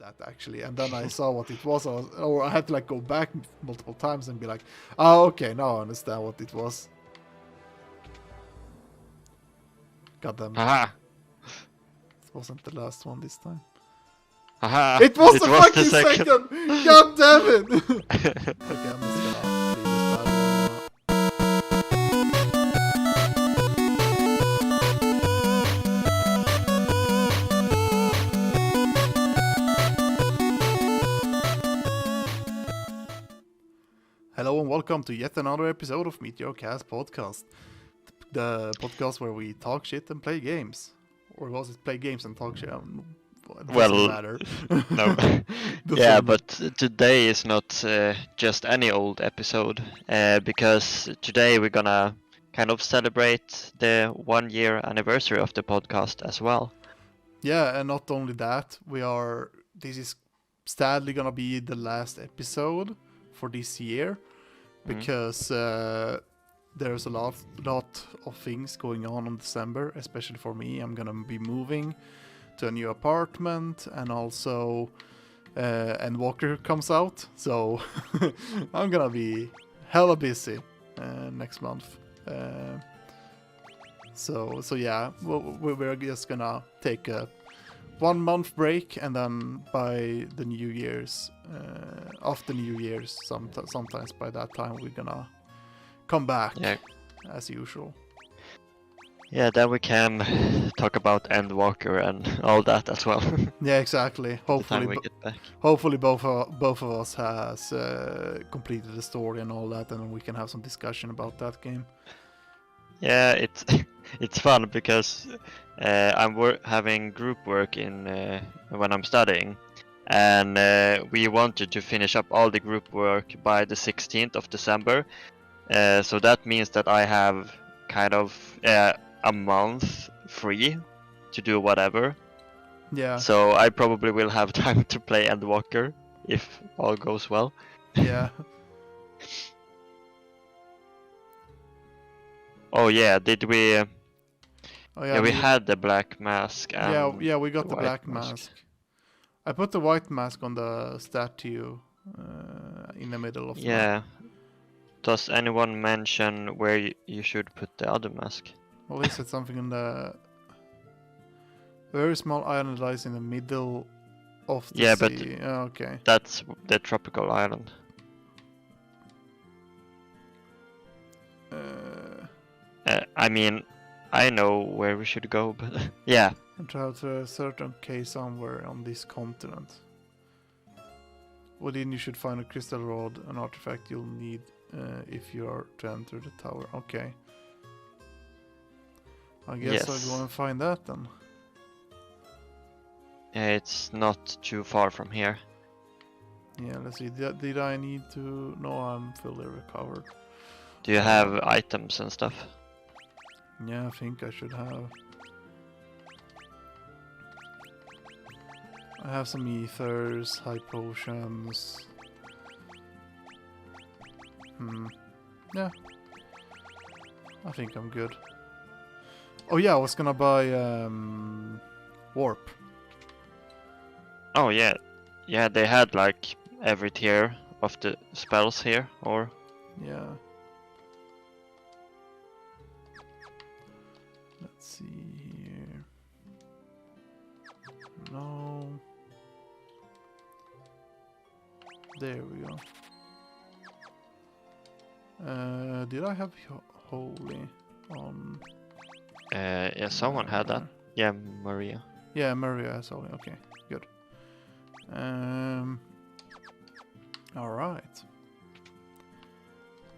that actually, and then I saw what it was, or I had to like go back multiple times and be like, oh, okay, now I understand what it was. God damn it. Haha. It wasn't the last one this time. Haha. It was the fucking the second! God damn it! Okay, I'm just gonna leave this bad one. Hello and welcome to yet another episode of Meteor Podcast, the podcast where we talk shit and play games. Or was it play games and talk shit? It doesn't matter. No. Yeah, but today is not just any old episode, because today we're gonna kind of celebrate the 1 year anniversary of the podcast as well. Yeah, and not only that, this is sadly gonna be the last episode for this year, because there's a lot of things going on in December, especially for me. I'm gonna be moving to a new apartment, and also Endwalker comes out, so I'm gonna be hella busy next month. So yeah, we're just gonna take a 1 month break, and then by the New Year's, after New Year's, sometimes by that time we're gonna come back as usual. Yeah, then we can talk about Endwalker and all that as well. Yeah, exactly. Hopefully, we get back. Hopefully both of us has completed the story and all that, and we can have some discussion about that game. Yeah, it's fun because I'm having group work in when I'm studying, and we wanted to finish up all the group work by the 16th of December. So that means that I have kind of a month free to do whatever. Yeah. So I probably will have time to play Endwalker if all goes well. Yeah. Oh yeah, did we? Oh, yeah, we had the black mask. And yeah, we got the black mask. I put the white mask on the statue in the middle of the map. Does anyone mention where you should put the other mask? Well, he said something in the very small island lies in the middle of the sea. But okay. That's the tropical island. I mean, I know where we should go, but yeah. And travel to a certain cave somewhere on this continent. Within you should find a crystal rod, an artifact you'll need if you are to enter the tower. Okay. I guess I'll go and find that then. Yeah, it's not too far from here. Yeah, let's see. Did I need to? No, I'm fully recovered. Do you have items and stuff? Yeah, I think I should have. I have some ethers, high potions. Yeah. I think I'm good. Oh yeah, I was gonna buy warp. Oh yeah. Yeah, they had like every tier of the spells here, or? Yeah. Let's see here. No. There we go. Did I have holy on? Yeah, someone had that. Yeah, Maria. Yeah, Maria has holy. Okay, good. All right.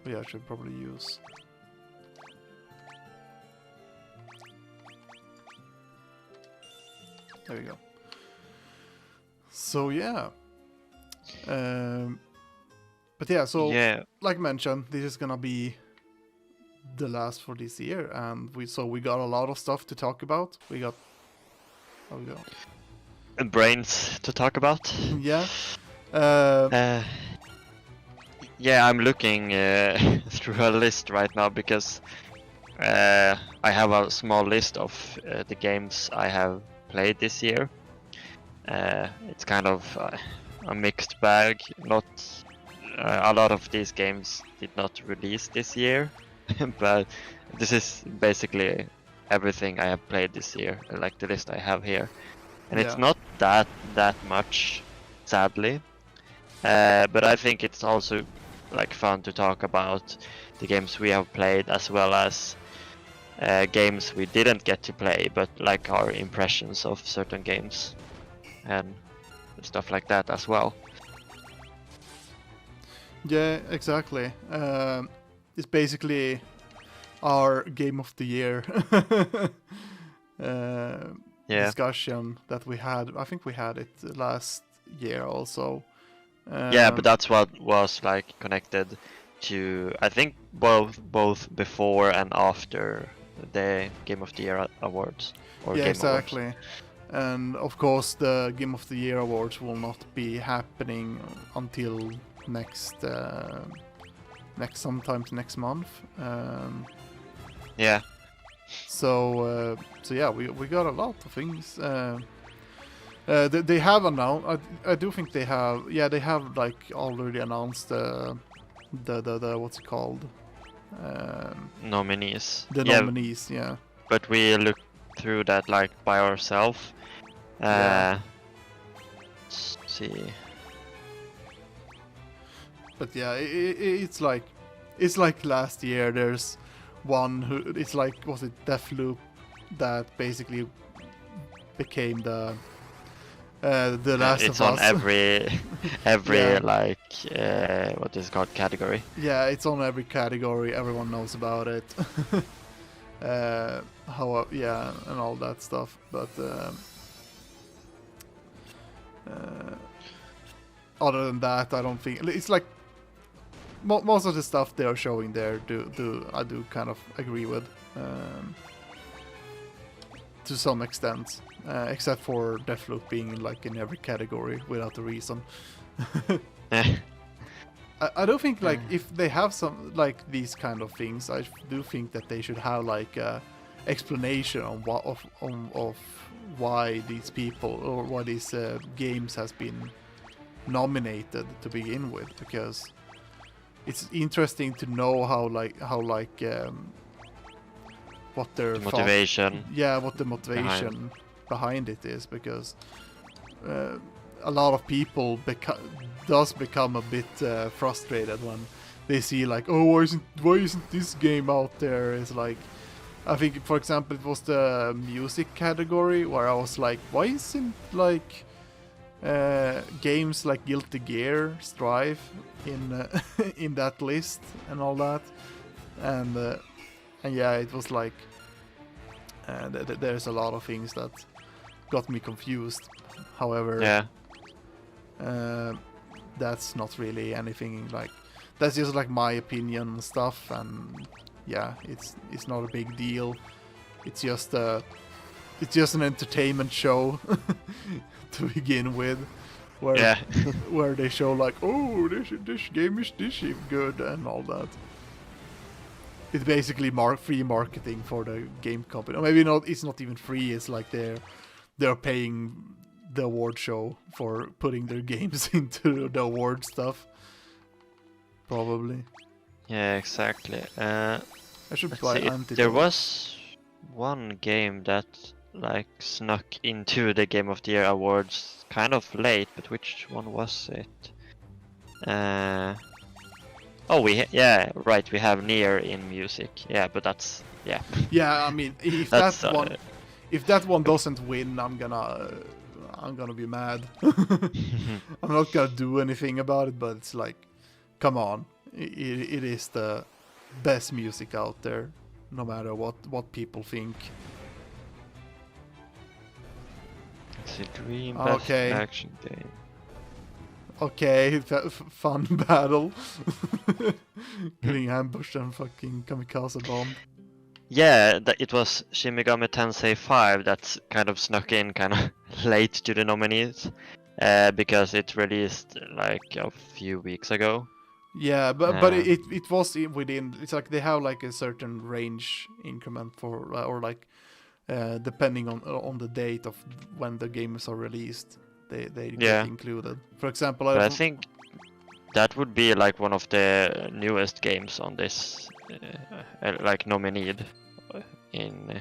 Yeah, I should probably use. There we go. So yeah. But yeah, so like mentioned, this is gonna be the last for this year, and we got a lot of stuff to talk about. We got brains to talk about. Yeah. Yeah, I'm looking through a list right now because I have a small list of the games I have played this year. It's kind of a mixed bag. Not a lot of these games did not release this year, but this is basically everything I have played this year, like the list I have here, and it's Yeah. not that much, sadly. But I think it's also like fun to talk about the games we have played as well as games we didn't get to play, but like our impressions of certain games and stuff like that as well. Yeah, exactly. It's basically our game of the year discussion that we had. I think we had it last year also. Yeah, but that's what was like connected to, I think, both before and after the Game of the Year awards. Or yeah, Game exactly. Awards. And of course, the Game of the Year awards will not be happening until sometimes next month. Yeah. So yeah, we got a lot of things. They have announced. I do think they have. Yeah, they have like already announced the what's it called? Nominees. The nominees. Yeah. But we looked through that like by ourselves. Yeah. Let's see. But yeah, it's like last year. There's one who it's like, was it Deathloop that basically became the Last It's of on Us. every Yeah. like what is it called, category. Yeah, it's on every category. Everyone knows about it. Yeah, and all that stuff. But other than that, I don't think it's like most of the stuff they are showing there. I do kind of agree with to some extent, except for Deathloop being like in every category without a reason. I do think like if they have some like these kind of things, I do think that they should have like a explanation on what of why these people or why these games has been nominated to begin with, because it's interesting to know how what their motivation. what the motivation behind it is, because a lot of people become a bit frustrated when they see like, oh, why isn't this game out there? It's like, I think for example it was the music category where I was like, why isn't like games like Guilty Gear, Strive in in that list and all that, and yeah, it was like there's a lot of things that got me confused. However, that's not really anything like, that's just like my opinion and stuff, and yeah, it's not a big deal. It's just an entertainment show to begin with, where where they show like, oh, this game is this good and all that. It's basically free marketing for the game company. Or maybe not. It's not even free. It's like they're paying the award show for putting their games into the award stuff. Probably. Yeah, exactly. I should play Untitled. There was one game that like snuck into the Game of the Year awards kind of late, but which one was it? Oh, we have Near in music. Yeah, but that's Yeah, I mean, if that one doesn't win, I'm gonna be mad. I'm not gonna do anything about it, but it's like, come on, it is the best music out there, no matter what people think. It's a dream best action game. Okay, fun battle. Getting ambushed and fucking kamikaze bomb. Yeah, it was Shin Megami Tensei 5 that's kind of snuck in kind of late to the nominees, because it released like a few weeks ago. Yeah, but it was within. It's like they have like a certain range increment for, or like depending on the date of when the games are released. they Yeah. get included. For example, But I think that would be like one of the newest games on this, like nomineed in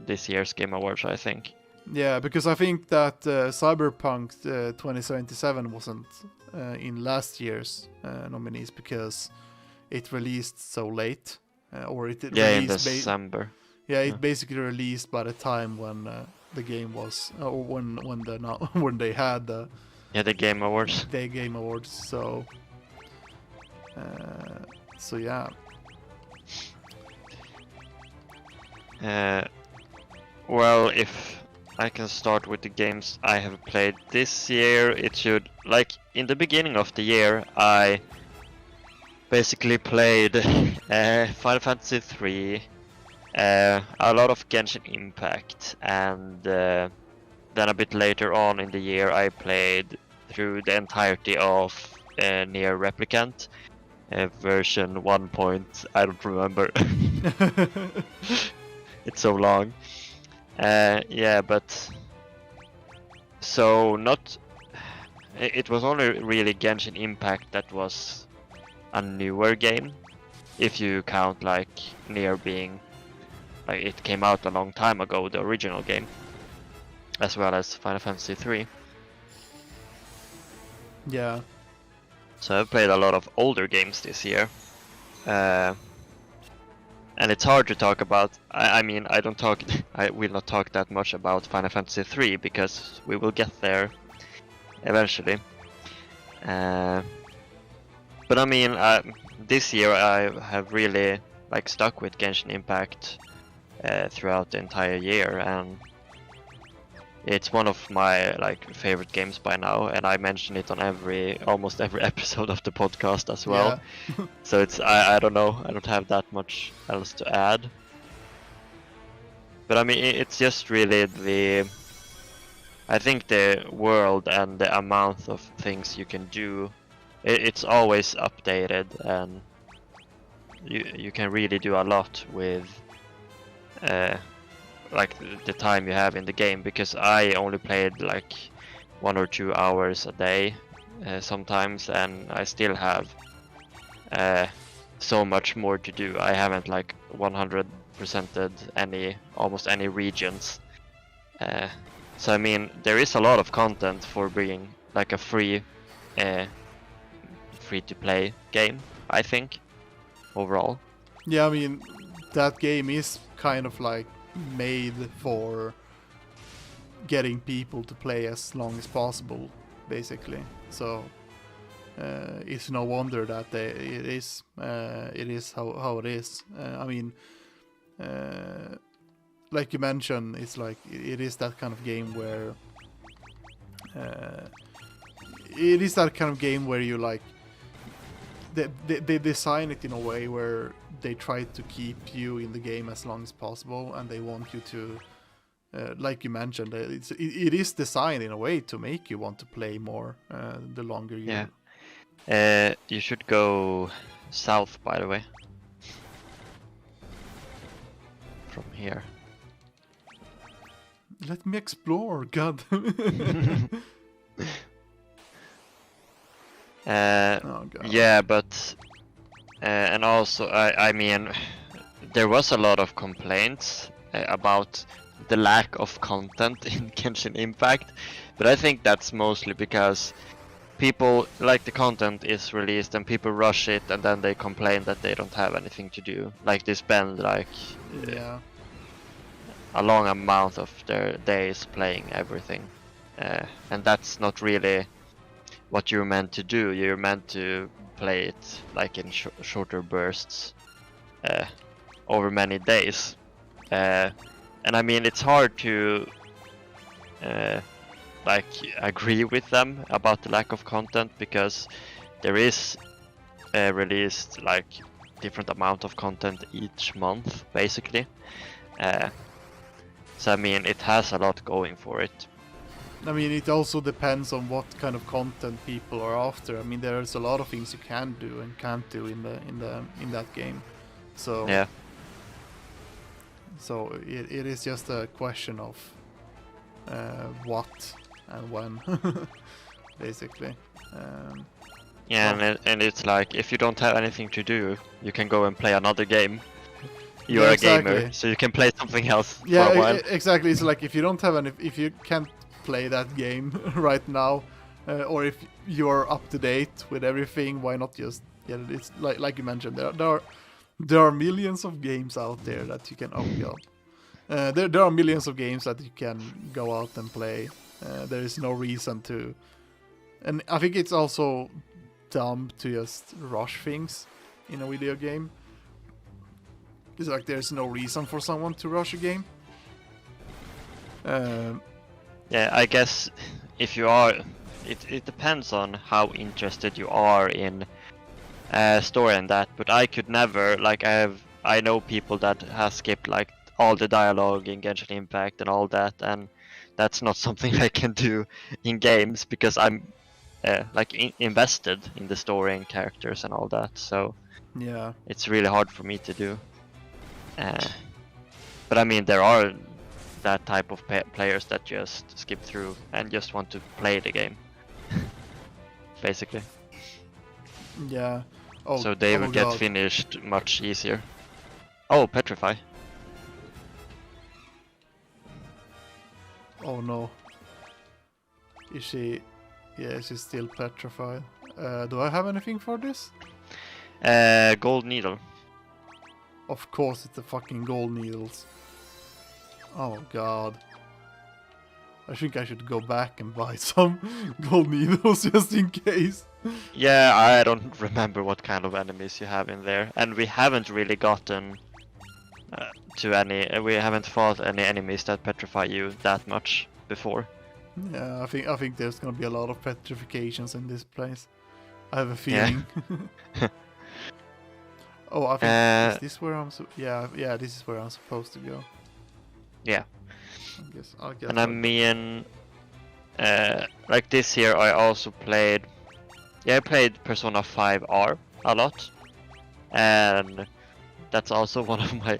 this year's Game Awards, I think. yeah, because I think that Cyberpunk 2077 wasn't in last year's nominees because it released so late, or it Yeah, in released December. yeah, it Yeah. basically released by the time when the game was, or when the when they had the Yeah, the Game Awards. Game Awards. So yeah. Well, if I can start with the games I have played this year, it should, like, in the beginning of the year, I basically played Final Fantasy 3, a lot of Genshin Impact, and then a bit later on in the year I played through the entirety of Nier Replicant, version 1 point, I don't remember. It's so long. Yeah, but so not. It was only really Genshin Impact that was a newer game, if you count like Nier being like it came out a long time ago, the original game, as well as Final Fantasy 3. Yeah. So I've played a lot of older games this year, and it's hard to talk about. I mean, I don't talk. I will not talk that much about Final Fantasy 3 because we will get there eventually. But I mean, this year I have really like stuck with Genshin Impact throughout the entire year, and it's one of my like favorite games by now, and I mention it on almost every episode of the podcast as well. Yeah. So it's I don't know, I don't have that much else to add. But I mean, it's just really I think the world and the amount of things you can do, it's always updated, and you can really do a lot with like the time you have in the game, because I only played like 1 or 2 hours a day sometimes, and I still have so much more to do. I haven't like 100%ed almost any regions. So I mean, there is a lot of content for being like a free to play game, I think, overall. Yeah, I mean, that game is kind of like made for getting people to play as long as possible, basically. So it's no wonder that it is how it is. I mean, like you mentioned, it's like it is that kind of game where you like they design it in a way where they try to keep you in the game as long as possible, and they want you to, like you mentioned, it is designed in a way to make you want to play more the longer you. Yeah. You should go south, by the way, from here. Let me explore, God. Oh, God. Yeah, but and also I mean, there was a lot of complaints about the lack of content in Genshin Impact, but I think that's mostly because people like the content is released and people rush it, and then they complain that they don't have anything to do. Like they spend like a long amount of their days playing everything, and that's not really what you're meant to do. You're meant to play it like in shorter bursts over many days, and I mean, it's hard to like agree with them about the lack of content, because there is released like different amount of content each month, basically. So I mean, it has a lot going for it. I mean, it also depends on what kind of content people are after. I mean, there's a lot of things you can do and can't do in that game. So yeah. So it is just a question of what and when, basically. Yeah, and it's like if you don't have anything to do, you can go and play another game. You're Yeah, a exactly. gamer, so you can play something else for Yeah, a while. exactly. It's like if you don't have if you can't play that game right now, or if you're up to date with everything, why not just get it? It's like you mentioned, there are millions of games out there that you can. Oh god, there are millions of games that you can go out and play. There is no reason to, and I think it's also dumb to just rush things in a video game. It's like there's no reason for someone to rush a game. Yeah, I guess if you are, it depends on how interested you are in story and that. But I could never, like I know people that have skipped like all the dialogue in Genshin Impact and all that, and that's not something I can do in games because I'm like invested in the story and characters and all that. So yeah. it's really hard for me to do. But I mean, there are that type of players that just skip through and just want to play the game, basically. Yeah. Oh, So they oh will get god. finished much easier. Oh, Petrify. Oh no. Is she? Yeah, she's still petrified. Do I have anything for this? Gold Needle. Of course, it's the fucking gold needles. Oh god. I think I should go back and buy some gold needles just in case. Yeah, I don't remember what kind of enemies you have in there, and we haven't really gotten to any. We haven't fought any enemies that petrify you that much before. Yeah, I think there's gonna be a lot of petrifications in this place. I have a feeling. Yeah. Oh, I think is this where I'm? Yeah, this is where I'm supposed to go. Yeah. I'll guess. And I mean, like this year, I also played. Yeah, I played Persona 5R a lot, and that's also one of my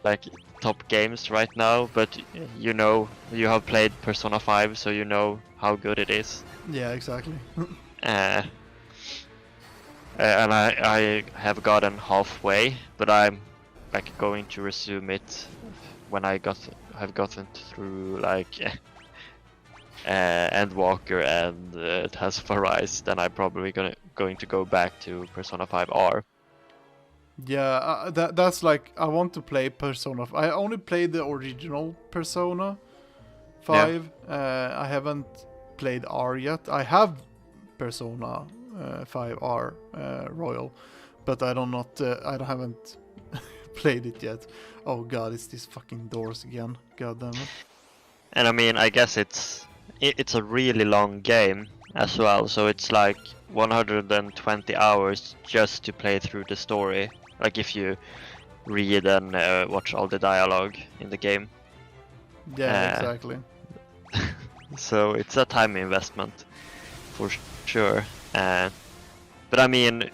like top games right now. But you know, you have played Persona 5, so you know how good it is. Yeah, exactly. And I have gotten halfway, but I'm like going to resume it when I have gotten through like Endwalker and Task of Arise. Then I'm probably going to go back to Persona 5R. Yeah, that's like I want to play Persona. I only played the original Persona 5. Yeah. I haven't played R yet. I have Persona 5R Royal, but I haven't played it yet. Oh god, it's these fucking doors again. God damn it. And I mean, I guess it's a really long game as well, so it's like 120 hours just to play through the story. Like if you read and watch all the dialogue in the game. Yeah, exactly. So it's a time investment for sure. But I mean,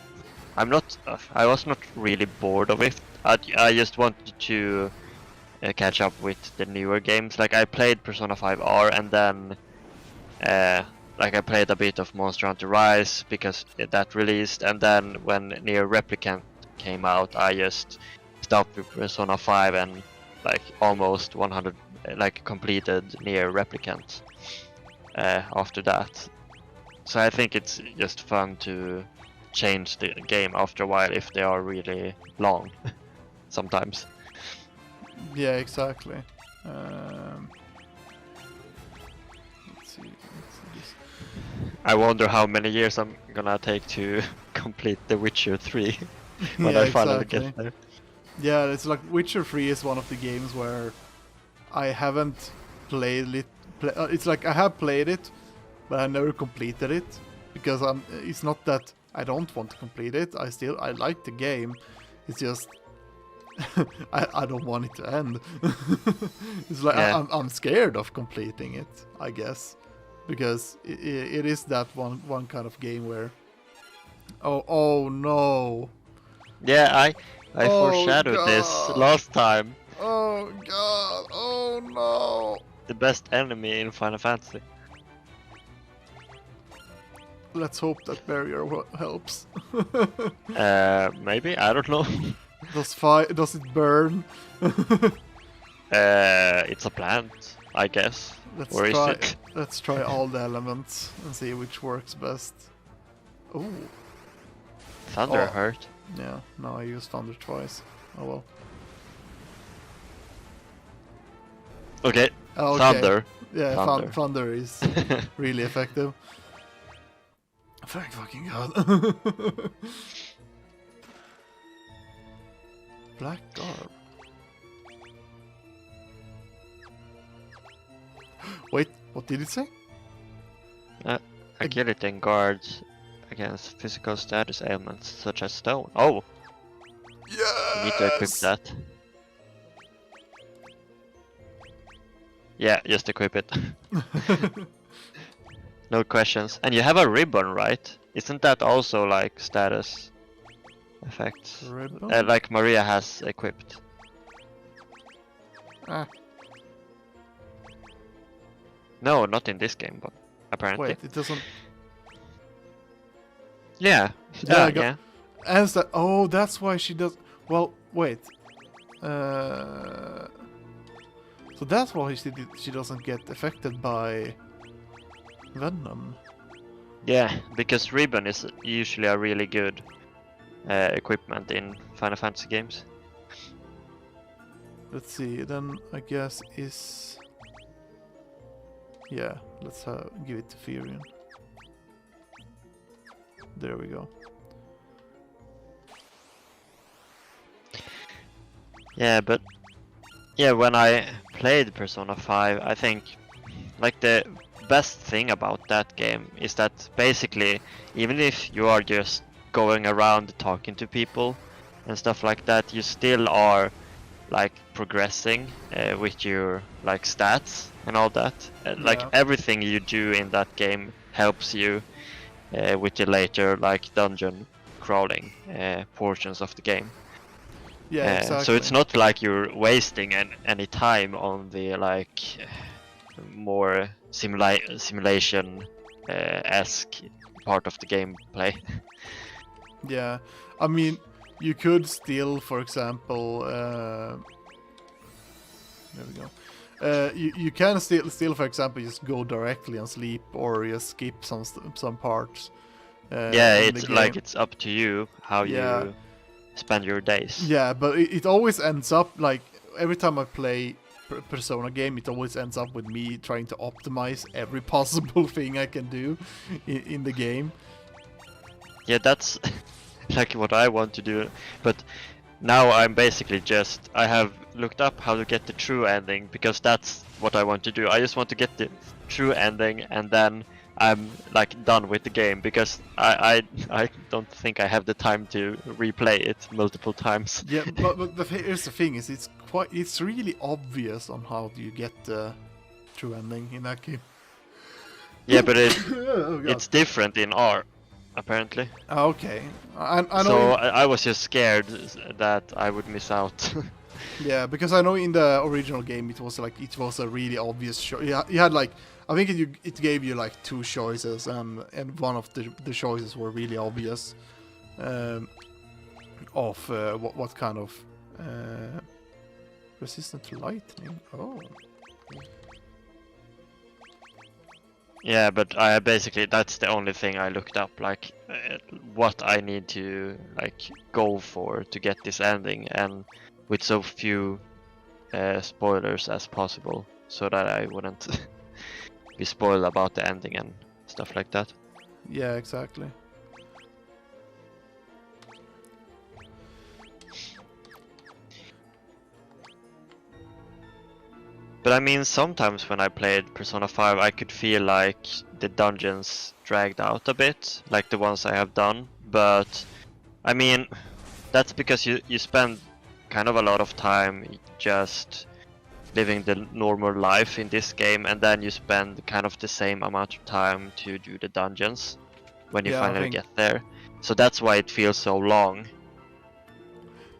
I was not really bored of it. I just wanted to catch up with the newer games. Like I played Persona 5R and then like I played a bit of Monster Hunter Rise because that released, and then when Nier Replicant came out, I just stopped with Persona 5 and like almost 100 like completed Nier Replicant after that. So I think it's just fun to change the game after a while if they are really long sometimes. Yeah, exactly. Let's see this. I wonder how many years I'm gonna take to complete The Witcher 3 when Yeah, I finally exactly. get there. Yeah, it's like Witcher 3 is one of the games where I haven't played it. It's like I have played it, but I never completed it because it's not that I don't want to complete it. I like the game. It's just I don't want it to end. It's like Yeah. I'm scared of completing it, I guess, because it is that one kind of game where oh no. Yeah, I Oh, foreshadowed this God. last time. Oh god, oh no. The best enemy in Final Fantasy. Let's hope that barrier helps. Maybe, I don't know. Does it burn? It's a plant, I guess. Or is it? Let's try all the elements and see which works best. Ooh. Thunder Oh. hurt. Yeah, no, I used thunder twice. Oh well. Okay, Okay. thunder. Yeah, Thunder. thunder is really effective. Thank fucking god. Black garb. Wait, what did it say? Agility guards against physical status ailments such as stone. Oh, you need to equip Yes! that. Yeah, just equip it. No questions. And you have a ribbon, right? Isn't that also like status effects? Ribbon? Like Maria has equipped. Ah, No, not in this game, but apparently. wait, it doesn't. Yeah. Yeah, I Yeah, got- yeah. As that. Oh, that's why she does. Well, wait. So that's why she doesn't get affected by venom. Yeah, because ribbon is usually a really good equipment in Final Fantasy games. Let's see. Then I guess is. Yeah, let's give it to Furion. There we go. Yeah, but yeah, when I played Persona 5, I think like the best thing about that game is that basically, even if you are just going around talking to people and stuff like that, you still are like progressing with your like stats and all that. Like Yeah. everything you do in that game helps you with your later like dungeon crawling portions of the game. Yeah, exactly. So it's not like you're wasting any time on the like more simulation esque part of the gameplay. Yeah, I mean, you could still, for example, there we go. You can still, for example, just go directly and sleep, or just skip some parts. Yeah, in the it's game. like it's up to you how Yeah. you spend your days. Yeah, but it always ends up like every time I play Persona game, it always ends up with me trying to optimize every possible thing I can do in the game. Yeah, that's like what I want to do, but now I'm basically I have looked up how to get the true ending, because that's what I want to do. I just want to get the true ending, and then I'm like done with the game, because I don't think I have the time to replay it multiple times. Yeah, but here's the thing: is it's really obvious on how do you get the true ending in that game. Yeah, but Oh, God. it's different in R, apparently. Okay, I know. So I was just scared that I would miss out. Yeah, because I know in the original game it was a really obvious choice. You had like, I think it gave you like two choices, and one of the choices were really obvious. Of what kind of resistant to lightning? Oh. Yeah, but I basically, that's the only thing I looked up, like what I need to like go for to get this ending, and with so few spoilers as possible, so that I wouldn't be spoiled about the ending and stuff like that. Yeah, exactly. But I mean, sometimes when I played Persona 5, I could feel like the dungeons dragged out a bit, like the ones I have done. But I mean, that's because you spend kind of a lot of time just living the normal life in this game, and then you spend kind of the same amount of time to do the dungeons when you Yeah, I finally think- get there. So that's why it feels so long.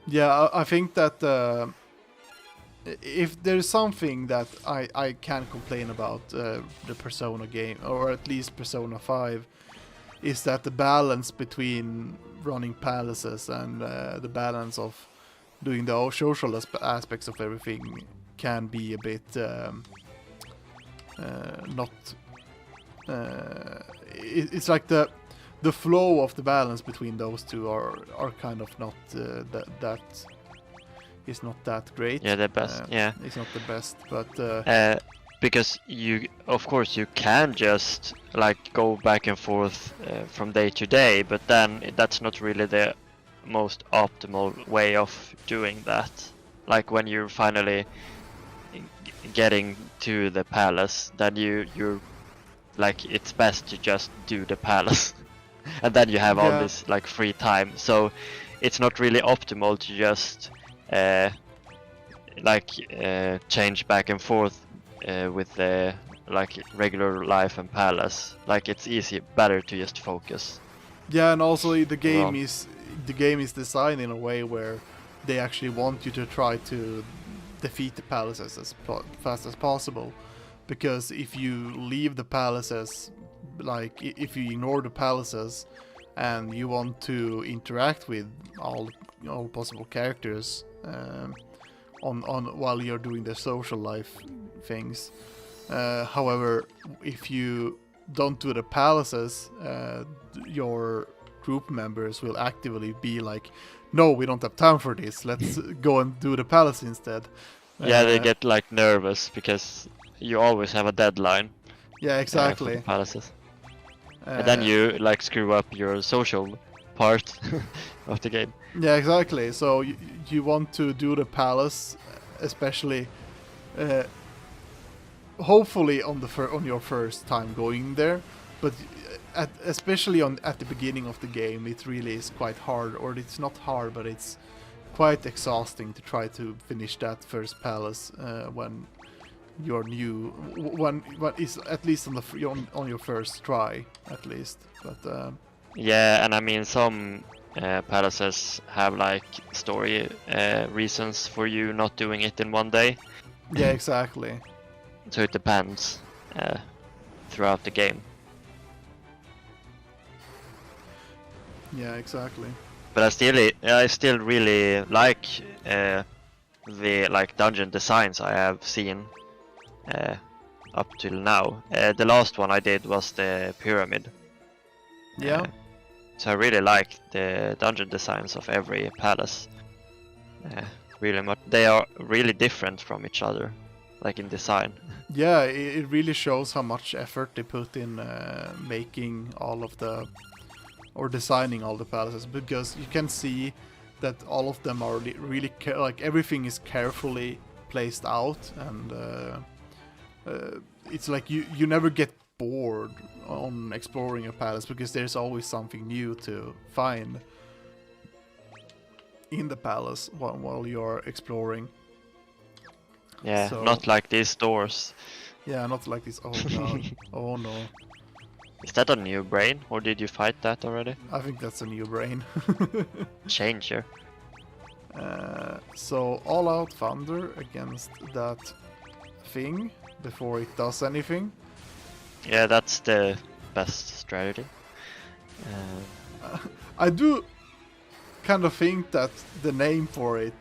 Yeah, I think that if there's something that I can complain about the Persona game, or at least Persona 5, is that the balance between running palaces and the balance of doing the social aspects of everything can be a bit not. It's like the flow of the balance between those two are kind of not that is not that great. Yeah, the best. Yeah, it's not the best, but because of course you can just like go back and forth from day to day, but then that's not really the most optimal way of doing that. Like when you're finally getting to the palace, then you're like, it's best to just do the palace and then you have all this like free time, so it's not really optimal to just change back and forth with the like regular life and palace. Like it's better to just focus. Yeah, and also the game is designed in a way where they actually want you to try to defeat the palaces as fast as possible, because if you leave the palaces, like if you ignore the palaces and you want to interact with all possible characters on while you're doing the social life things. However, if you don't do the palaces, your group members will actively be like, no, we don't have time for this, let's go and do the palace instead. Yeah, they get like nervous because you always have a deadline. Yeah, exactly. For the palaces. And then you like screw up your social part of the game. Yeah, exactly. So you want to do the palace, especially hopefully on your first time going there, but especially at the beginning of the game, it really is quite hard, or it's not hard, but it's quite exhausting to try to finish that first palace when you're new. When is at least on your first try, at least. But yeah, and I mean some palaces have like story reasons for you not doing it in one day. Yeah, exactly. So it depends throughout the game. Yeah, exactly. But I still really like the like dungeon designs I have seen up till now. The last one I did was the pyramid. Yeah. So I really like the dungeon designs of every palace. Really much. They are really different from each other, like in design. Yeah, it really shows how much effort they put in making all of or designing all the palaces, because you can see that all of them are really like everything is carefully placed out, and it's like you never get bored on exploring a palace, because there's always something new to find in the palace while you're exploring. Yeah, so, not like these doors. Yeah, not like this. Oh god. Oh no. Is that a new brain, or did you fight that already? I think that's a new brain. Changer. So all out thunder against that thing before it does anything. Yeah, that's the best strategy. I do kind of think that the name for it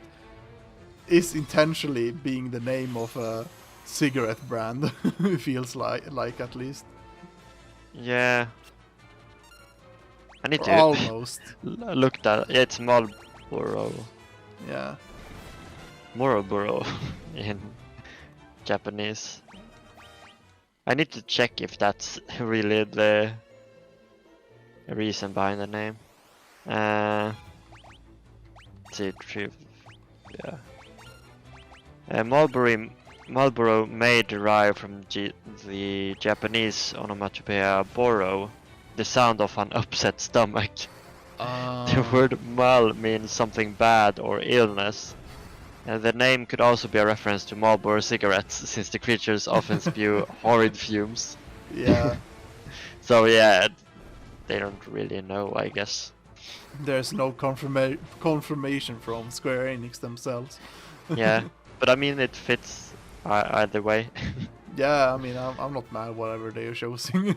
is intentionally being the name of a cigarette brand. It feels like at least. Yeah. I need or to almost look that. Yeah, it's Marlboro. Yeah. Marlboro in Japanese. I need to check if that's really the reason behind the name. Let's see, yeah. Marlboro may derive from the Japanese onomatopoeia boro, the sound of an upset stomach. The word mal means something bad or illness. The name could also be a reference to Marlboro cigarettes, since the creatures often spew horrid fumes. Yeah. So yeah, they don't really know, I guess. There's no confirmation from Square Enix themselves. Yeah, but I mean it fits either way. Yeah, I mean I'm not mad whatever they are choosing.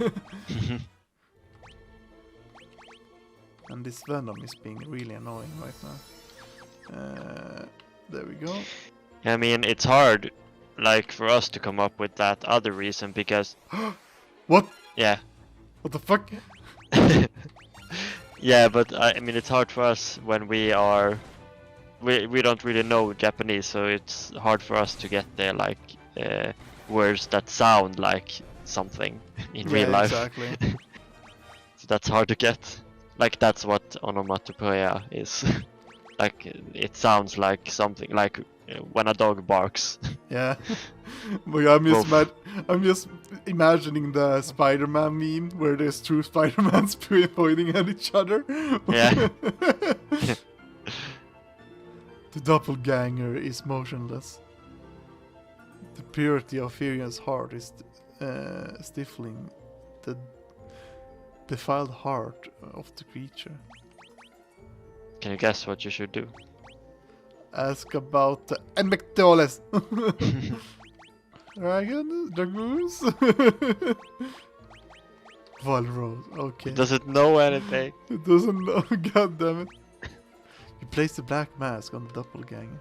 And this Venom is being really annoying right now. There we go. I mean, it's hard, like, for us to come up with that other reason because, What? yeah. What the fuck? Yeah, but I mean, it's hard for us when we don't really know Japanese, so it's hard for us to get the like words that sound like something in real life. Exactly. So that's hard to get. Like that's what onomatopoeia is. Like it sounds like something like when a dog barks. Yeah. But I'm just imagining the Spider-Man meme where there's two Spider-Mans pointing at each other. Yeah. The doppelganger is motionless. The purity of Firian's heart is stifling the defiled heart of the creature. Can you guess what you should do? Ask about the Enmectoles. Dragoons? Valrose, okay. Does it know anything? It doesn't know, god damn it. You place the black mask on the doppelganger.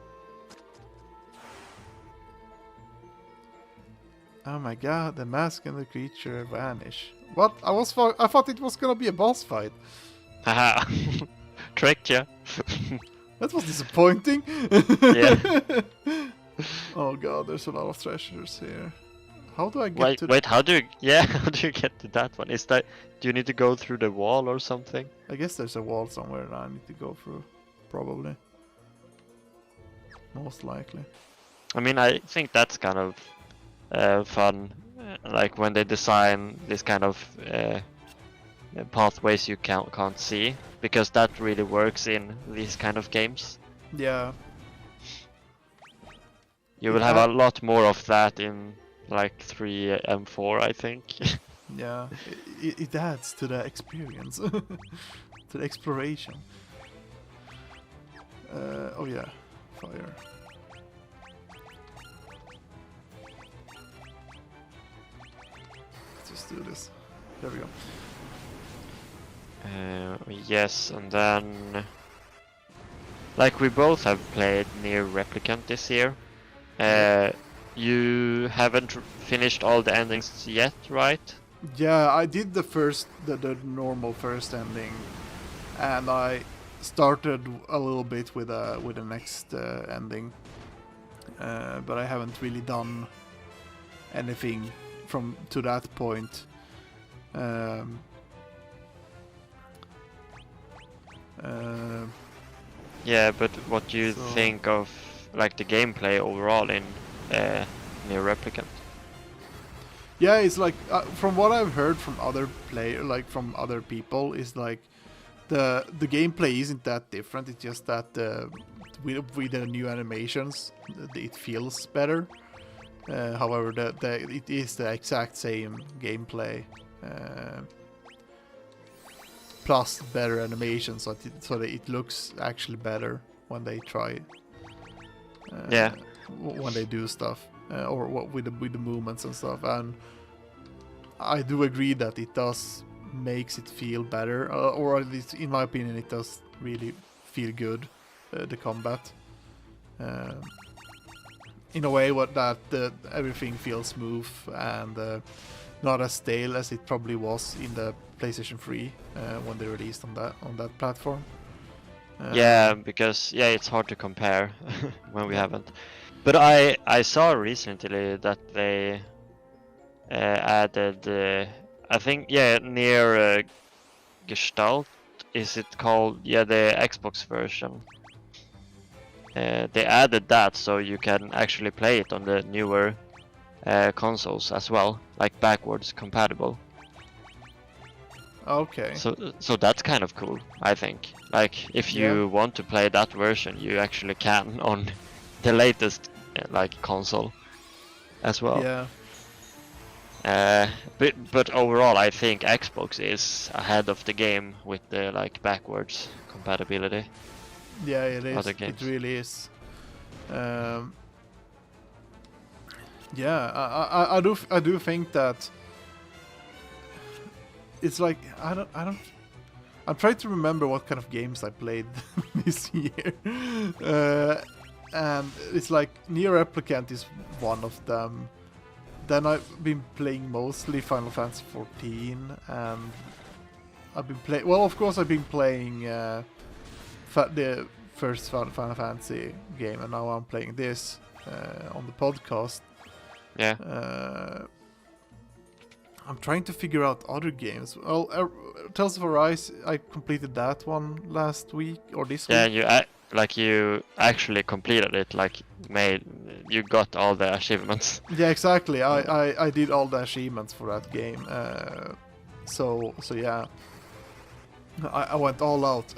Oh my god, the mask and the creature vanish. What? I thought it was gonna be a boss fight. Haha. Tricked ya. That was disappointing. Yeah. Oh god, there's a lot of treasures here. How do I get to Wait, how do you get to that one? Is that, do you need to go through the wall or something? I guess there's a wall somewhere that I need to go through. Probably. Most likely. I mean, I think that's kind of fun, like when they design this kind of pathways you can't see, because that really works in these kind of games. Yeah. You will have a lot more of that in like 3 and 4, I think. Yeah, it adds to the experience, to the exploration. Oh yeah, fire. Let's just do this. There we go. Yes, and then like we both have played Near Replicant this year. You haven't finished all the endings yet, right? Yeah, I did the normal first ending, and I started a little bit with the next ending, but I haven't really done anything to that point. Yeah, but what do you think of like the gameplay overall in Near Replicant? Yeah, it's like from what I've heard from from other people, is like the gameplay isn't that different. It's just that with the new animations, it feels better. However, it is the exact same gameplay, plus better animations, so that it looks actually better when they try. Yeah. When they do stuff, or with the movements and stuff, and I do agree that it does makes it feel better, or at least in my opinion, it does really feel good. The combat, in a way, everything feels smooth and not as stale as it probably was in the PlayStation 3 when they released on that platform. Yeah, because it's hard to compare when we haven't. But I saw recently that they added, I think, near Gestalt, is it called? Yeah, the Xbox version. They added that so you can actually play it on the newer consoles as well, like backwards compatible. Okay. So that's kind of cool, I think. Like if you want to play that version, you actually can on the latest like console as well. Yeah. But overall, I think Xbox is ahead of the game with the like backwards compatibility. Yeah, it is. Other games. It really is. Yeah, I do think that it's like I I'm trying to remember what kind of games I played this year. And it's like Nier Replicant is one of them. Then I've been playing mostly Final Fantasy 14, and I've been playing. Well, of course, I've been playing the first Final Fantasy game, and now I'm playing this on the podcast. Yeah. I'm trying to figure out other games. Well, Tales of Arise, I completed that one last week or this week. Yeah, you actually completed it. Like you got all the achievements. Yeah, exactly. I did all the achievements for that game. So yeah, I went all out.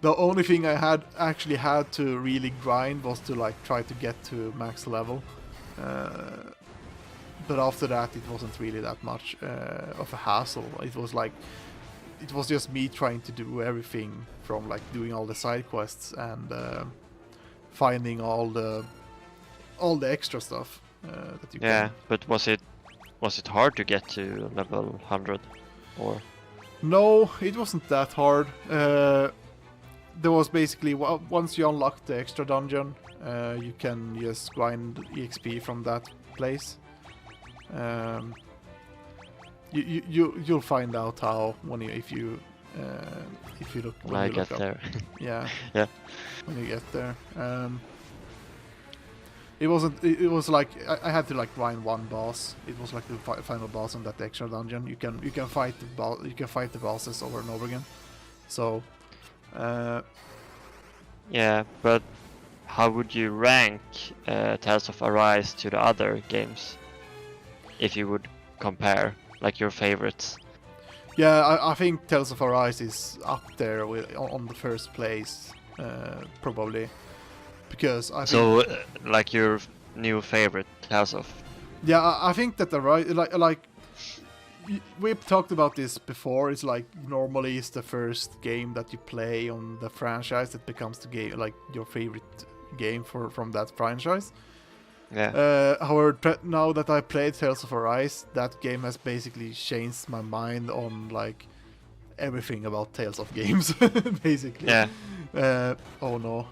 The only thing I actually had to really grind was to like try to get to max level. But after that, it wasn't really that much of a hassle. It was just me trying to do everything from like doing all the side quests and finding all the extra stuff that you can. Yeah, but was it hard to get to level 100, or? No, it wasn't that hard. There was basically once you unlock the extra dungeon, you can just grind EXP from that place. You'll find out how if you look When I get up. there. Yeah. Yeah. When you get there. It wasn't. It was like I had to like grind one boss. It was like the final boss in that extra dungeon. You can fight the bosses over and over again. So. Yeah, but how would you rank Tales of Arise to the other games? If you would compare, like, your favorites. Yeah, I think Tales of Arise is up there on the first place, probably, because I think... So, like, your new favorite Tales of... Yeah, I think that Arise, like we've talked about this before. It's like normally it's the first game that you play on the franchise that becomes the game, like your favorite game from that franchise. Yeah. However, now that I played Tales of Arise, that game has basically changed my mind on like everything about Tales of games, basically. Yeah. Oh no,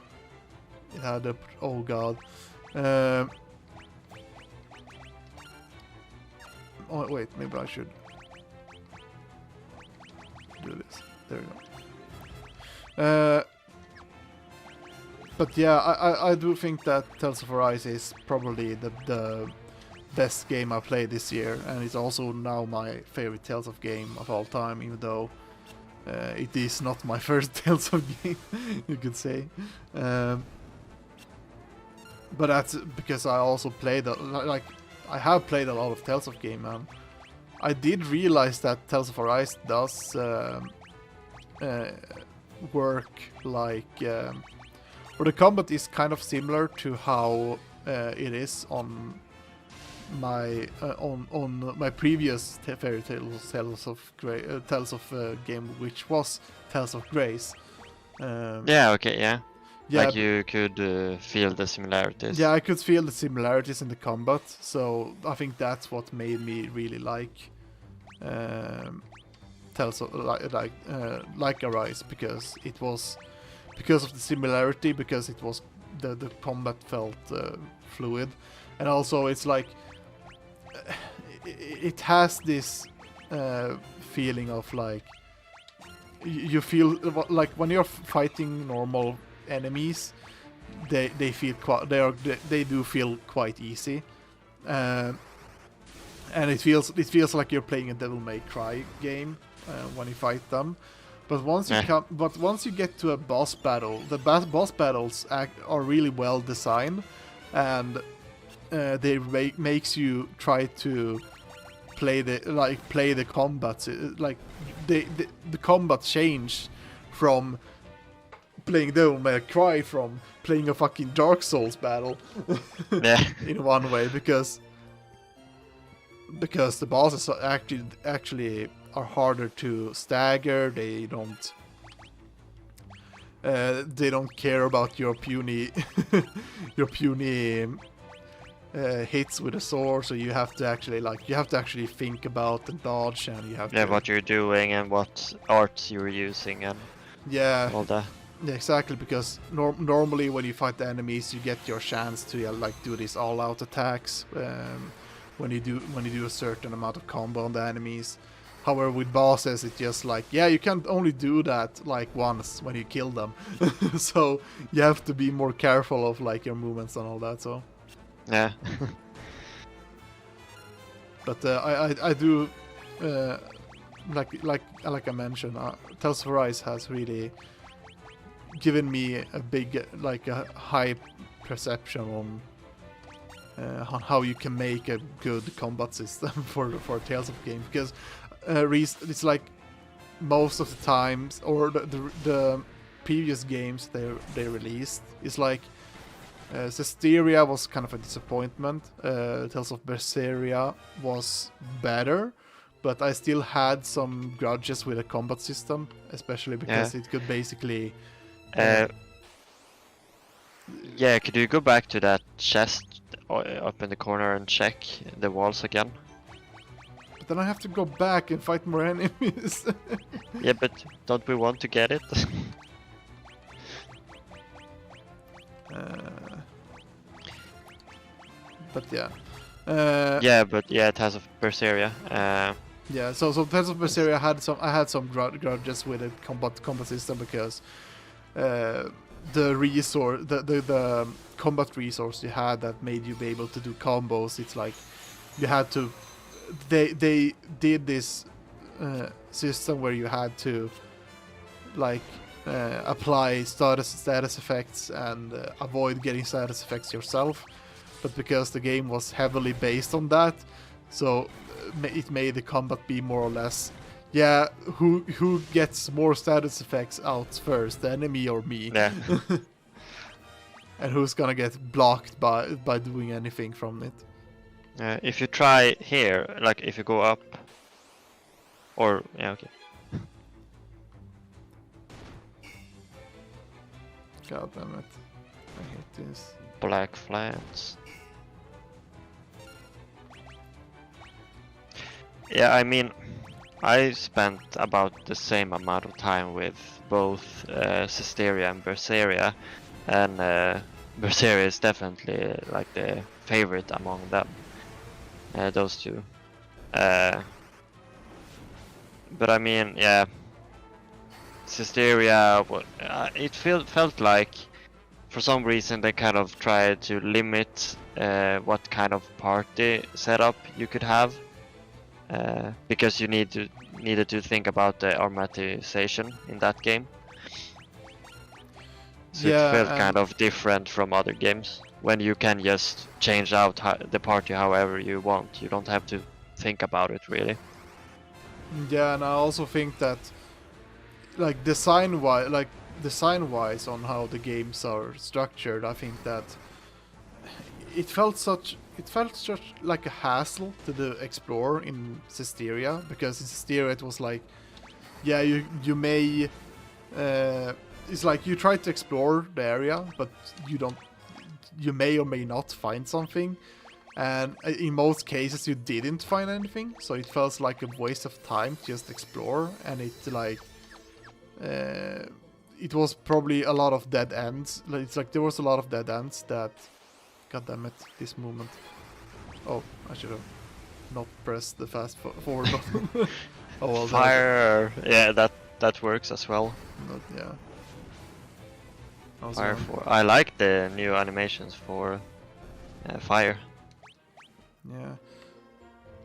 it had a... Oh god. Oh wait, maybe I should do this. There we go. But yeah, I do think that Tales of Arise is probably the best game I played this year, and it's also now my favorite Tales of game of all time, even though it is not my first Tales of game, you could say. But that's because I also played, I have played a lot of Tales of game, and I did realize that Tales of Arise does work like... or the combat is kind of similar to how it is on my previous fairy Tales of game, which was Tales of Grace. Yeah. Okay. Yeah. Yeah, like you could feel the similarities. Yeah, I could feel the similarities in the combat, so I think that's what made me really like Tales of like Arise, because of the similarity, because it was the combat felt fluid, and also it's like it has this feeling of like you feel like when you're fighting normal enemies, they do feel quite easy, and it feels like you're playing a Devil May Cry game when you fight them. But once you get to a boss battle, the boss battles are really well designed, and they makes you try to play the combats. Like the combat change from playing Devil May Cry from playing a fucking Dark Souls battle. Yeah. In one way, because the bosses are actually are harder to stagger. They don't care about your puny hits with a sword, so you have to actually think about the dodge, and you have Yeah, to what you're doing and what arts you're using and all that. yeah, exactly, because normally when you fight the enemies, you get your chance to do these all-out attacks when you do a certain amount of combo on the enemies. However, with bosses, it's just like, yeah, you can only do that like once when you kill them, so you have to be more careful of like your movements and all that. So, Yeah. but I do like I mentioned, Tales of Arise has really given me a big a high perception on how you can make a good combat system for Tales of game, because it's like most of the times, or the previous games they released, it's like Zestiria was kind of a disappointment. Tales of Berseria was better, but I still had some grudges with the combat system, especially because it could basically yeah, could you go back to that chest up in the corner and check the walls again? but then I have to go back and fight more enemies. Yeah, but don't we want to get it? But yeah. Yeah, but yeah, it has a Berseria. Yeah, so Tales of Berseria I had some grudges with the combat system, because the combat resource you had that made you be able to do combos, it's like you had to they did this system where you had to apply status effects and avoid getting status effects yourself, but because the game was heavily based on that, so it made the combat be more or less, yeah, who gets more status effects out first, the enemy or me? Yeah. And who's gonna get blocked by doing anything from it? If you try here, like if you go up, or yeah, okay. God damn it! I hate this. Black flats. Yeah, I mean, I spent about the same amount of time with both Zestiria and Berseria, and Berseria is definitely like the favorite among them, those two. But I mean, yeah, Zestiria, it felt like for some reason they kind of tried to limit what kind of party setup you could have. Because you needed to think about the aromatization in that game. So Yeah, it felt kind of different from other games, when you can just change out the party however you want. You don't have to think about it really. Yeah, and I also think that design wise on how the games are structured, I think that it felt such like a hassle to explore in Zestiria, because in Zestiria it was like, yeah, you may it's like you try to explore the area, but you may or may not find something, and in most cases you didn't find anything, so it felt like a waste of time to just explore, and it was probably a lot of dead ends. It's like there was a lot of dead ends that, god damn it, this movement. Oh, I should have not pressed the fast forward button. Oh well. Fire, yeah, that works as well. But yeah. Fire for. I like the new animations for fire. Yeah.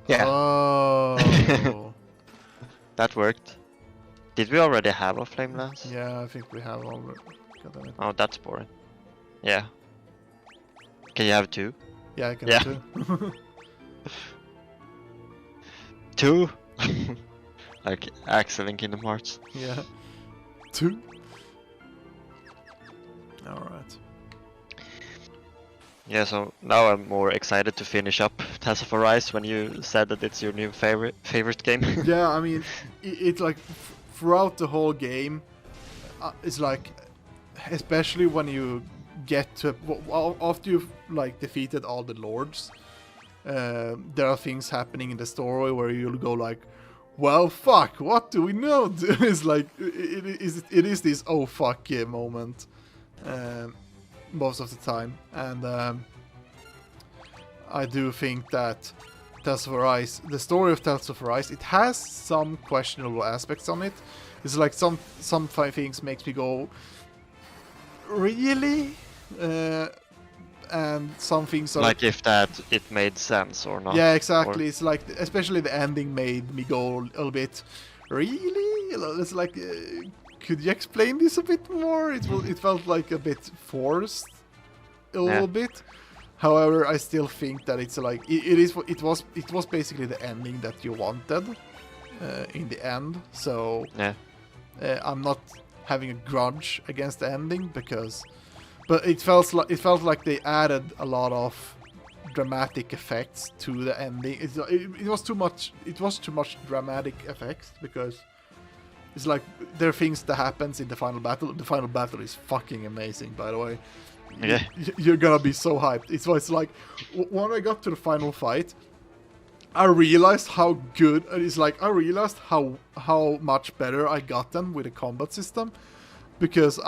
Yeah. Oh. That worked. Did we already have a flame lance? Yeah, I think we have already. God damn it. Oh, that's boring. Yeah. Can you have two? Yeah, I can Yeah. too. Two? Like Axel in Kingdom Hearts. Yeah. 2. Alright. Yeah, so now I'm more excited to finish up Tales of Arise when you said that it's your new favorite game. Yeah, I mean, it's like throughout the whole game, it's like, especially when you get to after you've like defeated all the lords, there are things happening in the story where you'll go like, well, fuck, what do we know? It's like it is this oh fuck yeah moment most of the time, and I do think that Tales of Arise, the story of Tales of Arise, it has some questionable aspects on it. It's like some things makes me go, really? And some things are like if that it made sense or not. Yeah, exactly. Or... It's like, especially the ending made me go a little bit, really? It's like, could you explain this a bit more? It felt like a bit forced, a little bit. However, I still think that it's like it was basically the ending that you wanted in the end. So I'm not having a grudge against the ending but it felt like they added a lot of dramatic effects to the ending. It was too much. It was too much dramatic effects because it's like there are things that happens in the final battle. The final battle is fucking amazing, by the way. Yeah, you're gonna be so hyped. It's like when I got to the final fight, I realized how good. It's like I realized how much better I gotten with the combat system, because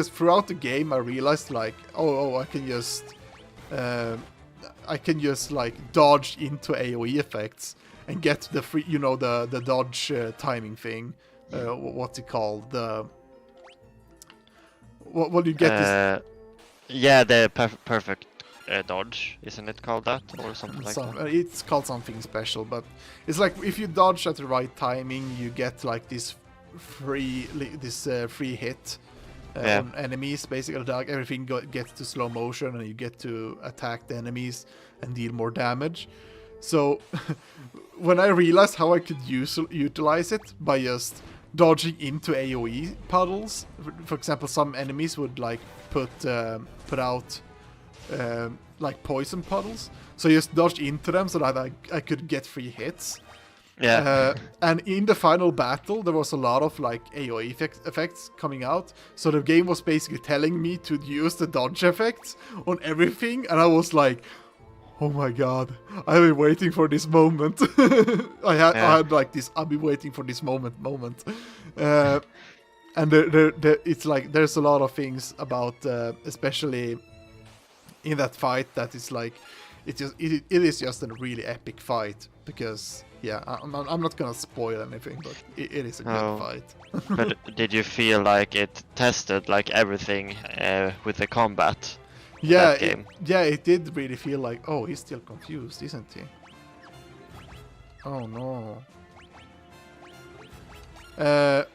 throughout the game I realized like I can just like dodge into AoE effects and get the free, the dodge timing thing. What's it called? What do you get? Yeah, the perfect dodge, isn't it called that or something like that? It's called something special, but it's like if you dodge at the right timing, you get like this free hit on enemies. Basically, like everything gets to slow motion, and you get to attack the enemies and deal more damage. So when I realized how I could utilize it by just dodging into AoE puddles, for example, some enemies would like put out like poison puddles, so I just dodged into them so that I could get free hits. And in the final battle, there was a lot of like AoE effects coming out, so the game was basically telling me to use the dodge effects on everything, and I was like, oh my god, I've been waiting for this moment. I had like this, I've been waiting for this moment. And it's like there's a lot of things about, especially in that fight, that is like, it is just a really epic fight, because I'm not gonna spoil anything, but it is a good fight. But did you feel like it tested like everything with the combat? Yeah, it did really feel like, oh, he's still confused, isn't he? Oh no. But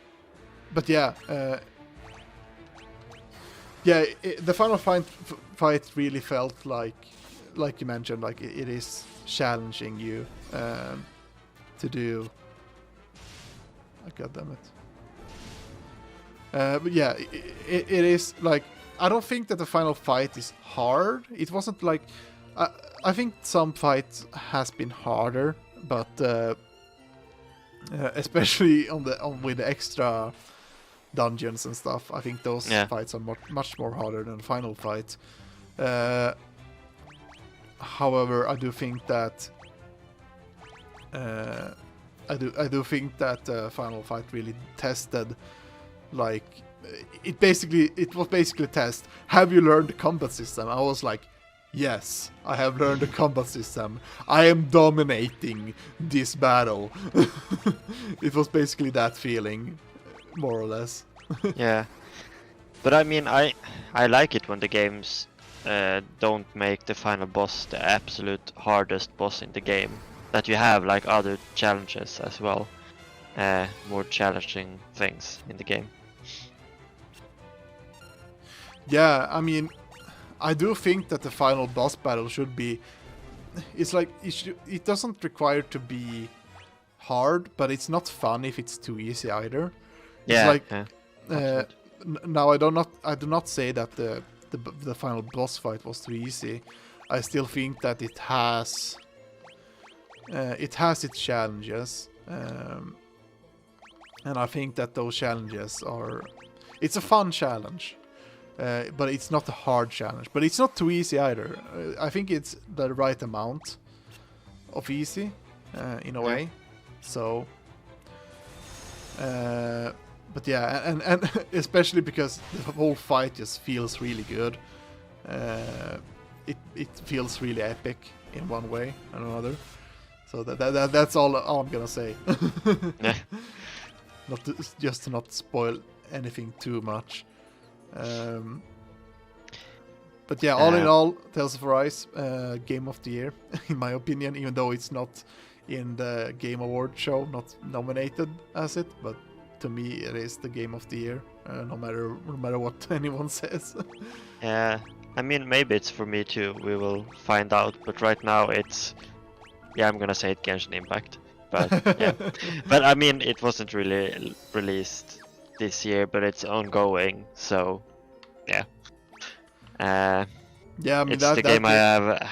the final fight really felt like you mentioned, like it is challenging you to do. God damn it. But yeah, it is like, I don't think that the final fight is hard. It wasn't like, I think some fights has been harder, but especially with the extra dungeons and stuff, I think those fights are much more harder than the final fight. However, I do think that the final fight really tested, like, it was basically a test. Have you learned the combat system? I was like, yes, I have learned the combat system. I am dominating this battle. It was basically that feeling, more or less. Yeah, but I mean, I like it when the games don't make the final boss the absolute hardest boss in the game. That you have like other challenges as well, more challenging things in the game. Yeah, I mean, I do think that the final boss battle should be, it's like, it doesn't require to be hard, but it's not fun if it's too easy either. Yeah. It's like, now I do not say that the final boss fight was too easy. I still think that it has its challenges, and I think that those challenges it's a fun challenge. but it's not a hard challenge. But it's not too easy either. I think it's the right amount of easy, in a way. So, but yeah, and especially because the whole fight just feels really good. It feels really epic in one way and another. So that's all I'm gonna say. Yeah. Just to not spoil anything too much. But yeah, all in all, Tales of Arise, Game of the Year, in my opinion, even though it's not in the Game Award show, not nominated as it, but to me it is the Game of the Year, no matter what anyone says. Yeah, I mean, maybe it's for me too. We will find out. But right now, I'm gonna say it Genshin Impact. But yeah, but I mean, it wasn't really released this year, but it's ongoing. So yeah, yeah, I mean it's that the that game I ga-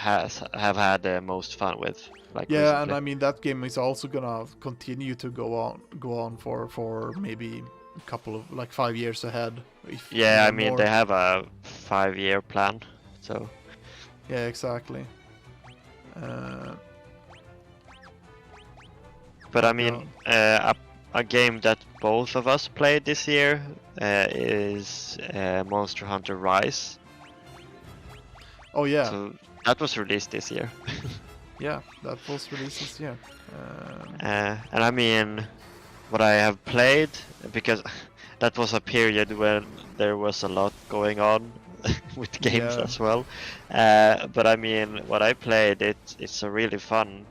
have had the most fun with. Like yeah, recently. and I mean that game is also gonna continue to go on for maybe a couple of 5 years ahead. If Yeah, I even mean more. they have a 5-year plan, so Yeah, exactly. But I mean, a game that both of us played this year is Monster Hunter Rise. Oh yeah, So that was released this year. yeah, that was released this year. And I mean, what I have played, because that was a period when there was a lot going on with games Yeah. as well. But I mean, what I played, it's a really fun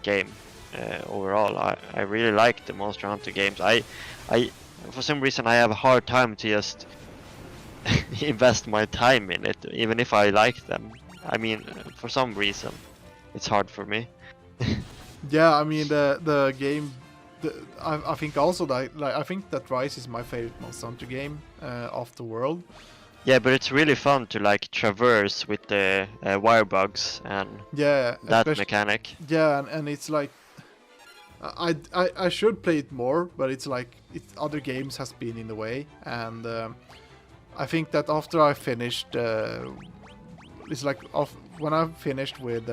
game. Overall, I really like the Monster Hunter games. I for some reason I have a hard time to just invest my time in it, even if I like them. I mean, for some reason, it's hard for me. Yeah, I mean the game. I think also that I think that Rise is my favorite Monster Hunter game of the world. Yeah, but it's really fun to traverse with the wire bugs and Yeah, that mechanic. Yeah, and it's like I should play it more, but it's like other games has been in the way, and I think that after I finished, it's like when I finished with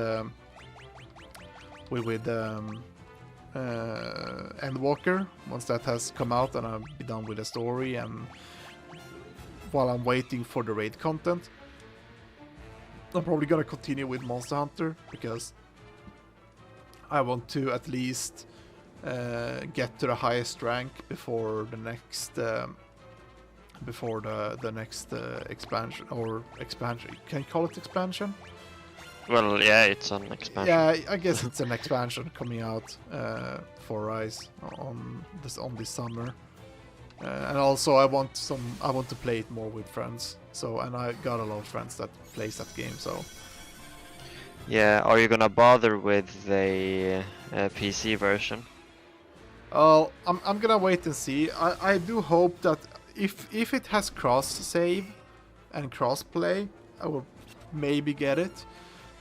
Endwalker, once that has come out and I'll be done with the story, and while I'm waiting for the raid content, I'm probably gonna continue with Monster Hunter because I want to at least get to the highest rank before the next expansion or expansion. Can you call it expansion? Well, yeah, it's an expansion. Yeah, I guess it's an expansion coming out for Rise on this summer. And also I want to play it more with friends. So, and I got a lot of friends that plays that game. So Yeah, are you gonna bother with the PC version? I'm gonna wait and see. I do hope that if it has cross save and cross play, I will maybe get it.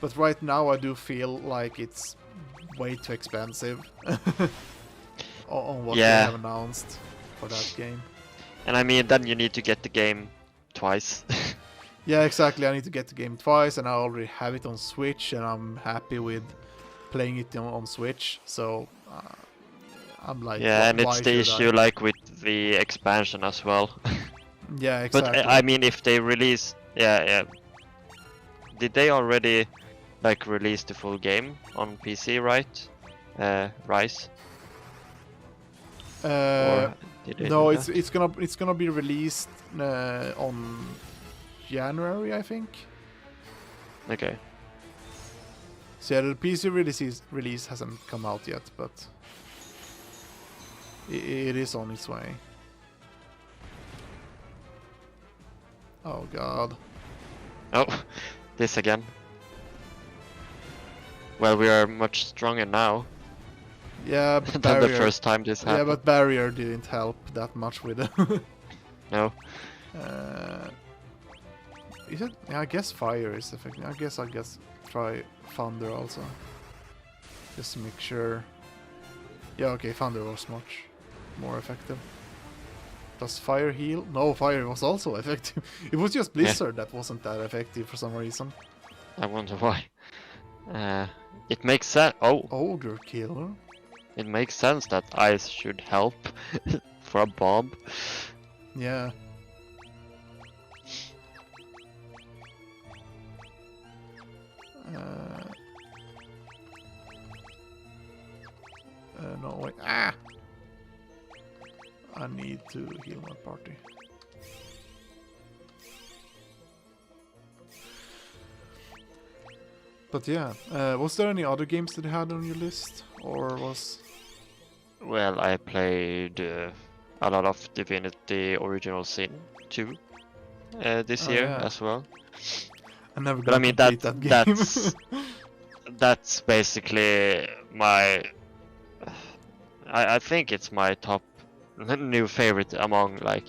But right now I do feel like it's way too expensive on what they have announced for that game. And I mean, then you need to get the game twice. Yeah, exactly. I need to get the game twice, and I already have it on Switch, and I'm happy with playing it on Switch. So I'm like, yeah, and it's the should issue I? with the expansion as well. Yeah, exactly. But I mean, if they release, yeah, did they already release the full game on PC, right? Rise. Or did they No, do it's gonna be released on January, I think. that? Okay. So yeah, the PC release hasn't come out yet, but it is on its way. Oh god. Oh, this again. Well, we are much stronger now Yeah, but than the barrier. first time this Yeah, happened. but barrier didn't help that much with it. No. Is it? Yeah, I guess fire is effective. I guess try thunder also. Just to make sure. Yeah, okay, thunder was much more effective. Does fire heal? No, fire was also effective. It was just Blizzard that wasn't that effective for some reason. I wonder why. It makes sense. Oh, Ogre killer? it makes sense that ice should help for a bomb. Yeah. No, wait. Ah! I need to heal my party. But yeah, was there any other games that you had on your list? Or was... Well, I played a lot of Divinity Original Sin 2 this year yeah. as well. I never But I got mean, to complete that game. that's basically my... I think it's my top new favorite among like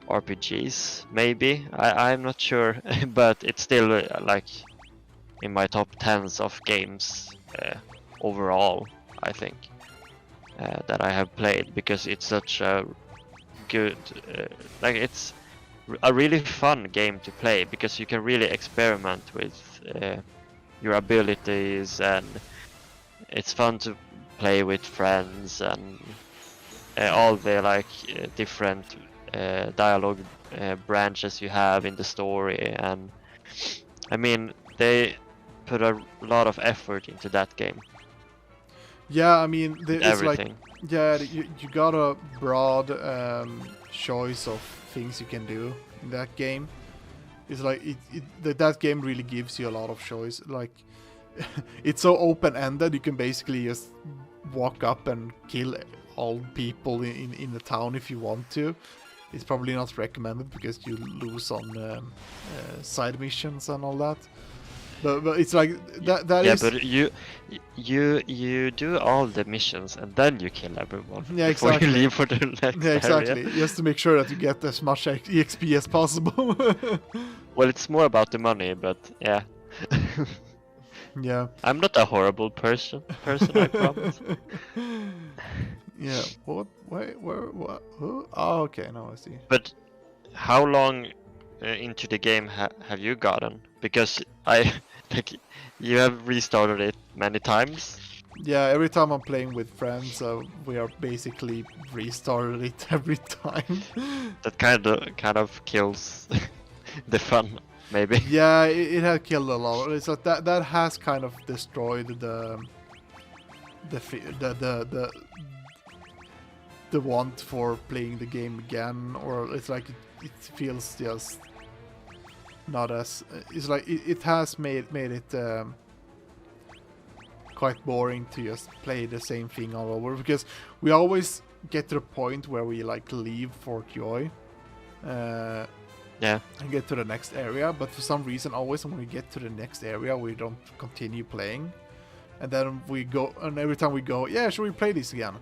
RPGs, maybe. I'm not sure, but it's still like in my top 10s of games overall, I think, that I have played, because it's such a good, like it's a really fun game to play, because you can really experiment with your abilities, and it's fun to play with friends, and all the like different dialogue branches you have in the story. And I mean, they put a lot of effort into that game. Yeah, I mean, it's Everything. like, yeah, you got a broad choice of things you can do in that game. It's like that game really gives you a lot of choice. Like, it's so open-ended. You can basically just walk up and kill all people in the town if you want to. It's probably not recommended because you lose on side missions and all that. But it's like that yeah, is... but you do all the missions and then you kill everyone. Yeah, before exactly. you leave for the next Yeah, exactly. area. Just to make sure that you get as much EXP as possible. Well, it's more about the money, but yeah. Yeah. I'm not a horrible person, I promise. Yeah. What? Wait. Where? What? Who? Oh, okay. Now I see. But how long into the game have you gotten? Because like, you have restarted it many times. Yeah. Every time I'm playing with friends, we are basically restarted it every time. That kind of kills the fun, maybe. Yeah, it had killed a lot. It's like that has kind of destroyed the want for playing the game again, or it's like it feels just not as... It's like it has made it quite boring to just play the same thing all over, because we always get to the point where we like leave Fort Joy Yeah. and get to the next area, but for some reason always when we get to the next area we don't continue playing, and then we go, and every time we go, yeah, should we play this again?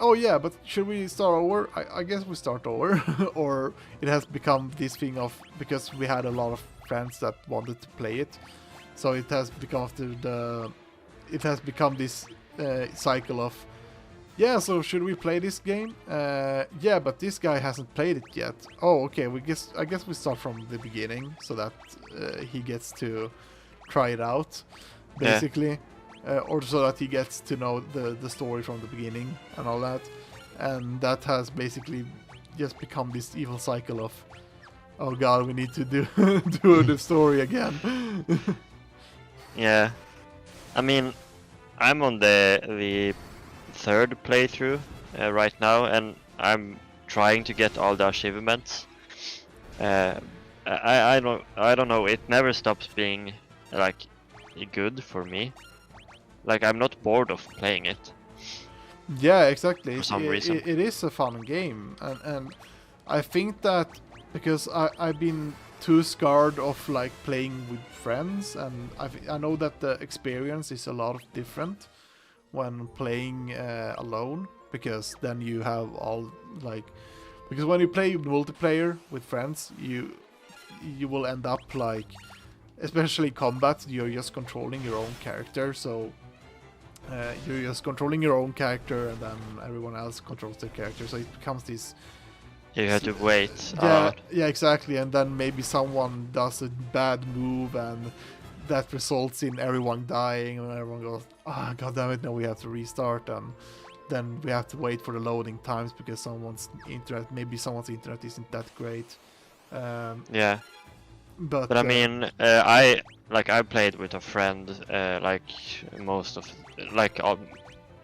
Oh yeah, but should we start over? I guess we start over. Or it has become this thing of, because we had a lot of friends that wanted to play it, so it has become it has become this cycle of, yeah, so should we play this game? Yeah, but this guy hasn't played it yet. Oh, okay, I guess we start from the beginning so that he gets to try it out, basically. Yeah. Or so that he gets to know the story from the beginning and all that. And that has basically just become this evil cycle of, oh god, we need to do the story again. Yeah. I mean, I'm on the third playthrough right now, and I'm trying to get all the achievements. I don't know, it never stops being like good for me. Like, I'm not bored of playing it. Yeah, exactly. For some reason. It is a fun game, and I think that because I've been too scared of like playing with friends, and I know that the experience is a lot different when playing alone, because then you have all like, because when you play multiplayer with friends, you will end up like, especially combat, you're just controlling your own character, so you're just controlling your own character, and then everyone else controls their character, so it becomes this You have to wait. Yeah, exactly. And then maybe someone does a bad move, and that results in everyone dying, and everyone goes, "Ah, god damn it! Now we have to restart." And then we have to wait for the loading times because maybe someone's internet isn't that great. Yeah. But But I mean, I played with a friend, like most of, like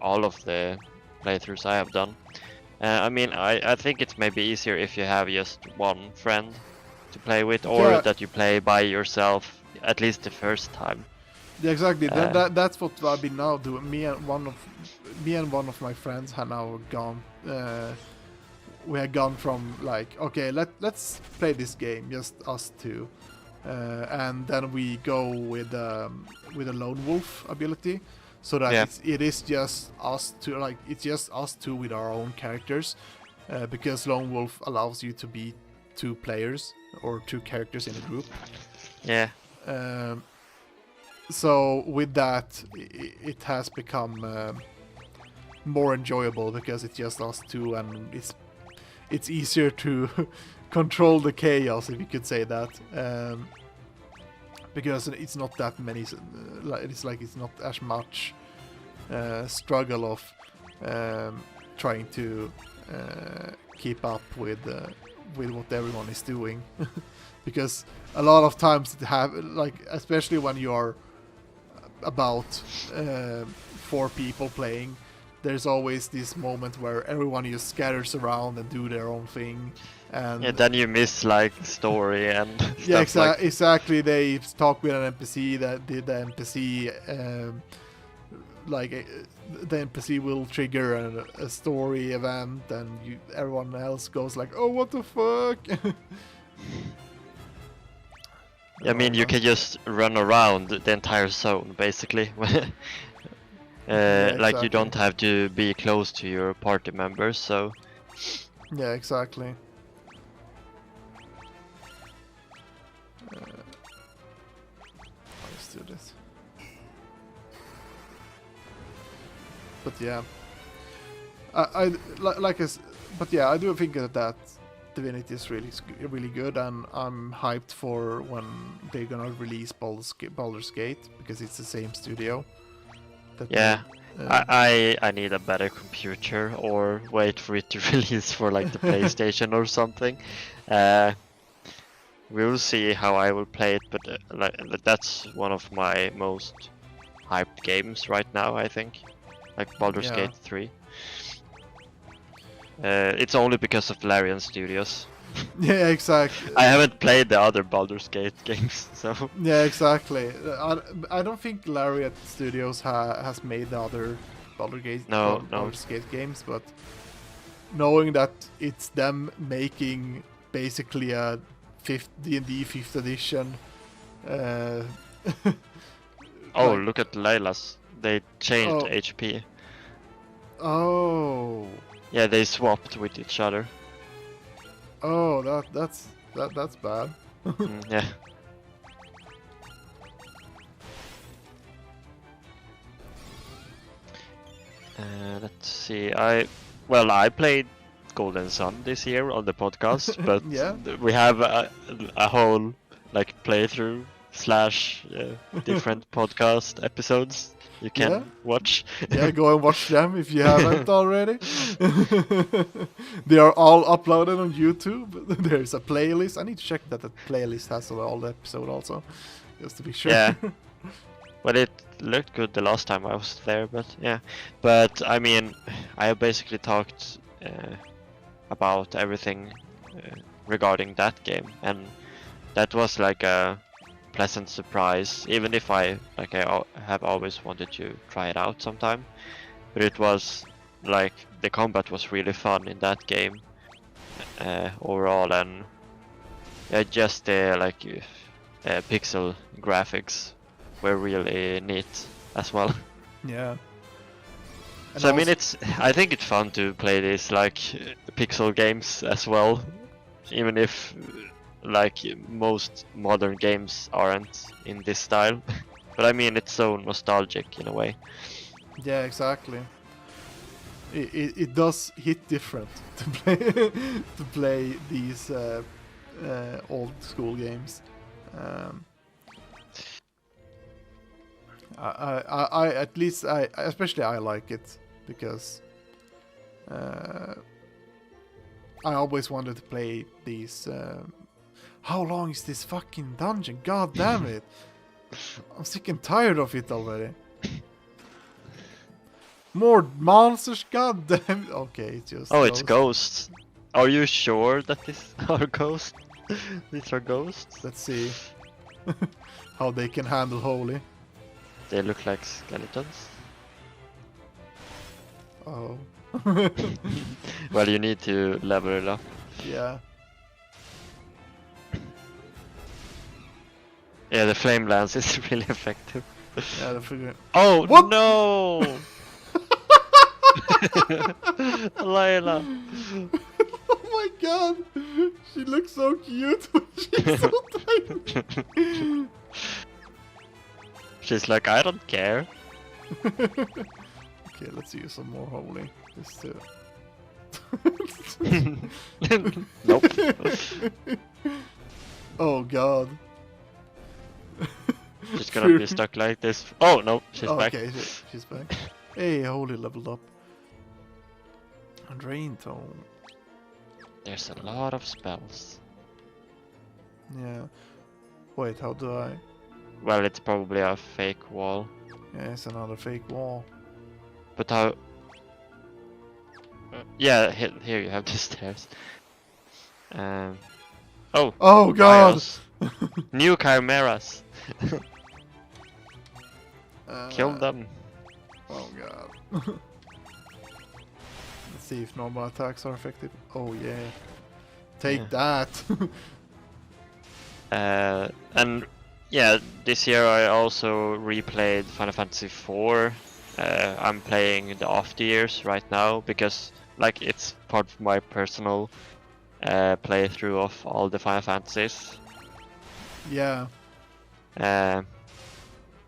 all of the playthroughs I have done. I mean, I think it's maybe easier if you have just one friend to play with, or Yeah. that you play by yourself at least the first time. yeah, exactly. That's what I've been now doing. Me and one of my friends have now gone. We had gone from like, okay, let's play this game, just us two, and then we go with a lone wolf ability, so that Yeah. it is just us two, like it's just us two with our own characters, because lone wolf allows you to be two players or two characters in a group. Yeah. So with that, it has become more enjoyable because it's just us two, and it's easier to control the chaos, if you could say that, because it's not that many. It's not as much struggle of trying to keep up with what everyone is doing, because a lot of times especially when you are about 4 people playing, there's always this moment where everyone just scatters around and do their own thing, and Yeah, then you miss like story and stuff exactly. They talk with an NPC that did the NPC, the NPC will trigger a story event, and everyone else goes like, "Oh, what the fuck!" I mean, you can just run around the entire zone, basically. Like, you exactly. don't have to be close to your party members, so... Yeah, exactly. Let's do this. But yeah, but yeah, I do think that Divinity is really good, and I'm hyped for when they're gonna release Baldur's Gate, because it's the same studio. Yeah, I need a better computer, or wait for it to release for like the PlayStation or something. We'll see how I will play it, but that's one of my most hyped games right now, I think. Like Baldur's Gate 3. It's only because of Larian Studios. Yeah, exactly. I haven't played the other Baldur's Gate games, so... Yeah, exactly. I don't think Lariat Studios has made the other Baldur's Gate games, but knowing that it's them making basically a D&D 5th edition. Oh, look at Layla's. They changed Oh. HP. Oh. Yeah, they swapped with each other. Oh, that's bad. Yeah. Let's see. I played Golden Sun this year on the podcast, but Yeah. we have a whole like playthrough / different podcast episodes you can watch. Yeah, go and watch them if you haven't already. They are all uploaded on YouTube. There's a playlist. I need to check that the playlist has all the episode also, just to be sure. Yeah. Well, it looked good the last time I was there, but yeah. But I mean, I have basically talked about everything regarding that game, and that was like a pleasant surprise, even if I have always wanted to try it out sometime. But it was like the combat was really fun in that game overall, and just the pixel graphics were really neat as well. Yeah. And So I mean, I think it's fun to play these like pixel games as well, even if like most modern games aren't in this style. But I mean, it's so nostalgic in a way. Yeah, exactly. it does hit different to play to play these old school games. I at least I especially I like it because I always wanted to play these. How long is this fucking dungeon? God damn it! I'm sick and tired of it already. More monsters, god damn it. Okay, it's just Oh, it's ghosts. Are you sure that these are ghosts? These are ghosts? Let's see how they can handle holy. They look like skeletons. Oh. Well, you need to level it up. Yeah. Yeah, the flame lance is really effective. Yeah, the figure. Oh, What? no! Layla. Oh my god! She looks so cute. She's so tiny. She's like, I don't care. Okay, let's use some more holy. Just to... Nope. Oh god. She's gonna be stuck like this. Oh no, she's back. Okay, she's back. Hey, holy leveled up. Drain tone. There's a lot of spells. Yeah. Wait, how do I? Well, it's probably a fake wall. Yeah, it's another fake wall. But how? Yeah, here you have the stairs. Oh. Oh god! Bios. New chimeras. Kill them. Oh god. Let's see if normal attacks are effective. Oh yeah. Take that. And yeah, this year I also replayed Final Fantasy IV. I'm playing the after years right now because like it's part of my personal playthrough of all the Final Fantasies. Yeah.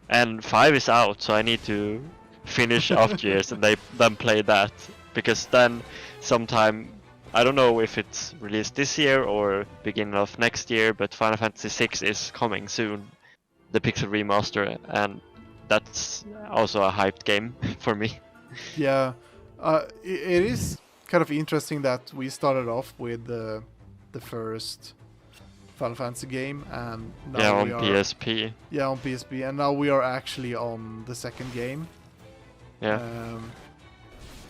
And 5 is out, so I need to finish after years and then play that, because then sometime, I don't know if it's released this year or beginning of next year, but Final Fantasy VI is coming soon, the Pixel remaster, and that's also a hyped game for me. Yeah. It is kind of interesting that we started off with the first Final Fantasy game, and now Yeah, on we are, PSP. Yeah, on PSP, and now we are actually on the second game. Yeah.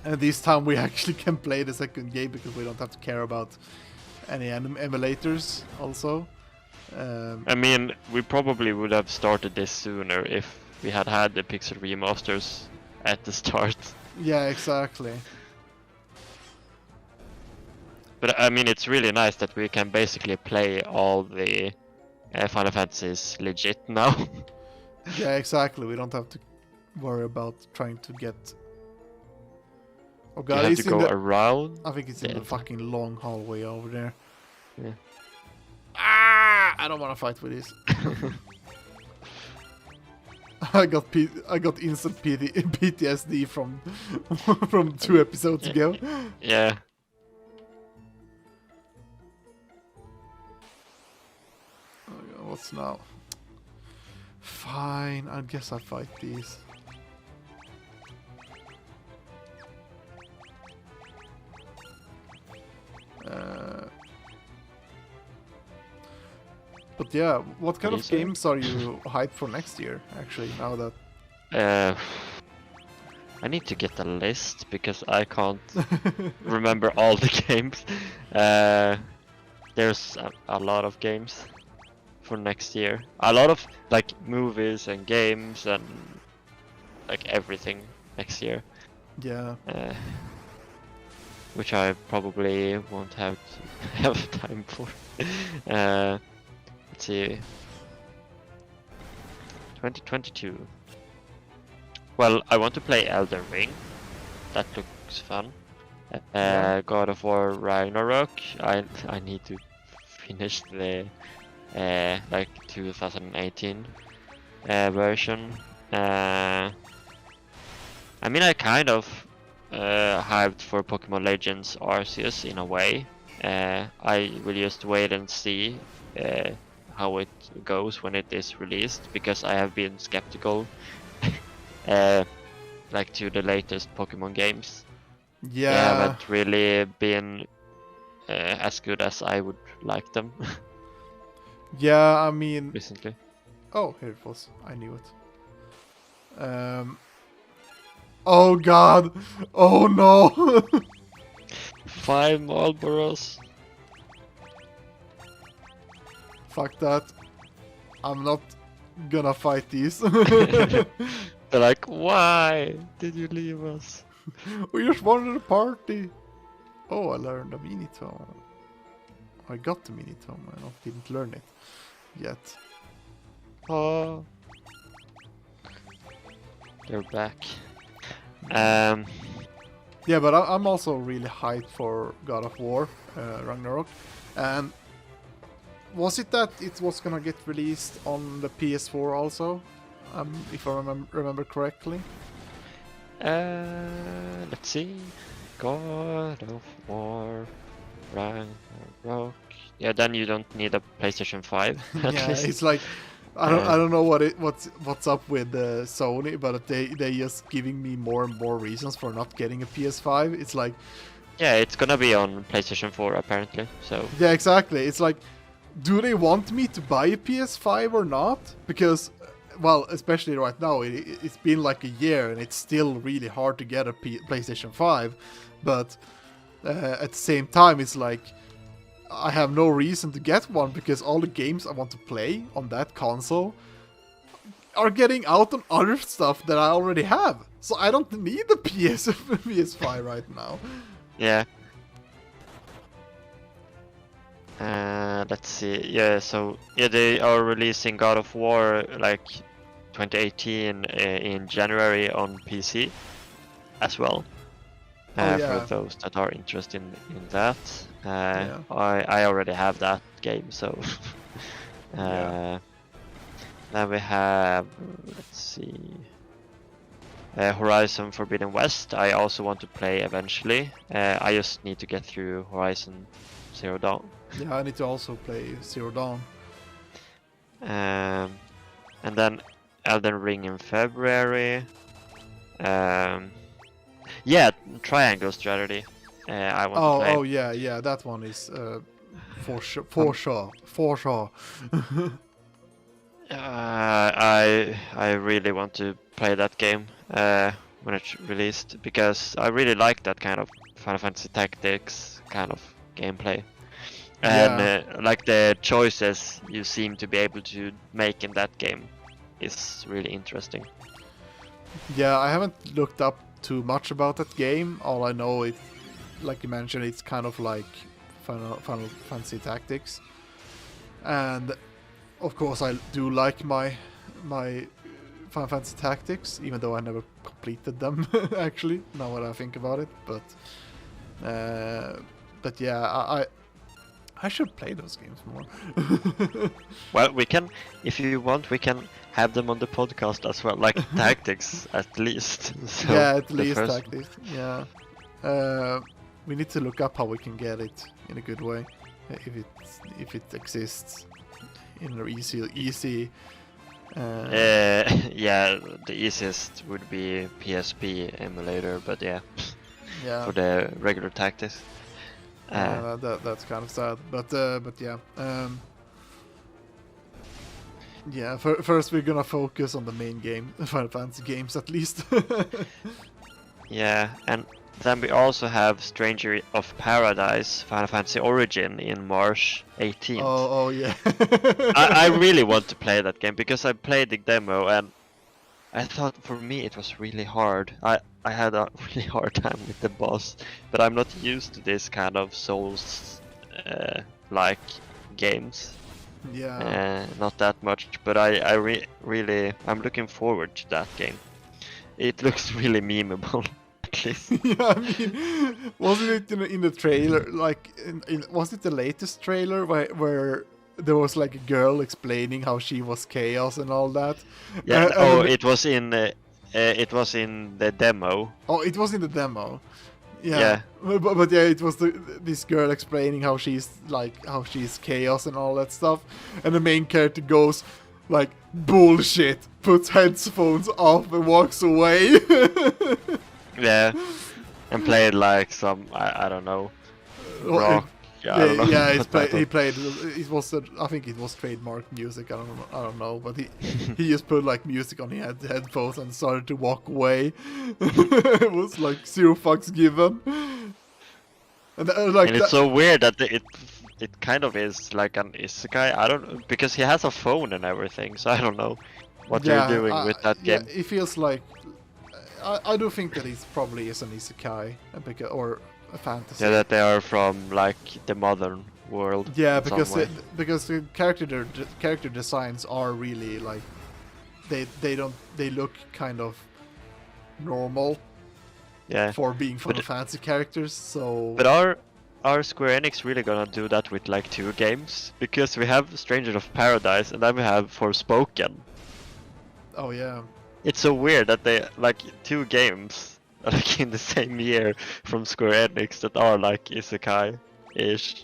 And this time we actually can play the second game because we don't have to care about any emulators also. I mean, we probably would have started this sooner if we had had the Pixel remasters at the start. Yeah, exactly. But I mean, it's really nice that we can basically play all the Final Fantasies legit now. Yeah, exactly. We don't have to worry about trying to get. Oh god, you have he's to go in the... around. I think it's in the fucking long hallway over there. Yeah. Ah! I don't want to fight with this. I got instant PTSD from 2 episodes ago. Yeah. What's now? Fine, I guess I'll fight these. But yeah, what kind of games are you hyped for next year, actually, now that... I need to get a list, because I can't remember all the games. There's a lot of games for next year. A lot of like movies and games and like everything next year. Yeah. Which I probably won't have time for. Let's see. 2022. Well, I want to play Elden Ring. That looks fun. God of War Ragnarok. I need to finish the like 2018 version. I mean, I kind of hyped for Pokemon Legends Arceus in a way. I will just wait and see how it goes when it is released, because I have been skeptical like to the latest Pokemon games. They Yeah, haven't really been as good as I would like them yeah. I mean, recently. oh, here it was. I knew it. Oh God. Oh no. 5 Marlboros. Fuck that. I'm not gonna fight these. They're like, why did you leave us? We just wanted a party. Oh, I learned a mini tome. I got the mini tome. Didn't learn it yet. Oh, they're back. Yeah, but I'm also really hyped for God of War, Ragnarok. And was it that it was gonna get released on the PS4 also? If I remember correctly. Let's see. God of War, Ragnarok. Yeah, then you don't need a PlayStation 5. At Yeah, least. it's like I don't know what's up with Sony, but they just giving me more and more reasons for not getting a PS5. It's like, Yeah, it's gonna be on PlayStation 4 apparently. So yeah, exactly. It's like, do they want me to buy a PS5 or not? Because, well, especially right now, it's been like a year and it's still really hard to get a PlayStation 5. But at the same time, it's like, I have no reason to get one because all the games I want to play on that console are getting out on other stuff that I already have. So I don't need the PS5 right now. yeah. Let's see. Yeah, so yeah, they are releasing God of War like 2018 in January on PC as well. Oh, yeah. For those that are interested in that. Yeah. I already have that game, so Yeah. then we have, let's see, Horizon Forbidden West. I also want to play eventually. I just need to get through Horizon Zero Dawn. Yeah, I need to also play Zero Dawn. And then Elden Ring in February. Yeah, Triangle Strategy. I want to play. Oh yeah, that one is for sure. I really want to play that game when it's released, because I really like that kind of Final Fantasy Tactics kind of gameplay. And Yeah. like the choices you seem to be able to make in that game is really interesting. Yeah, I haven't looked up too much about that game. All I know is, like you mentioned, it's kind of like Final Fantasy Tactics. And of course I do like my Final Fantasy Tactics, even though I never completed them actually, now that I think about it. But yeah, I should play those games more. Well, we can, if you want, we can have them on the podcast as well, like Tactics at least. So Yeah, at the least first- Tactics. Yeah. We need to look up how we can get it in a good way, if it exists in an easy. Yeah, the easiest would be PSP emulator, but yeah, Yeah. for the regular Tactics. That's kind of sad, but yeah. Yeah, first we're gonna focus on the main game, Final Fantasy games at least. Yeah, and then we also have Stranger of Paradise Final Fantasy Origin in March 18th. Oh yeah. I really want to play that game because I played the demo and I thought for me it was really hard. I had a really hard time with the boss, but I'm not used to this kind of Souls like games. Yeah. Not that much, but really I'm looking forward to that game. It looks really memeable, at least. Yeah, I mean, wasn't it in the trailer? Like, was it the latest trailer where there was like a girl explaining how she was chaos and all that? Yeah. And then It was in it was in the demo. Oh, it was in the demo. Yeah. Yeah. But yeah, it was this girl explaining how she's chaos and all that stuff, and the main character goes like bullshit, puts headphones off and walks away. Yeah. And played like some I don't know. Well, Rock. Yeah, I don't know. yeah, what type he of- played. It was I think it was trademark music. I don't know, but he just put like music on his headphones and started to walk away. It was like zero fucks given. And like And it's so weird that it kind of is like an isekai. I don't because he has a phone and everything, so I don't know what you're doing with that game. Yeah, it feels like I do think that it probably is an isekai or a fantasy. Yeah, that they are from like the modern world. Yeah, in some because way. because the character designs are really like they look kind of normal Yeah. for being Final But- Fantasy characters. So But are Square Enix really gonna do that with like 2 games? Because we have Stranger of Paradise and then we have Forspoken. oh yeah, It's so weird that they like 2 games like in the same year from Square Enix that are like isekai-ish.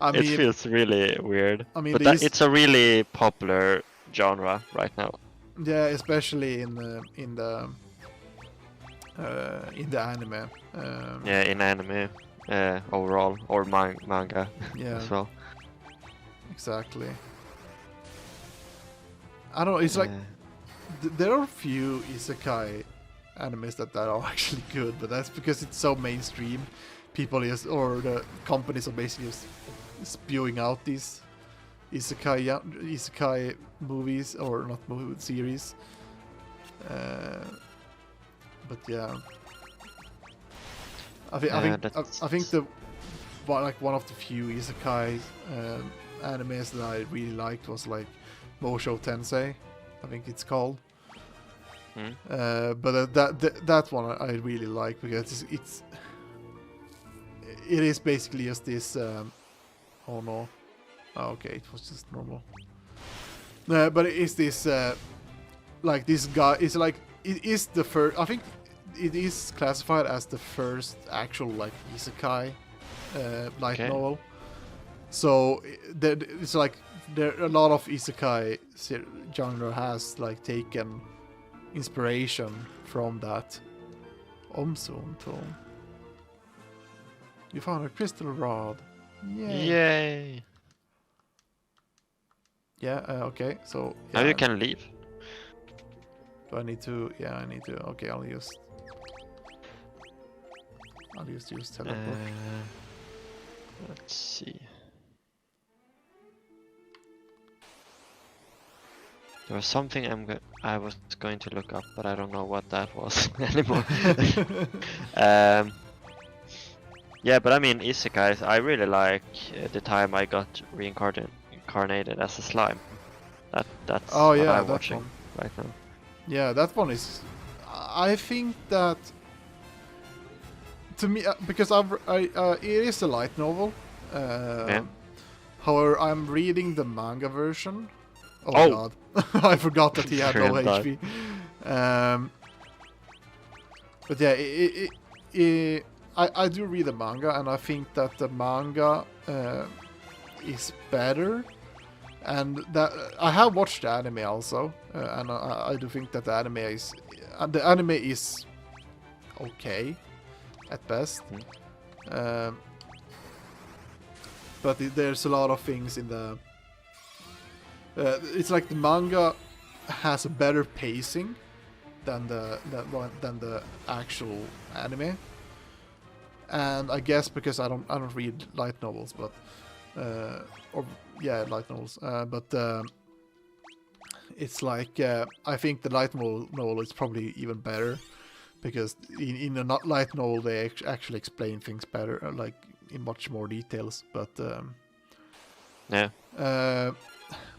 I It mean feels really weird. I mean, But these- it's a really popular genre right now. yeah, especially in the anime. Yeah, in anime overall or manga Yeah. as well. Exactly. I don't know. It's like there are few isekai animes that are actually good, but that's because it's so mainstream. People or the companies are basically just spewing out these isekai movies or not movie series. But yeah, I think the one of the few isekai animes that I really liked was like Mosho Tensei, I think it's called. But that one I really like because it is basically just this. Oh no! Oh, okay, it was just normal. But it's this like this guy. It's like it is the first. I think it is classified as the first actual like isekai light novel. So it's like there a lot of isekai genre has like taken inspiration from that. Omsun tone. You found a crystal rod. Yay. Yay! Yeah. Okay. So Now you can leave. Do I need to? Yeah, I need to. Okay, I'll just use teleport. Let's see. There was something I was going to look up, but I don't know what that was anymore. Yeah, but I mean isekais. I really like the time I got reincarnated as a slime. That's Oh what yeah, I'm that watching one. right now. Yeah, that one is. I think that to me because it is a light novel. Yeah. However, I'm reading the manga version. Oh, Oh. god, I forgot that he had no Hentai. HP. But yeah, I do read the manga, and I think that the manga is better. And that I have watched the anime also, and I do think that the anime is okay at best. But there's a lot of things in the. It's like the manga has a better pacing than the actual anime, and I guess because I don't read light novels, but light novels, but it's like I think the light novel is probably even better because in a light novel they actually explain things better, like in much more details, but Yeah.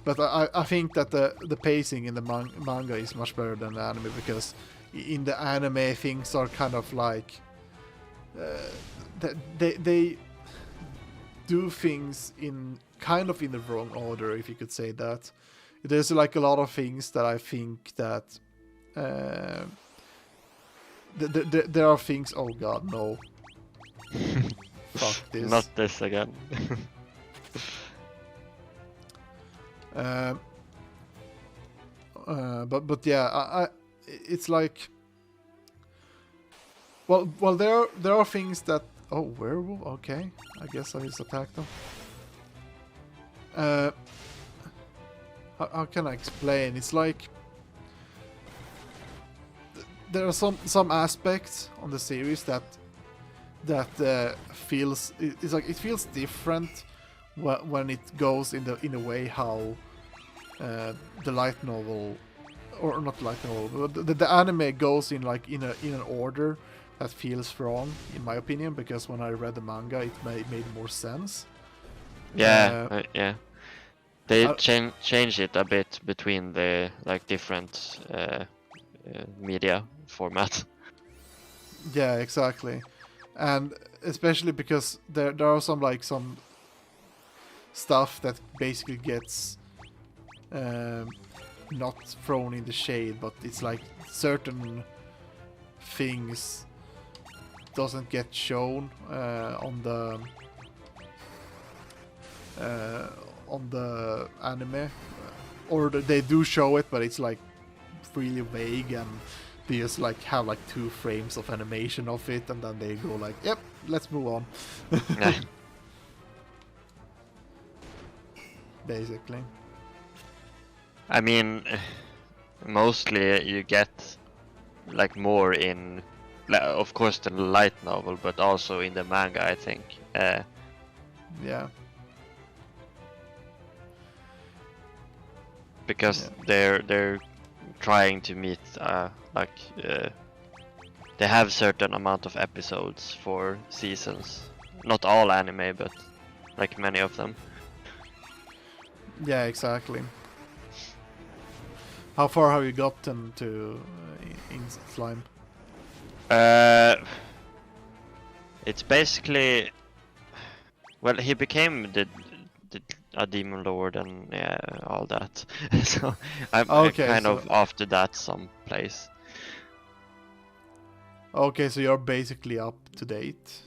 But I think that the pacing in the manga is much better than the anime because in the anime things are kind of like they do things in kind of in the wrong order, if you could say that. There's like a lot of things that I think that there are things. Oh God, no! Fuck this. Not this again. But yeah, it's like. Well, there are things that. Oh, werewolf. Okay, I guess I just attack them. How can I explain? It's like there are some aspects on the series that feels it's like it feels different when it goes in a way how the light novel, or not light novel, but the anime goes in like in an order that feels wrong in my opinion, because when I read the manga it made more sense. Yeah, yeah. They change it a bit between the like different media formats. Yeah, exactly, and especially because there are some stuff that basically gets not thrown in the shade, but it's like certain things doesn't get shown on the anime, or they do show it, but it's like really vague, and they just like have like 2 frames of animation of it, and then they go like, "Yep, let's move on." Yeah. Basically. I mean, mostly you get like more in, of course, the light novel, but also in the manga, I think. Yeah. Because they're trying to meet they have certain amount of episodes for seasons. Not all anime, but like many of them. Yeah, exactly. How far have you gotten to in Slime? It's basically, well, he became a demon lord and yeah, all that. So I'm kind of after that someplace. Okay, so you're basically up to date.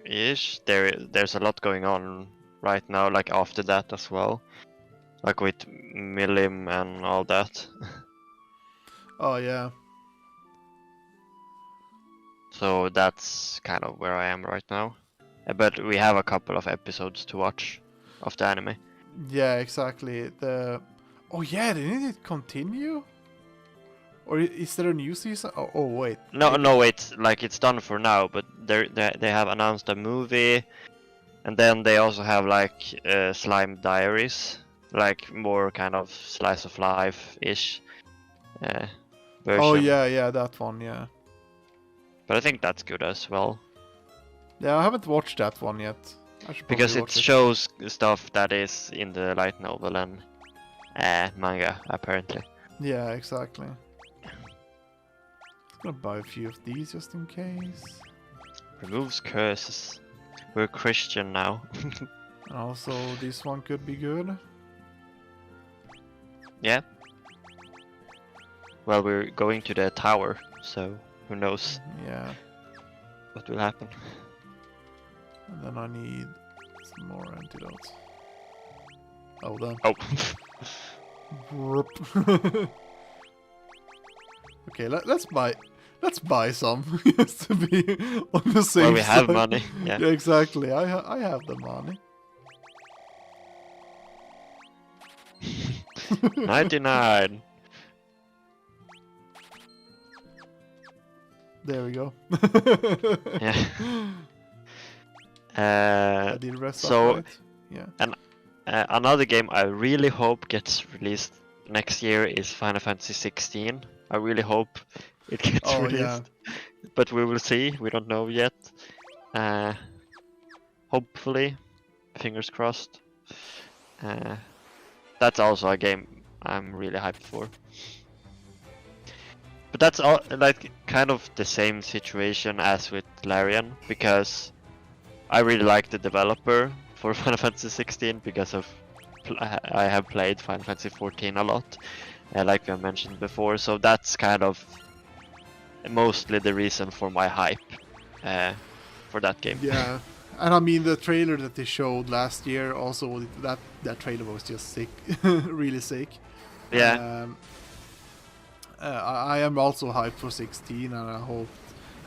Ish. There's a lot going on right now, like after that as well, like with Milim and all that. Oh yeah. So that's kind of where I am right now. But we have a couple of episodes to watch of the anime. Yeah, exactly. Oh yeah, didn't it continue? Or is there a new season? Oh wait. No, it's like it's done for now. But they have announced a movie, and then they also have like Slime Diaries, like more kind of slice of life ish version. Oh yeah, that one, yeah. But I think that's good as well. Yeah, I haven't watched that one yet. Because it shows stuff that is in the light novel and manga, apparently. Yeah, exactly. I'm gonna buy a few of these just in case. Removes curses. We're Christian now. And also, this one could be good. Yeah. Well, we're going to the tower, so who knows? Yeah. What will happen? And then I need some more antidotes. Oh, done. Oh. Okay, let's buy some just to be on the same Well, we have side. money. Yeah. Yeah, exactly. I have the money. 99. There we go. Yeah. I did rest so, up, right? Yeah. Another game I really hope gets released next year is Final Fantasy 16. I really hope it gets released. Yeah. But we will see. We don't know yet. Hopefully, fingers crossed. That's also a game I'm really hyped for. But that's all, like kind of the same situation as with Larian, because I really like the developer for Final Fantasy 16 because of I have played Final Fantasy 14 a lot, like we have mentioned before. So that's kind of mostly the reason for my hype for that game. Yeah, and I mean the trailer that they showed last year also, that trailer was just sick, really sick. Yeah. I am also hyped for 16, and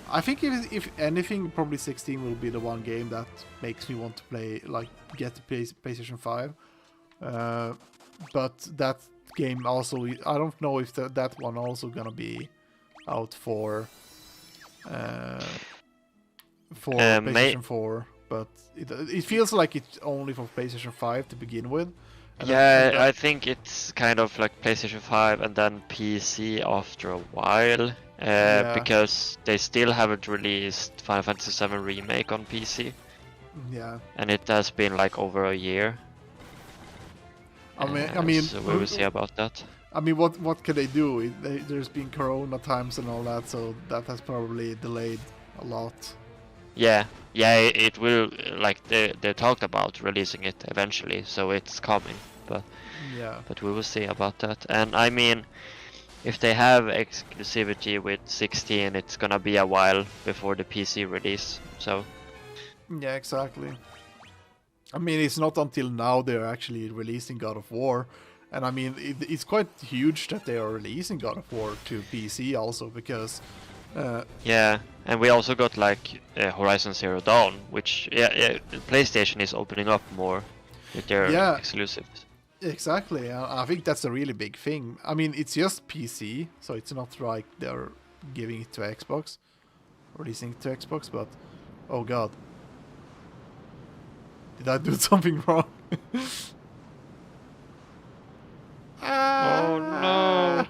I think if anything, probably 16 will be the one game that makes me want to play, like get the PlayStation 5. But that game also, I don't know if that one also gonna be out for PlayStation 4, but it feels like it's only for PlayStation 5 to begin with. I think it's kind of like PlayStation 5 and then PC after a while, because they still haven't released Final Fantasy VII Remake on PC. Yeah. And it has been like over a year. I mean, so we will see about that. I mean, what can they do? There's been Corona times and all that, so that has probably delayed a lot. Yeah, it will. Like they talked about releasing it eventually, so it's coming. But we will see about that. And I mean, if they have exclusivity with 16, it's gonna be a while before the PC release. So yeah, exactly. I mean, it's not until now they're actually releasing God of War, and I mean, it's quite huge that they are releasing God of War to PC also, because yeah, and we also got like Horizon Zero Dawn, which PlayStation is opening up more with their exclusives. Exactly, I think that's a really big thing. I mean, it's just PC, so it's not like they're giving it to Xbox, releasing it to Xbox, but oh god. Did I do something wrong? Oh no!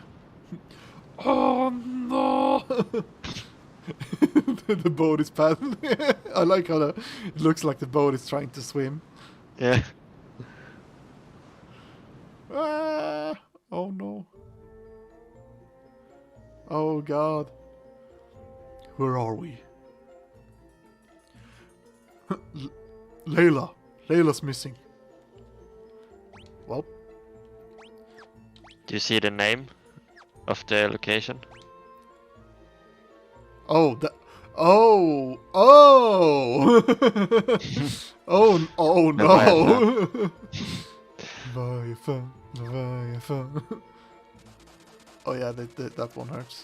Oh no! The boat is paddling. I like how it looks like the boat is trying to swim. Yeah. Oh no. Oh god. Where are we? Layla's missing. Well. Do you see the name of the location? Oh, oh no. Leviathan. Oh yeah, that one hurts.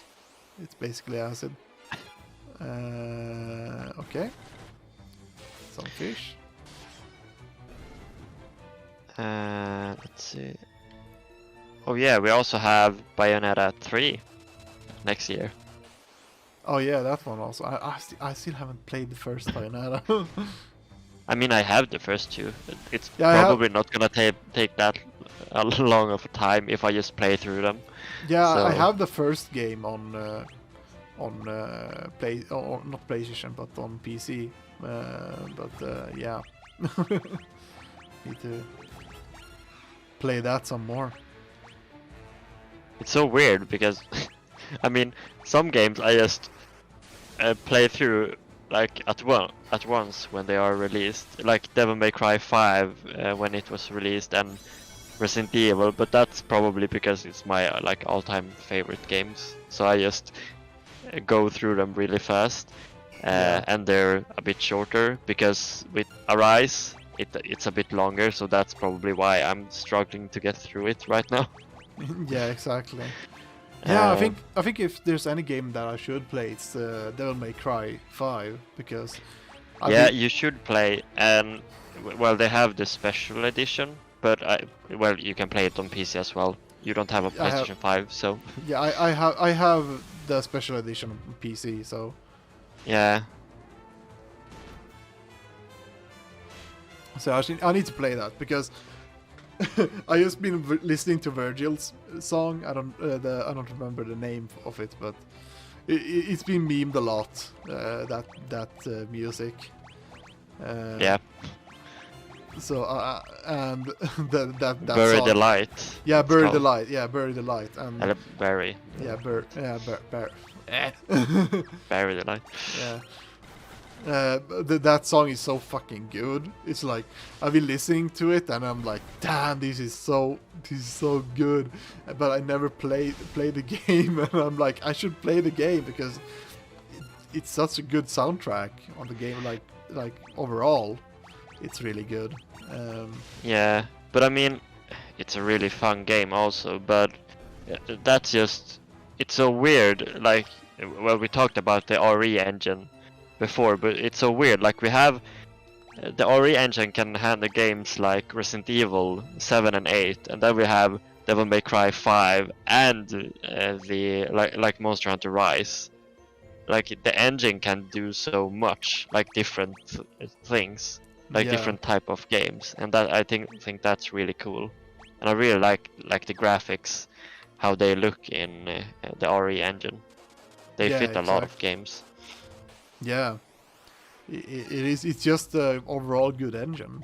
It's basically acid. Okay. Some fish. Let's see. Oh yeah, we also have Bayonetta 3 next year. Oh yeah, that one also. I still haven't played the first Bayonetta. I mean, I have the first two. It's probably not gonna take that long of a time if I just play through them. Yeah, so. I have the first game on not PlayStation, but on PC. Yeah, need to play that some more. It's so weird because, I mean, some games I just play through like at once when they are released, like Devil May Cry 5 when it was released, and Resident Evil, but that's probably because it's my like all-time favorite games, so I just go through them really fast, and they're a bit shorter, because with Arise it's a bit longer, so that's probably why I'm struggling to get through it right now. Yeah, exactly. Yeah, I think if there's any game that I should play, it's Devil May Cry 5, because you should play, and well, they have the special edition, but well, you can play it on PC as well. You don't have a PlayStation 5, so yeah, I have the special edition on PC, so yeah. So I need to play that, because I just been listening to Virgil's song. I don't remember the name of it, but it's been memed a lot. That music. Yeah. So and that Bury song. the Light. Yeah, Bury the Light. Yeah, Bury the Light. And Bury. Yeah, Bury the Light. Bury the Light. Yeah. That song is so fucking good. It's like I've been listening to it and I'm like, damn, this is so good. But I never play the game, and I'm like, I should play the game because it's such a good soundtrack on the game. Like overall, it's really good. Yeah, but I mean, it's a really fun game also. But that's just, it's so weird. Like, well, we talked about the RE engine before, but it's so weird. Like, we have the RE engine can handle games like Resident Evil 7 and 8, and then we have Devil May Cry 5 and the like Monster Hunter Rise. Like, the engine can do so much, like different things, like different type of games, and that I think that's really cool. And I really like the graphics, how they look in the RE engine. They fit a lot of games. Yeah, it is. It's just a overall good engine.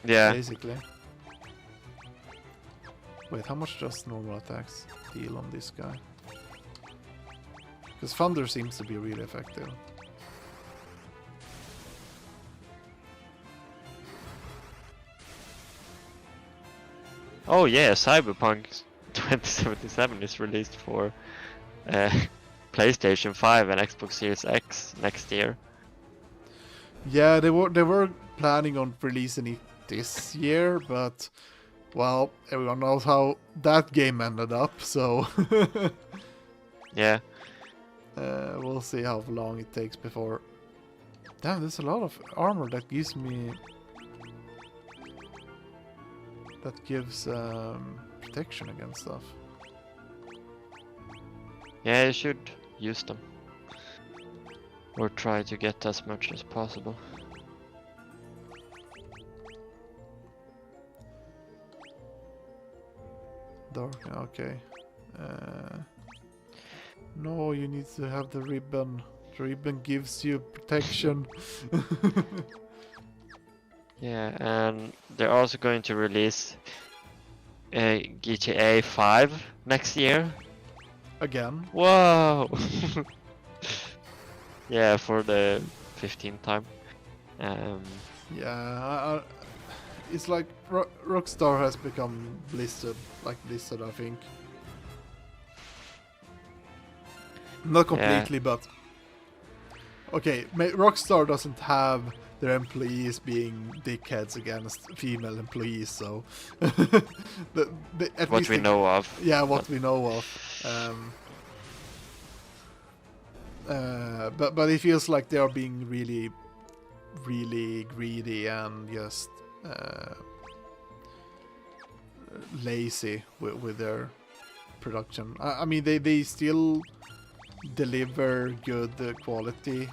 Yeah. Basically. Wait, how much does normal attacks deal on this guy? Because Thunder seems to be really effective. Oh yeah, Cyberpunk 2077 is released for PlayStation 5 and Xbox Series X next year. Yeah, they were planning on releasing it this year, but well, everyone knows how that game ended up, so Yeah. We'll see how long it takes before. Damn, there's a lot of armor that gives me. That gives protection against stuff. Yeah, you should use them. Or try to get as much as possible. Dark, okay. No, you need to have the ribbon. The ribbon gives you protection. Yeah, and they're also going to release GTA 5 next year. Again. Whoa! Yeah, for the 15th time. Yeah, it's like Rockstar has become Blizzard, I think. Not completely, but okay. Rockstar doesn't have their employees being dickheads against female employees, so at what least we know of. Yeah, what we know of. But it feels like they are being really, really greedy and just lazy with their production. I mean, they still deliver good quality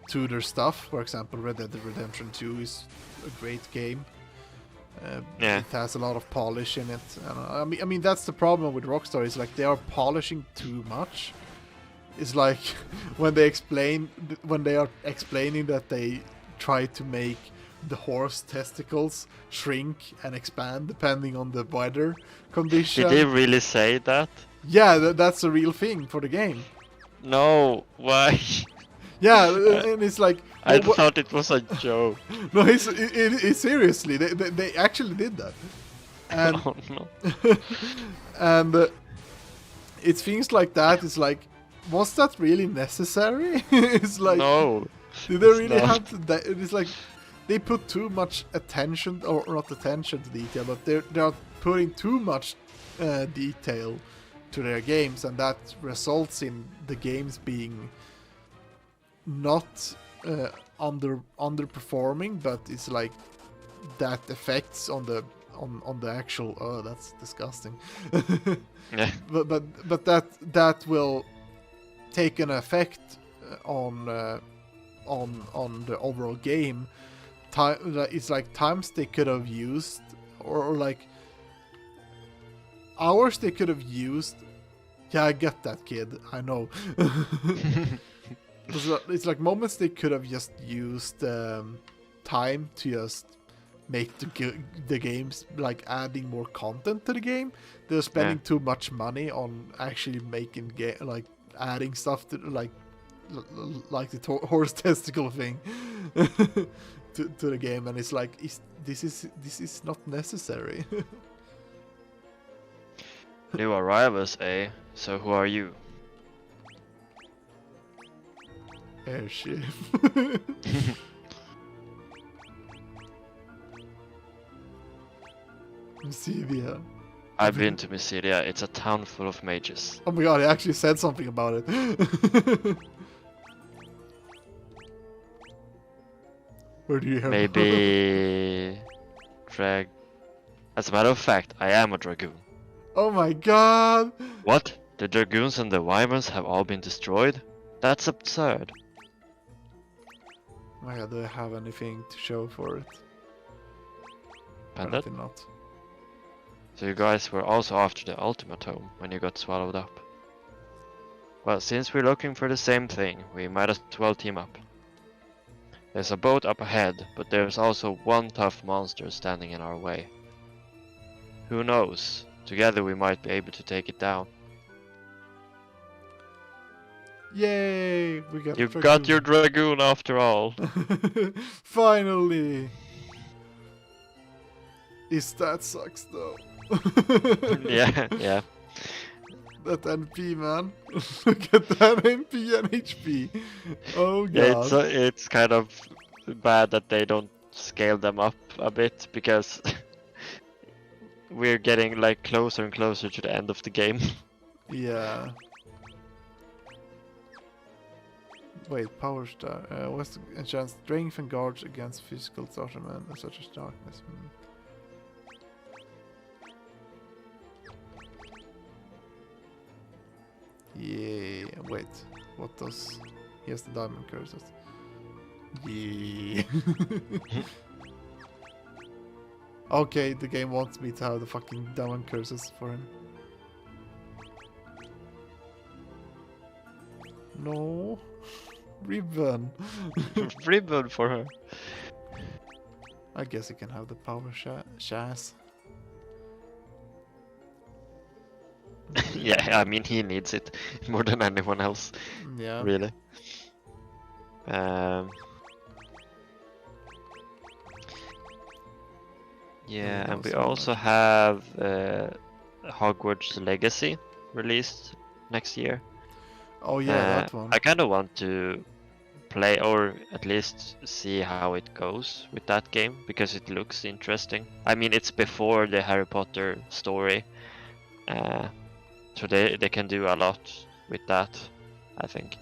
to their stuff. For example, Red Dead Redemption 2 is a great game. Yeah. It has a lot of polish in it. And I mean that's the problem with Rockstar. Is like they are polishing too much. It's like when they are explaining that they try to make the horse testicles shrink and expand depending on the weather condition. Did they really say that? Yeah, that's a real thing for the game. No, why? Yeah, and it's like I thought it was a joke. No, it's seriously they actually did that, and Oh no. and it's things like that. It's like, was that really necessary? It's like, No. did they really not. have to? It's like they put too much attention, or not attention to detail, but they're putting too much detail to their games, and that results in the games being not underperforming, but it's like that affects on the actual. Oh, that's disgusting. Yeah. But that will take an effect on the overall game. It's like times they could have used, or like hours they could have used. Yeah, I get that, kid. I know. It's like moments they could have just used time to just make the games, like adding more content to the game. They're spending too much money on actually making like adding stuff to, like like the horse testicle thing to the game, and it's like, this is not necessary. New arrivals, eh? So who are you? Airship. Mycelia. I've been to Mycelia. It's a town full of mages. Oh my god, he actually said something about it. Where do you hear? Maybe... Drag... As a matter of fact, I am a dragoon. Oh my god! What? The dragoons and the wyverns have all been destroyed? That's absurd. Oh my god, do I have anything to show for it? Bandit? Apparently not. So you guys were also after the ultimate home when you got swallowed up. Well, since we're looking for the same thing, we might as well team up. There's a boat up ahead, but there's also one tough monster standing in our way. Who knows? Together we might be able to take it down. Yay! We got You've got your dragoon after all. Finally! That sucks though. yeah. That NP, man. Look at that NP and HP. Oh god. Yeah, it's kind of bad that they don't scale them up a bit, because we're getting like closer and closer to the end of the game. Yeah. Wait, power star. What's the enchant strength and guards against physical torment such as darkness? Yeah. Wait. What does? Here's the diamond curses. Yeah. Okay, the game wants me to have the fucking diamond curses for him. No. Ribbon. Ribbon for her. I guess he can have the power shaz. Yeah, I mean he needs it more than anyone else. Yeah. Really. Yeah, and we also have Hogwarts Legacy released next year. Oh yeah, that one. I kind of want to play, or at least see how it goes with that game, because it looks interesting. I mean, it's before the Harry Potter story, so they can do a lot with that, I think.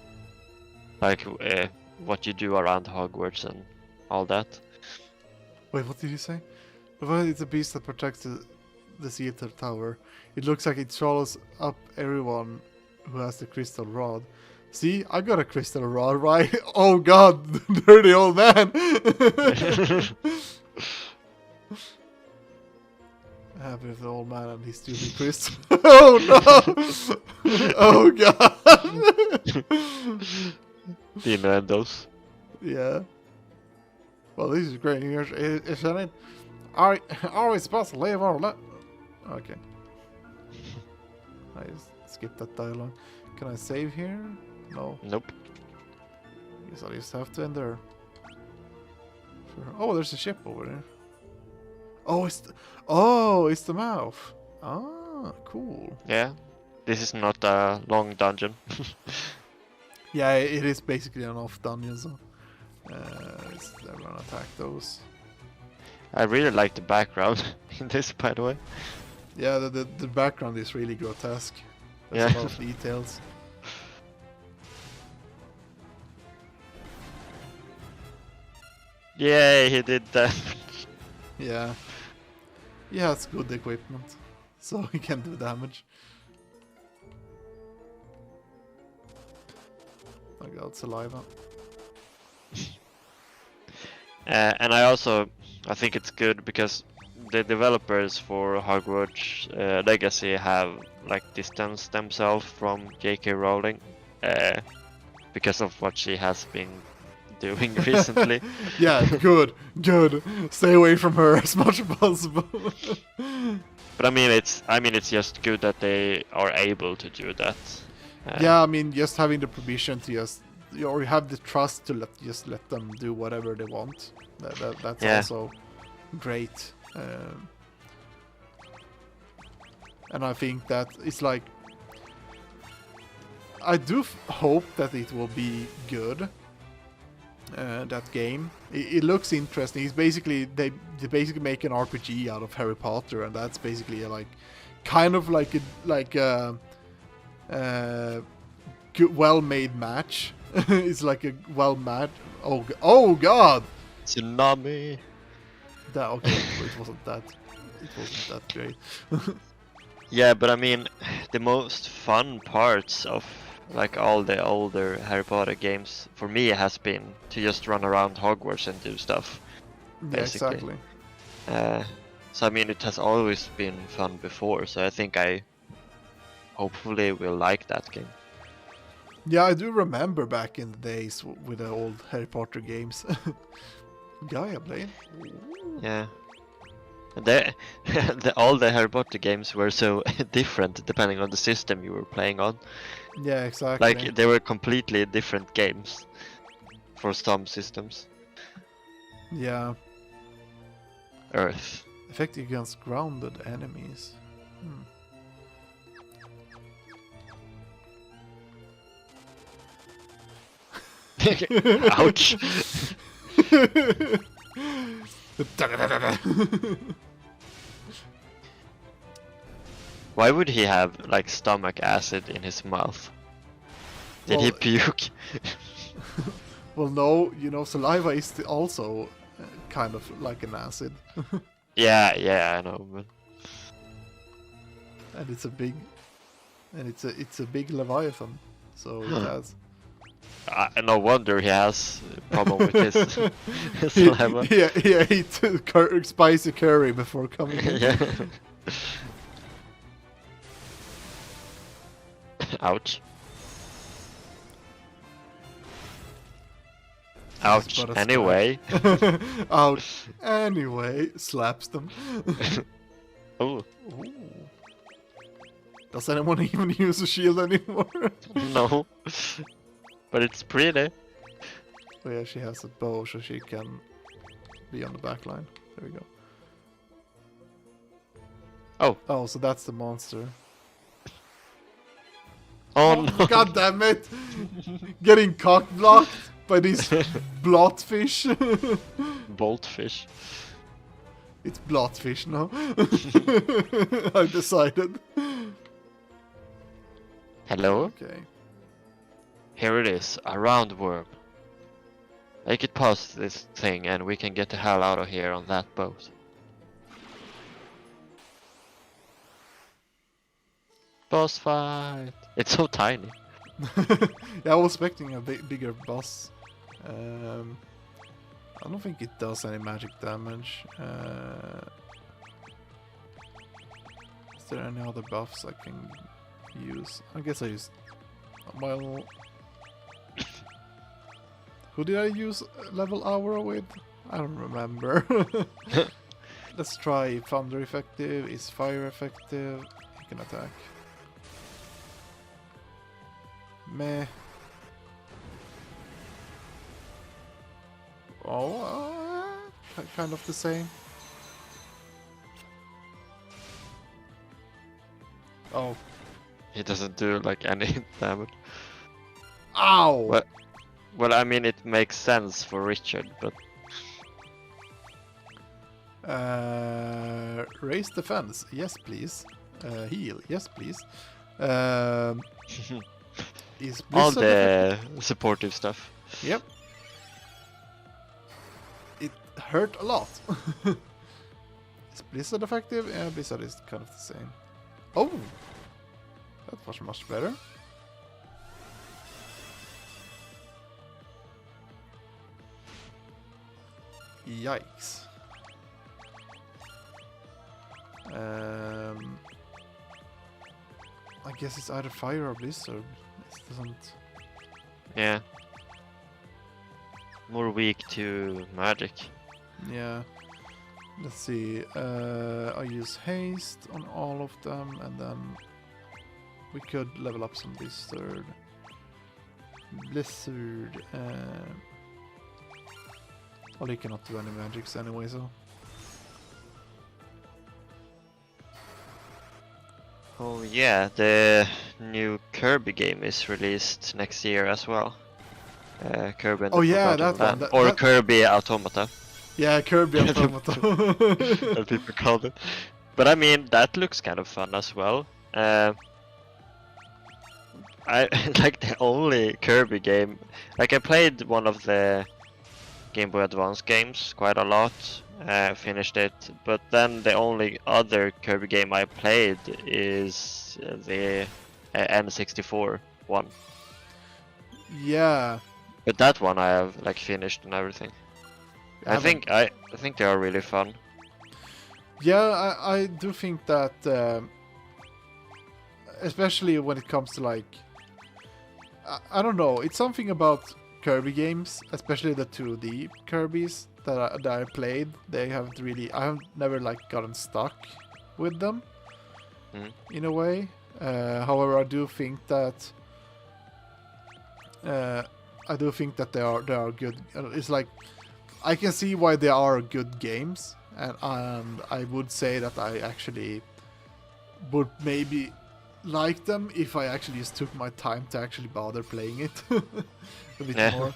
Like what you do around Hogwarts and all that. Wait, what did you say? Well, it's a beast that protects the theater tower. It looks like it swallows up everyone who has the crystal rod. See, I got a crystal rod, right? Oh god, dirty old man! Happy with the old man and his stupid crystal. Oh no! Oh god! The innuendos. Yeah. Well, this is great news, isn't it? Are we supposed to leave or let? Okay. I just skipped that dialogue. Can I save here? No. Nope. Guess I just have to enter. Sure. Oh, there's a ship over there. Oh, it's the mouth. Ah, cool. Yeah. This is not a long dungeon. Yeah, it is basically an off dungeon, so everyone attack those. I really like the background in this, by the way. Yeah, the background is really grotesque. There's a lot of details. Yay, he did that. Yeah. He has good equipment, so he can do damage. I got saliva. And I think it's good because the developers for Hogwarts Legacy have like distanced themselves from J.K. Rowling because of what she has been doing recently. Yeah, good. Stay away from her as much as possible. But I mean, it's just good that they are able to do that. Yeah, I mean, just having the permission to just or you have the trust to just let them do whatever they want. That's Yeah. also great. And I think that it's like, I do hope that it will be good. That game, it looks interesting. It's basically they basically make an RPG out of Harry Potter, and that's basically like kind of like a good, well-made match. It's like a well-made. Oh God! Tsunami. That okay? It wasn't that. It wasn't that great. Yeah, but I mean, the most fun parts of like all the older Harry Potter games for me has been to just run around Hogwarts and do stuff. Yeah, Basically. exactly. So I mean, it has always been fun before. So I think I hopefully will like that game. Yeah, I do remember back in the days with the old Harry Potter games. Gaia Blade. Yeah. All the Harry Potter games were so different depending on the system you were playing on. Yeah, exactly. Like they were completely different games for some systems. Yeah. Earth. Effective against grounded enemies. Ouch. Why would he have like stomach acid in his mouth? Did he Well, puke? Well, no, you know, saliva is also kind of like an acid, Yeah, I know, but and it's a big leviathan, so it has. no wonder he has a problem with his saliva. He ate spicy curry before coming in. Yeah. Ouch. Ouch. But a Anyway. Ouch. Anyway, slaps them. Oh. Ooh. Does anyone even use a shield anymore? No. But it's pretty. Oh yeah, she has a bow, so she can be on the back line. There we go. Oh, so that's the monster. Oh no. God damn it! Getting cock blocked by this blotfish. Boltfish. It's blotfish now. I've decided. Hello? Okay. Here it is, a roundworm. Make it past this thing and we can get the hell out of here on that boat. Boss fight! It's so tiny. Yeah, I was expecting a bigger boss. I don't think it does any magic damage. Is there any other buffs I can use? I guess I used... Well... Who did I use level aura with? I don't remember. Let's try thunder effective. Is fire effective? You can attack. Meh. Oh, kind of the same. Oh. He doesn't do like any damage. Ow! Well, I mean, it makes sense for Richard, but... Raise defense. Yes, please. Heal. Yes, please. Is all Blizzard the supportive stuff. Yep. It hurt a lot. Is Blizzard effective? Yeah, Blizzard is kind of the same. Oh! That was much better. Yikes. I guess it's either fire or blizzard. It doesn't... Yeah. More weak to magic. Yeah. Let's see. I use haste on all of them, and then we could level up some blizzard. Blizzard. Well, he cannot do any magics anyway, so. Oh yeah, the new Kirby game is released next year as well. Kirby and Oh the yeah, Forgotten that one. Land. Or Kirby Automata, Yeah, Kirby Automata. as people call it. But I mean, that looks kind of fun as well. I like the only Kirby game. Like I played one of the Game Boy Advance games quite a lot. Finished it, but then the only other Kirby game I played is the N64 one. Yeah. But that one I have like finished and everything. I think they are really fun. Yeah, I do think that, especially when it comes to like, I don't know, it's something about Kirby games, especially the 2D Kirby's that I played. They haven't really, I have never like gotten stuck with them in a way. However, I do think that they are good. It's like I can see why they are good games, and I would say that I actually would maybe like them if I actually just took my time to actually bother playing it a bit more.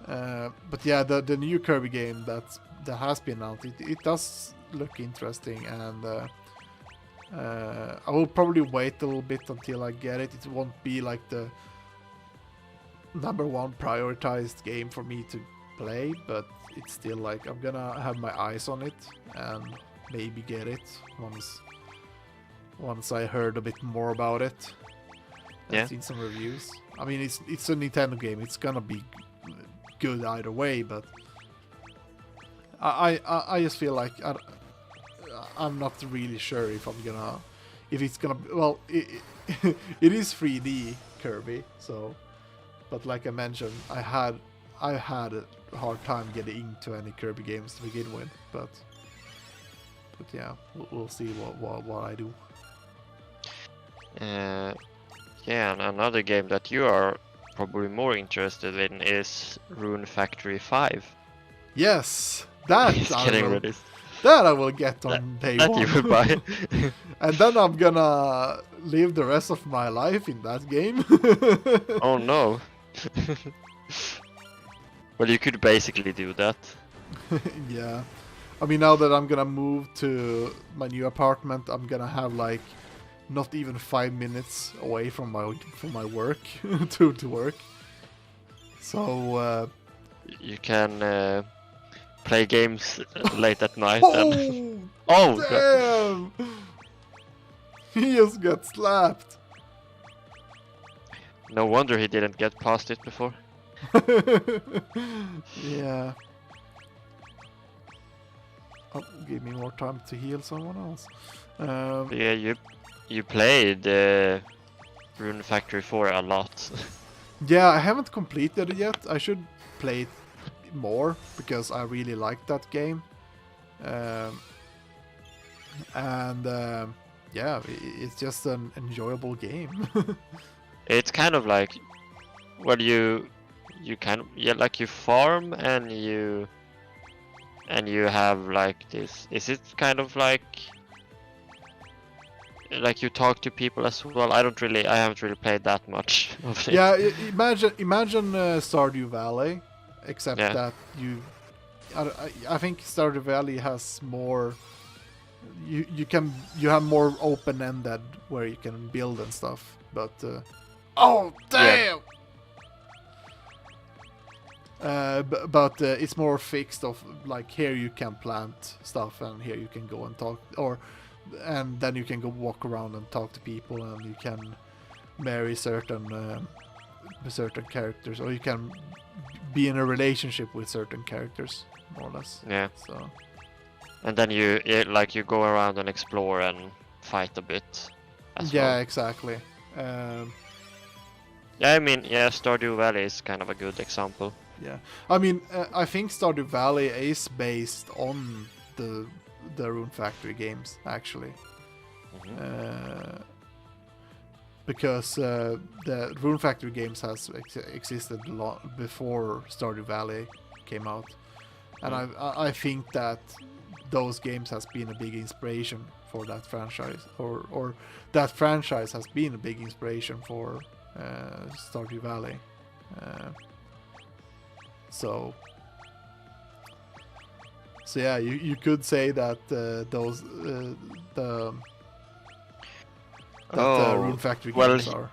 But yeah, the new Kirby game that has been out, it does look interesting, and I will probably wait a little bit until I get it. It won't be like the #1 prioritized game for me to play, but it's still like I'm gonna have my eyes on it and maybe get it once I heard a bit more about it. I've seen some reviews. I mean, it's a Nintendo game. It's gonna be good either way, but I just feel like I'm not really sure if it's gonna. Well, it is 3D Kirby, so. But like I mentioned, I had a hard time getting into any Kirby games to begin with, but yeah, we'll see what I do. Yeah, and another game that you are probably more interested in is Rune Factory 5. Yes, that I will get on day that one. You will buy. And then I'm gonna live the rest of my life in that game. Oh no. Well, you could basically do that. Yeah. I mean, now that I'm gonna move to my new apartment, I'm gonna have like not even 5 minutes away from my work to work. So you can play games late at night. Oh, damn! God. He just got slapped. No wonder he didn't get past it before. Yeah. Oh, give me more time to heal someone else. Yeah, you played Rune Factory 4 a lot. Yeah, I haven't completed it yet. I should play it more because I really like that game. Yeah, it's just an enjoyable game. It's kind of like, well, you like you farm and you have like this. Is it kind of like you talk to people as well? I haven't really played that much of it. Yeah, imagine Stardew Valley, except that I think Stardew Valley has more. You have more open-ended where you can build and stuff, but oh damn! But it's more fixed of like here you can plant stuff and here you can go and talk, and then you can go walk around and talk to people, and you can marry certain characters, or you can be in a relationship with certain characters, more or less. Yeah. So. And then you go around and explore and fight a bit. Yeah, exactly. Yeah, I mean, Stardew Valley is kind of a good example. Yeah, I mean, I think Stardew Valley is based on the Rune Factory games, actually. because the Rune Factory games has existed a lot before Stardew Valley came out, and I think that those games has been a big inspiration for that franchise, or that franchise has been a big inspiration for Stardew Valley. So yeah, you could say that those the Rune Factory games are.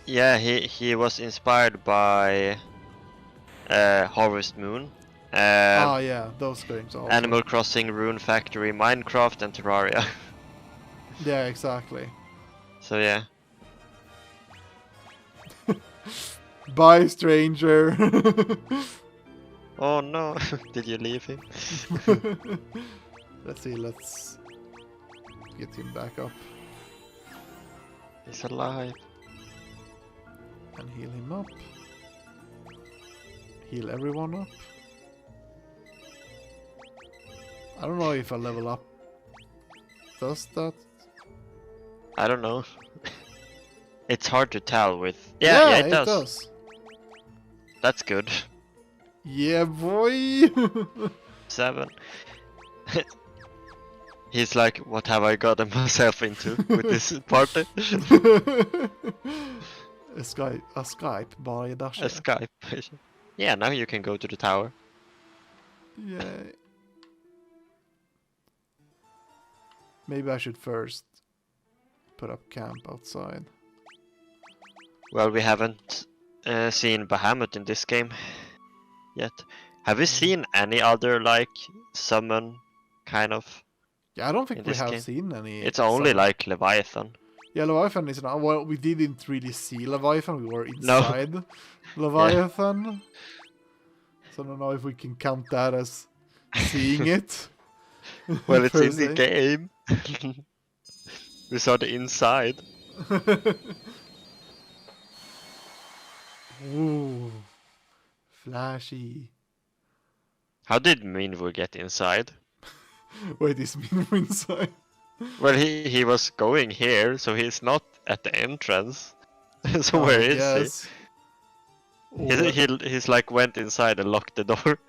Yeah, he was inspired by Harvest Moon. Yeah, those games also. Animal Crossing, Rune Factory, Minecraft, and Terraria. Yeah, exactly. So yeah. Bye, stranger. Oh no, did you leave him? Let's see, let's get him back up. He's alive. And heal him up. Heal everyone up. I don't know if I level up. Does that? I don't know. It's hard to tell with... Yeah, it does. That's good. Yeah, boy! 7. He's like, what have I gotten myself into with this party? A Skype, bara dash. A Skype. Yeah, now you can go to the tower. Yeah. Maybe I should first put up camp outside. Well, we haven't seen Bahamut in this game yet. Have you seen any other, like, summon, kind of? Yeah, I don't think we have game? seen any. It's only, like, Leviathan. Yeah, Leviathan is now. Well, we didn't really see Leviathan, we were inside Leviathan. Yeah. So I don't know if we can count that as seeing it. Well, it's in the game. We saw the inside. Ooh, flashy. How did Minwu get inside? Wait, is Minwu inside? Well, he was going here, so he's not at the entrance. So where is he? He's like went inside and locked the door.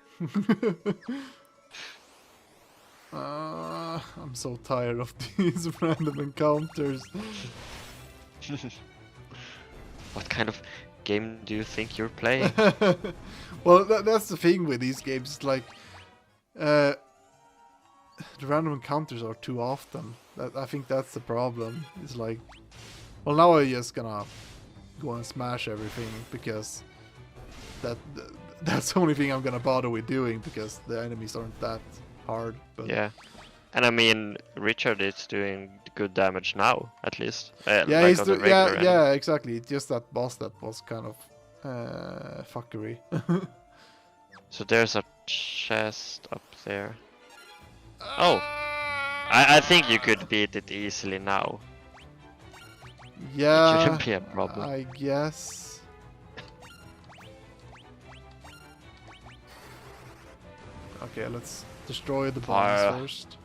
I'm so tired of these random encounters. What kind of game do you think you're playing? Well, that's the thing with these games. It's like the random encounters are too often. I think that's the problem. It's like, well, now I'm just gonna go and smash everything because that's the only thing I'm gonna bother with doing because the enemies aren't that hard. But yeah, and I mean Richard is doing good damage now, at least. Yeah, like yeah, exactly. It's just that boss that was kind of fuckery. So there's a chest up there. Oh, I think you could beat it easily now. Yeah, it shouldn't be a problem. I guess. Okay, let's destroy the bombs first.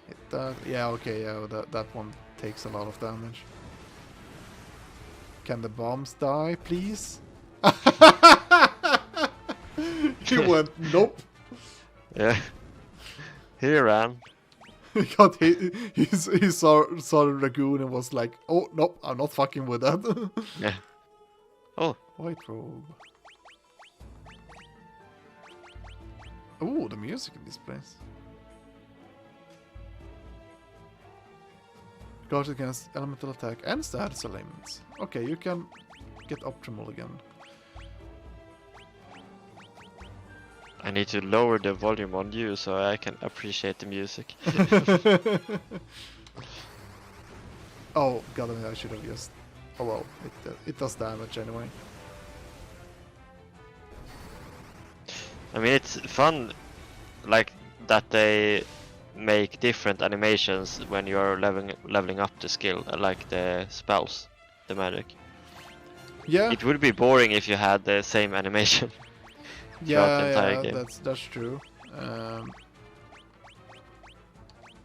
Hit that. Yeah, okay, yeah, that one takes a lot of damage. Can the bombs die, please? He went, nope. Yeah. He ran. He got hit. He saw the Dragoon and was like, oh, nope, I'm not fucking with that. Yeah. Oh. White robe. Oh, the music in this place. Guards against elemental attack and status elements. Okay, you can get optimal again. I need to lower the volume on you so I can appreciate the music. Oh, god damn it, I should have just... Oh well, it does damage anyway. I mean, it's fun, like, that they make different animations when you're leveling up the skill, like the spells, the magic. Yeah. It would be boring if you had the same animation. Yeah, the entire game. that's true.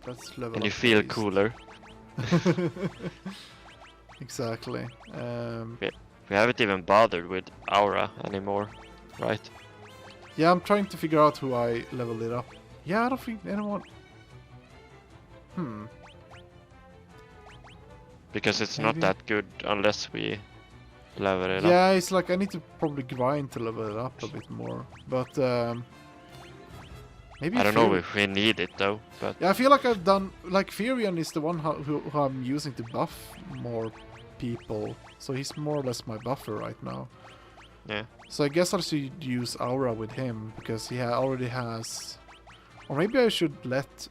That's level And you up feel based. cooler. Exactly. We haven't even bothered with Aura anymore, right? Yeah, I'm trying to figure out who I leveled it up. Yeah, I don't think anyone... Because it's Maybe. not that good unless we level it up. Yeah, it's like I need to probably grind to level it up a bit more. But maybe I don't know if we need it though, but Yeah, I feel like I've done... Like, Furion is the one who I'm using to buff more people. So he's more or less my buffer right now. yeah. So I guess I should use Aura with him, because he already has... Or maybe I should let...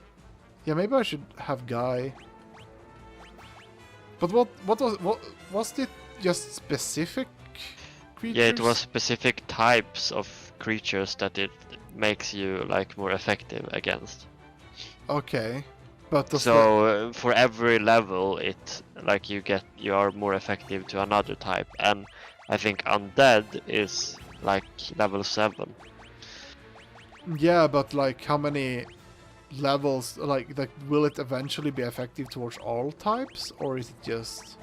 Yeah, maybe I should have Guy. But what was it just specific creatures? Yeah, it was specific types of creatures that it makes you like more effective against. Okay. But does So for every level, it like you are more effective to another type, and I think undead is like level 7. Yeah, but like how many levels, like will it eventually be effective towards all types, or is it just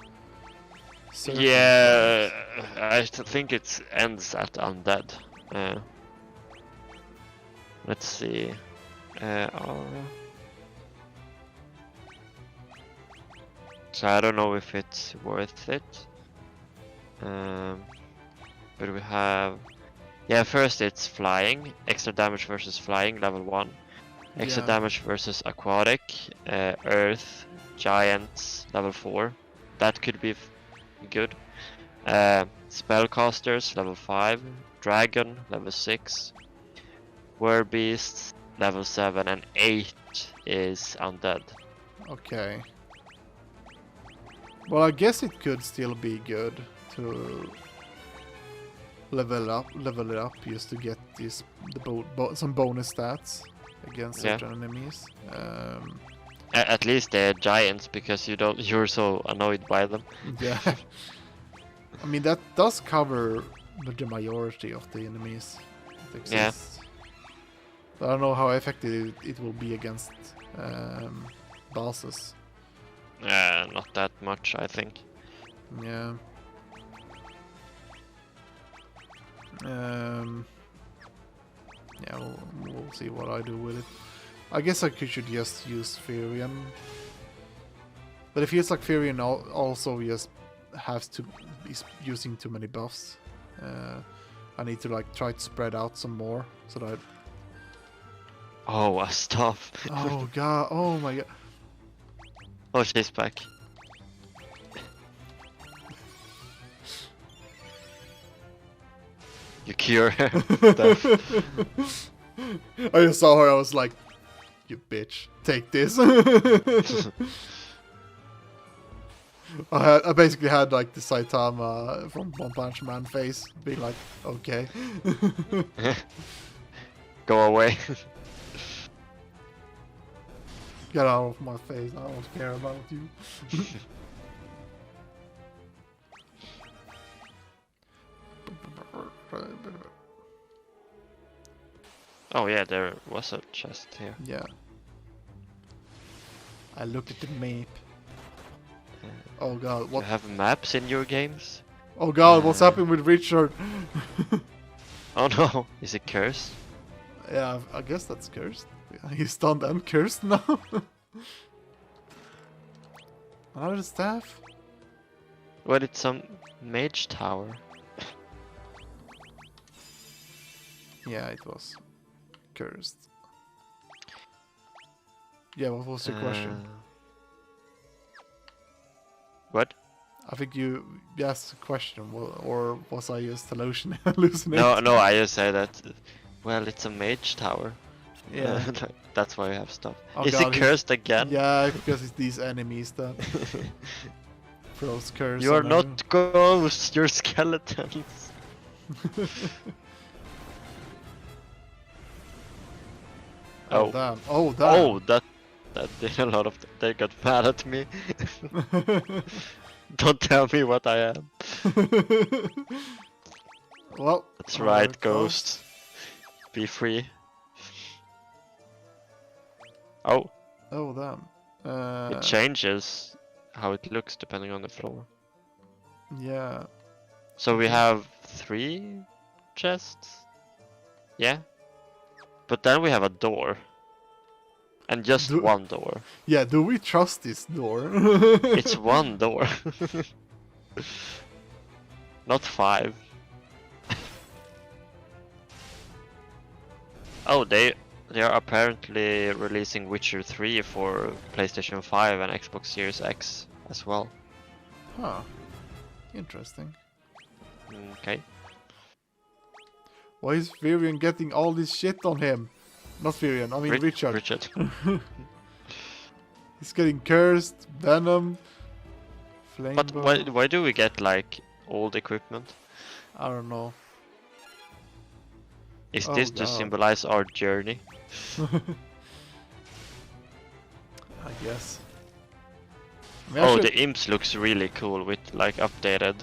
certain Yeah, types? I think it ends at undead. Let's see. Aura. So I don't know if it's worth it. But we have... Yeah, first it's flying. Extra damage versus flying, level 1. Extra Yeah. damage versus aquatic. Earth, giants, level 4. That could be good. Spellcasters, level 5. Dragon, level 6. Werbeasts, level 7. And 8 is undead. Okay. Well, I guess it could still be good to level it up just to get these some bonus stats against certain enemies. At least they're giants, because you're so annoyed by them. Yeah. I mean, that does cover the majority of the enemies that exist. But I don't know how effective it will be against bosses. Not that much, I think. Yeah. Yeah, we'll see what I do with it. I guess I should just use Furion. But it feels like Furion also just has to be using too many buffs. I need to like try to spread out some more so that. Oh, a staff. Oh god! Oh my god! Oh, she's back. You cure her. I just saw her. I was like, "You bitch, take this." I basically had like the Saitama from One Punch Man face, being like, "Okay." Go away. Get out of my face, I don't care about you. Oh yeah, there was a chest here. Yeah. I look at the map. Oh god, what? You have maps in your games? Oh god, what's happening with Richard? Oh no, is it cursed? Yeah, I guess that's cursed. Yeah, he's stunned and cursed now. Another staff? What, it's some mage tower? Yeah, it was cursed. Yeah, what was your question? What? I think you asked a question, or was I just hallucinating? No, I just said that. Well, it's a mage tower. Yeah. That's why we have stuff. Oh Is god, it cursed again? Yeah, because it's these enemies that throws curse. You're on not ghosts, you're skeletons. Oh damn! Oh damn! Oh, that did a lot of. They got mad at me. Don't tell me what I am. Well, That's right, ghosts. Be free. Oh, Oh, damn. It changes how it looks depending on the floor. Yeah. So we Okay. have 3 chests. Yeah. But then we have a door. And just Do, one door. yeah, do we trust this door? It's one door. Not 5. Oh, they are apparently releasing Witcher 3 for PlayStation 5 and Xbox Series X as well. Huh. Interesting. Okay. Why is Virion getting all this shit on him? Not Virion, I mean Richard. Richard. He's getting cursed, venom, flame. But why do we get like old equipment? I don't know. Is Oh, this to God. symbolize our journey? I guess. I mean, Oh, the imps looks really cool with like updated.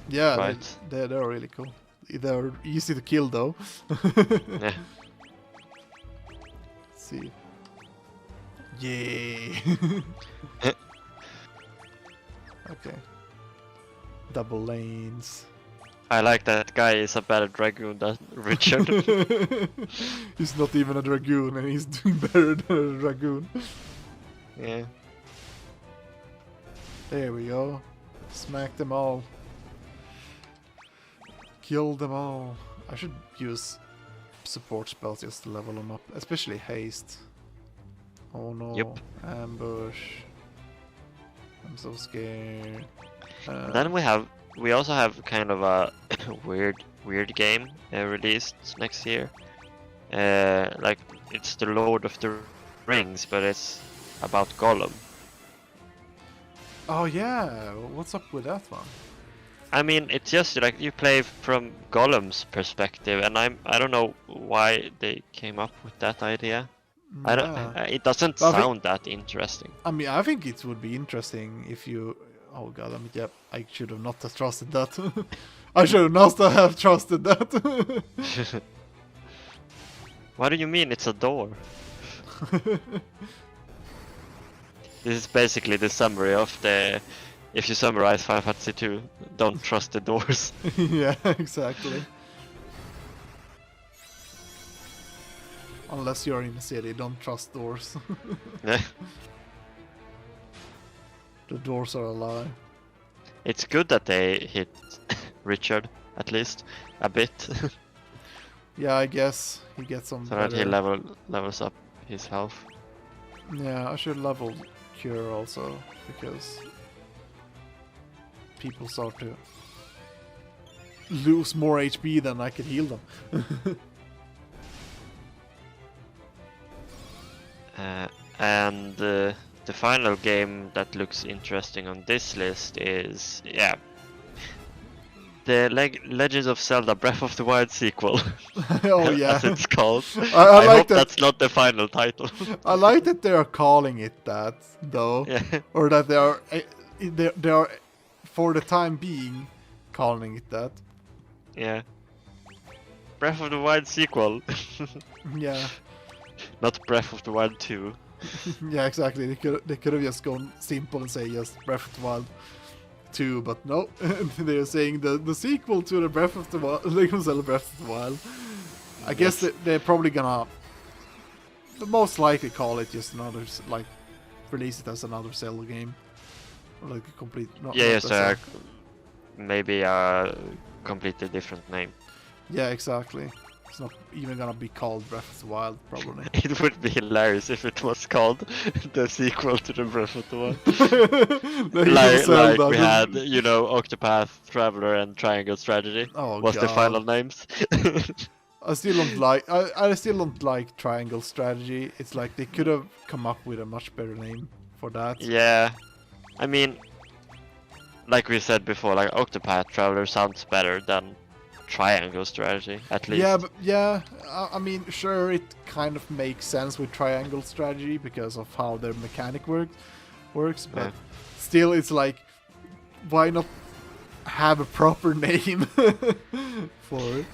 yeah, right. they're really cool. They're easy to kill though. Yeah. Let's see. Yay! Okay. Double lanes. I like that guy is a better dragoon than Richard. He's not even a dragoon and he's doing better than a dragoon. Yeah. There we go. Smack them all. Kill them all. I should use support spells just to level them up, especially haste. Oh no. Yep. Ambush. I'm so scared. Then we also have kind of a weird game released next year. Like it's the Lord of the Rings, but it's about Gollum. Oh yeah, what's up with that one? I mean, it's just like you play from Gollum's perspective, and I don't know why they came up with that idea. I don't. Yeah. It doesn't Well, sound that interesting. I mean, I think it would be interesting if you. Oh god, I mean, yeah, I should have not have trusted that. I should not have trusted that. What do you mean it's a door? This is basically the summary of the. If you summarize Final Fantasy 2, don't trust the doors. Yeah, exactly. Unless you're in a city, don't trust doors. Yeah. The doors are a lie. It's good that they hit Richard at least a bit, Yeah, I guess he gets some so that he better... levels up his health. Yeah, I should level Cure also, because people start to lose more HP than I can heal them. And the final game that looks interesting on this list is, yeah, the Legends of Zelda Breath of the Wild sequel. Oh yeah, as it's called. I I like hope that. that's not the final title. I like that they are calling it that, though, Yeah. or that they are for the time being calling it that. Yeah. Breath of the Wild sequel. Yeah, Not Breath of the Wild 2. yeah, exactly. They could have just gone simple and say just Breath of the Wild 2, but no, they're saying the sequel to the Breath of the Wild, Legend of Zelda Breath of the Wild. I guess they're probably gonna most likely call it just another, like, release it as another Zelda game, or like a complete. Yeah, not so as maybe a completely different name. yeah, exactly. It's not even gonna be called Breath of the Wild, probably. It would be hilarious if it was called the sequel to the Breath of the Wild. like we had, you know, Octopath Traveler and Triangle Strategy. Oh, was the God. final names. I still don't like. I still don't like Triangle Strategy. It's like they could have come up with a much better name for that. Yeah, I mean, like we said before, like Octopath Traveler sounds better than Triangle Strategy, at least. Yeah, but yeah, I mean, sure, it kind of makes sense with Triangle Strategy because of how their mechanic works, but Yeah. still, it's like, why not have a proper name for it?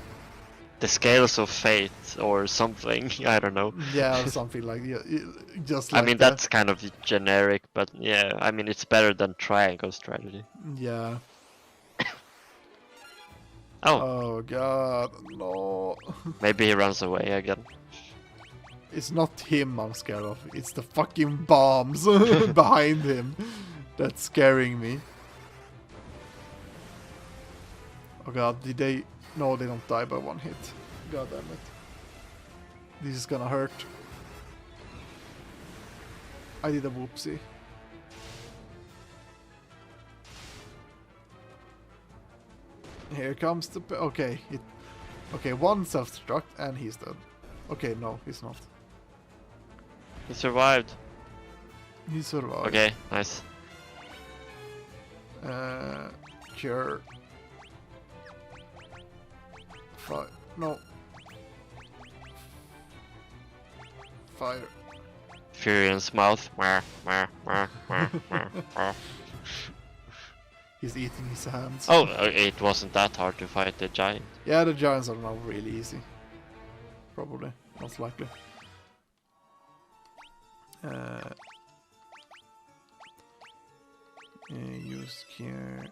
the scales of fate or something. I don't know. Yeah, or something like just I like mean that. that's kind of generic, but yeah, I mean it's better than triangle strategy. Yeah. Oh, Oh god, no. maybe he runs away again. It's not him I'm scared of. It's the fucking bombs behind him that's scaring me. Oh god, did they... No, they don't die by one hit. God damn it. This is gonna hurt. I did a whoopsie. Here comes the... Okay, okay, one self-destruct and he's dead. Okay, no, he's not. He survived. He survived. Okay, nice. Cure. Fire. No. Fire. Furion's mouth. He's eating his hands. Oh, it wasn't that hard to fight the giant. Yeah, the giants are now really easy. Probably, most likely. Use cure.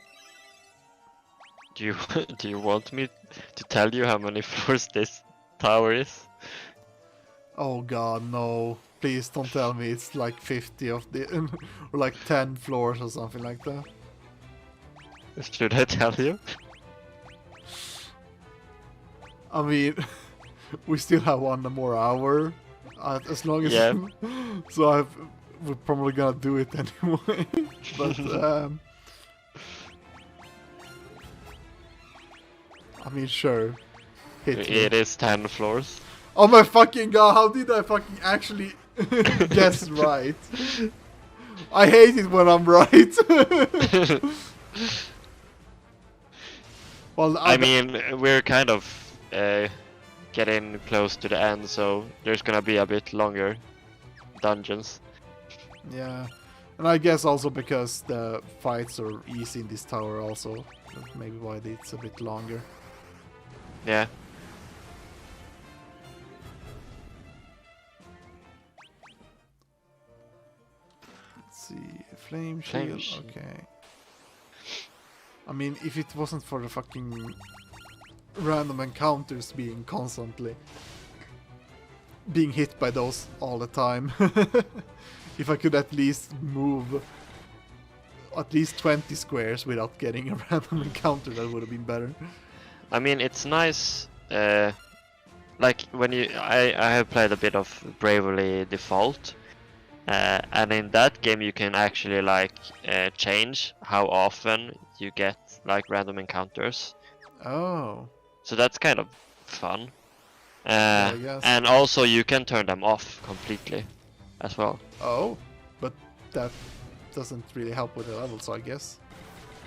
Do you want me to tell you how many floors this tower is? Oh god, no. Please don't tell me it's like 50 of the... or like 10 floors or something like that. Should I tell you? I mean, we still have one more hour. As long as... Yeah. So we're probably gonna do it anyway. But, I mean, sure. Hit me. It is 10 floors. Oh my fucking god, how did I fucking actually guess right? I hate it when I'm right. Well, I mean, we're kind of getting close to the end, so there's gonna be a bit longer dungeons. Yeah, and I guess also because the fights are easy in this tower also. That's maybe why it's a bit longer. Yeah. Let's see, flame shield, okay. I mean, if it wasn't for the fucking random encounters being constantly being hit by those all the time. If I could at least move at least 20 squares without getting a random encounter, that would have been better. I mean, it's nice, like when I have played a bit of Bravely Default, and in that game you can actually like change how often you get like random encounters. Oh. So that's kind of fun. Yeah, I guess. And also you can turn them off completely as well. Oh, but that doesn't really help with the levels, I guess.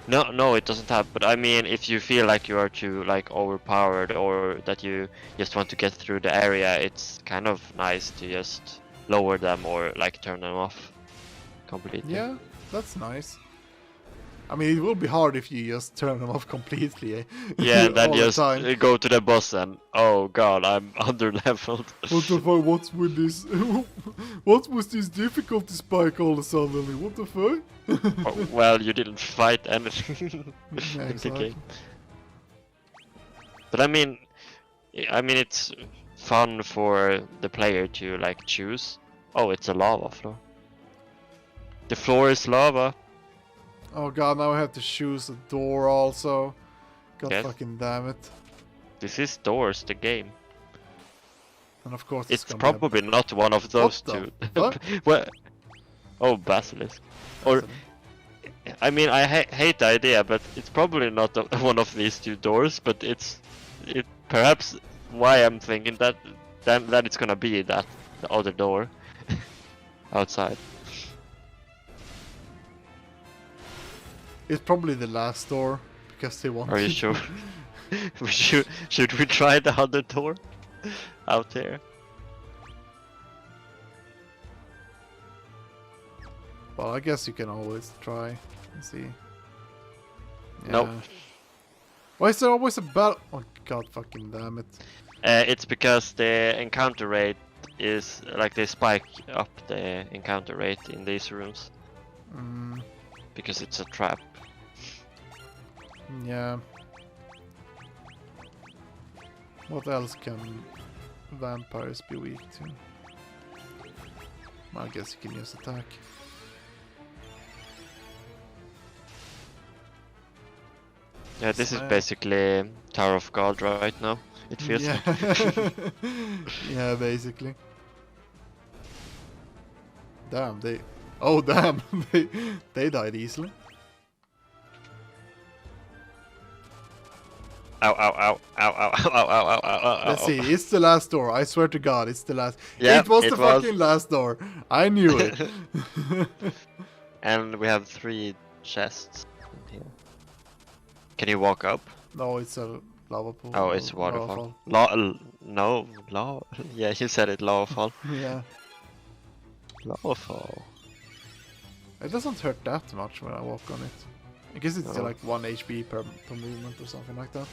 No, it doesn't have. But I mean, if you feel like you are too like overpowered or that you just want to get through the area, it's kind of nice to just lower them or like turn them off completely. Yeah, that's nice. I mean, it will be hard if you just turn them off completely. Yeah, and then all just the time. go to the boss and oh god, I'm under leveled. What the fuck? What's with this? What was this difficulty spike all of a sudden? What the fuck? Oh, well, you didn't fight anything Yeah, in the exactly. game. But I mean, it's fun for the player to like choose. Oh, it's a lava floor. The floor is lava. Oh god, now I have to choose a door also. God Yes. fucking damn it. This is Doors, the game. And of course It's gonna be probably not one of those What two. the fuck? Well, oh, Basilisk. Or, I mean, I hate the idea, but it's probably not one of these two doors. But it perhaps why I'm thinking that it's gonna be the other door outside. It's probably the last door because they want. Are you sure? Should we try the other door out there? Well, I guess you can always try and see. Nope. Why is there always a battle? Oh god, fucking damn it! It's because the encounter rate is like they spike up the encounter rate in these rooms Mm, because it's a trap. yeah. What else can vampires be weak to? I guess you can use attack. Yeah, this is Smile. basically Tower of God right now. It feels Yeah. like. Yeah, basically. Damn, they. Oh, damn, they died easily. Ow, ow, ow, ow, ow, ow, ow, ow, ow, ow, ow. Let's see, it's the last door. I swear to God, it's the last. Yeah, it was it the was. fucking last door. I knew it. And we have 3 chests in here. Can you walk up? No, it's a lava pool. Oh, it's or lava waterfall. fall. No, lava. Yeah, you said it, lava fall. Yeah. Lava fall. It doesn't hurt that much when I walk on it. I guess it's No. like 1 HP per movement or something like that.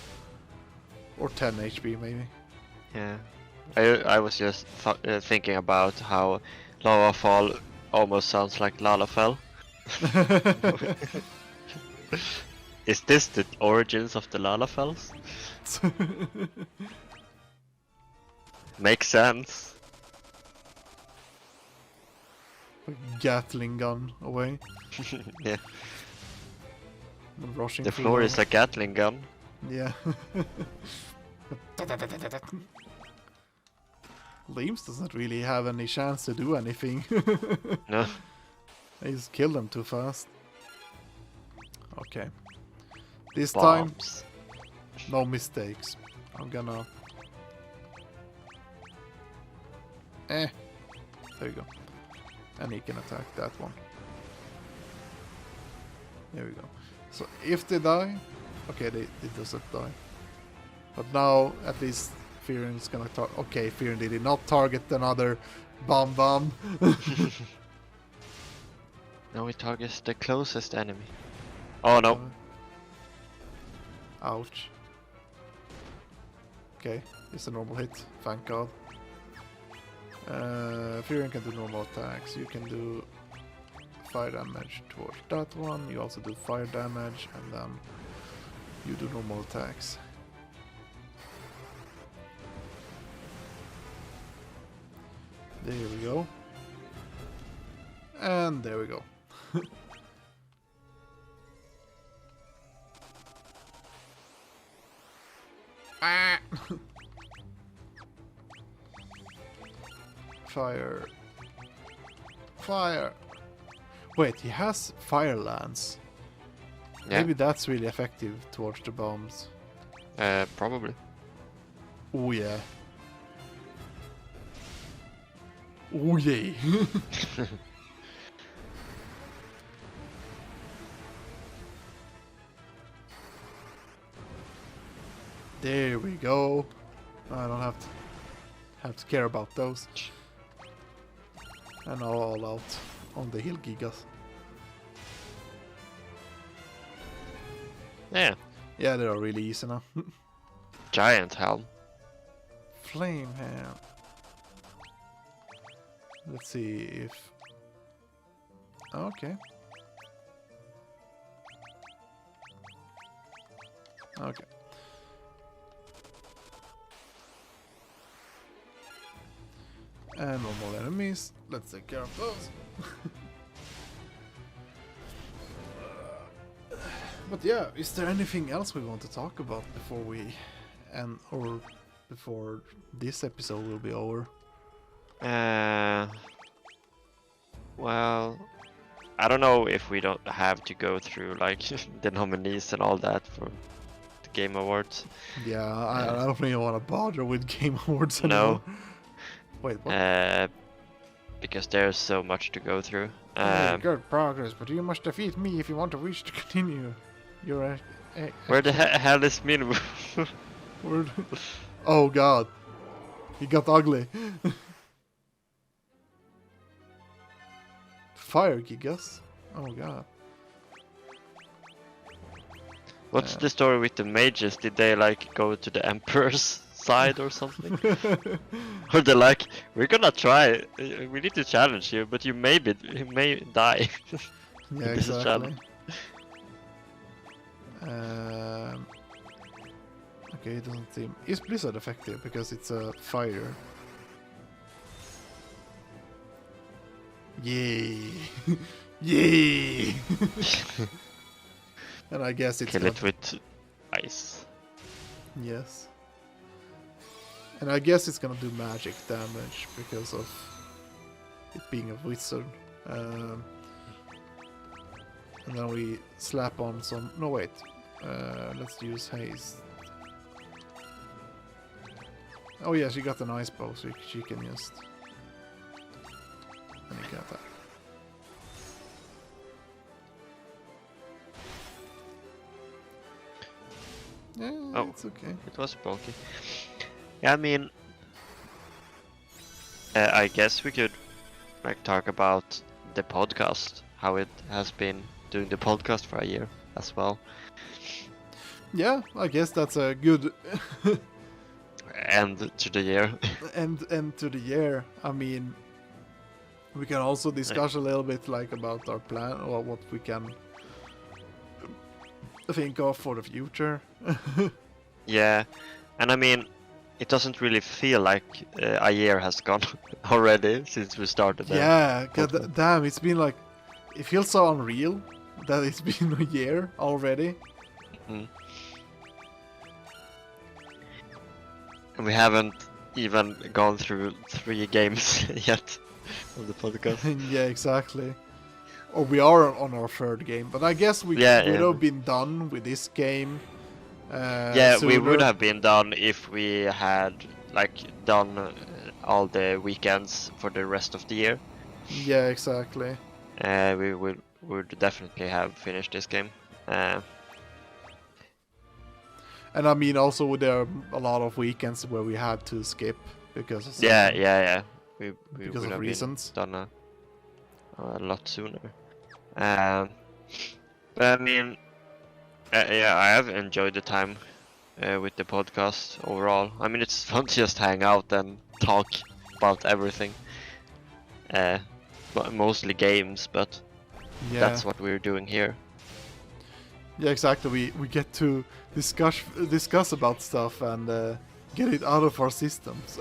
Or 10 HP maybe. Yeah. I was just thinking about how lava fall almost sounds like Lalafell. Is this the origins of the Lalafells? Makes sense. Gatling gun away. Yeah. Rushing The through floor lava. is a Gatling gun. Yeah. Leames doesn't really have any chance to do anything. No. I just kill them too fast. Okay. This time, Bombs. no mistakes. I'm gonna... There you go. And he can attack that one. There we go. So if they die... Okay, they doesn't die. But now, at least, Fearon's gonna target... Okay, Fearon did not target another bomb. Now we target the closest enemy. Oh no. Ouch. Okay, it's a normal hit, thank God. Fearon can do normal attacks. You can do fire damage towards that one. You also do fire damage, and then you do normal attacks. There we go. And there we go. Ah! Fire. Fire. Wait, he has fire lance. Yeah. Maybe that's really effective towards the bombs. Probably. Oh yeah. Oh yeah. There we go. I don't have to care about those. And all out on the hill gigas. Yeah. Yeah, they are really easy now. Giant helm. Flame hand. Let's see if... Okay. Okay. And normal enemies. Let's take care of those. But yeah, is there anything else we want to talk about before we end, or before this episode will be over? Well, I don't know if we don't have to go through like the nominees and all that for the Game Awards. Yeah, I don't really want to bother with Game Awards anymore. No. Wait, what? Because there's so much to go through. Good progress, but you must defeat me if you want to wish to continue. You're Where the hell is Min? Word. Oh god. He got ugly. Fire gigas? Oh god. What's the story with the mages? Did they like go to the Emperor's outside or something. Or they're like, we're gonna try. We need to challenge you, but you may die. Yeah, This is exactly. challenge. Okay, it doesn't seem. Is Blizzard effective because it's a fire? Yay! Yay! And I guess it's Kill gonna... it with ice. Yes. And I guess it's gonna do magic damage because of it being a wizard. And then we slap on some... No, wait. Let's use haste. Oh yeah, she got an ice bow, so she can just... And you got that. Yeah, Oh. it's okay. It was bulky. Yeah, I mean, I guess we could like talk about the podcast, how it has been doing the podcast for a year as well. Yeah, I guess that's a good End to the year. end to the year. I mean, we can also discuss a little bit like about our plan or what we can think of for the future. Yeah, and I mean, it doesn't really feel like a year has gone already since we started. Yeah, podcast. damn, it's been like, it feels so unreal that it's been a year already. Mm. And we haven't even gone through 3 games yet of the podcast. Yeah, exactly. Or we are on our 3rd game, but I guess we would have been done with this game. Yeah, we would have been done if we had like done all the weekends for the rest of the year. Yeah, exactly. We would definitely have finished this game. And I mean, also there are a lot of weekends where we had to skip because of Yeah. We because would of have reasons. been done a lot sooner. But I mean, yeah, I have enjoyed the time with the podcast overall. I mean, it's fun to just hang out and talk about everything. Mostly games, but Yeah, that's what we're doing here. yeah, exactly. We get to discuss about stuff and get it out of our systems.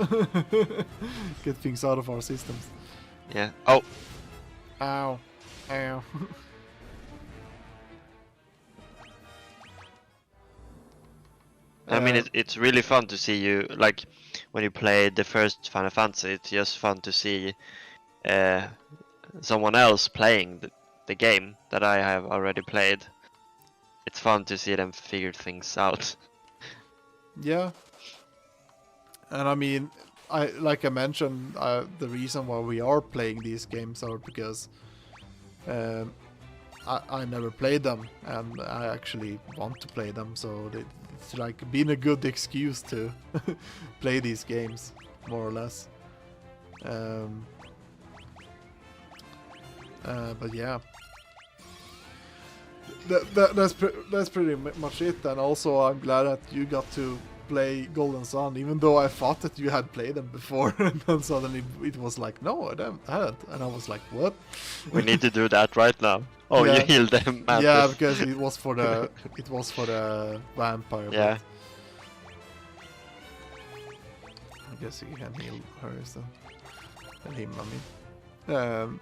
Get things out of our systems. Yeah. Oh, Ow, ow. I mean, it's really fun to see you, like, when you play the first Final Fantasy, it's just fun to see someone else playing the game that I have already played. It's fun to see them figure things out. Yeah. And I mean, like I mentioned, the reason why we are playing these games are because I never played them, and I actually want to play them, so it's like been a good excuse to play these games, more or less. But yeah, that's pretty much it. And also, I'm glad that you got to play Golden Sun, even though I thought that you had played them before, and then suddenly it was like, no, I hadn't, and I was like, what? We need to do that right now. Oh, Yeah. you healed them. Mantis. Yeah, because it was for the vampire. Yeah. But I guess you can heal her so. And him, I mean.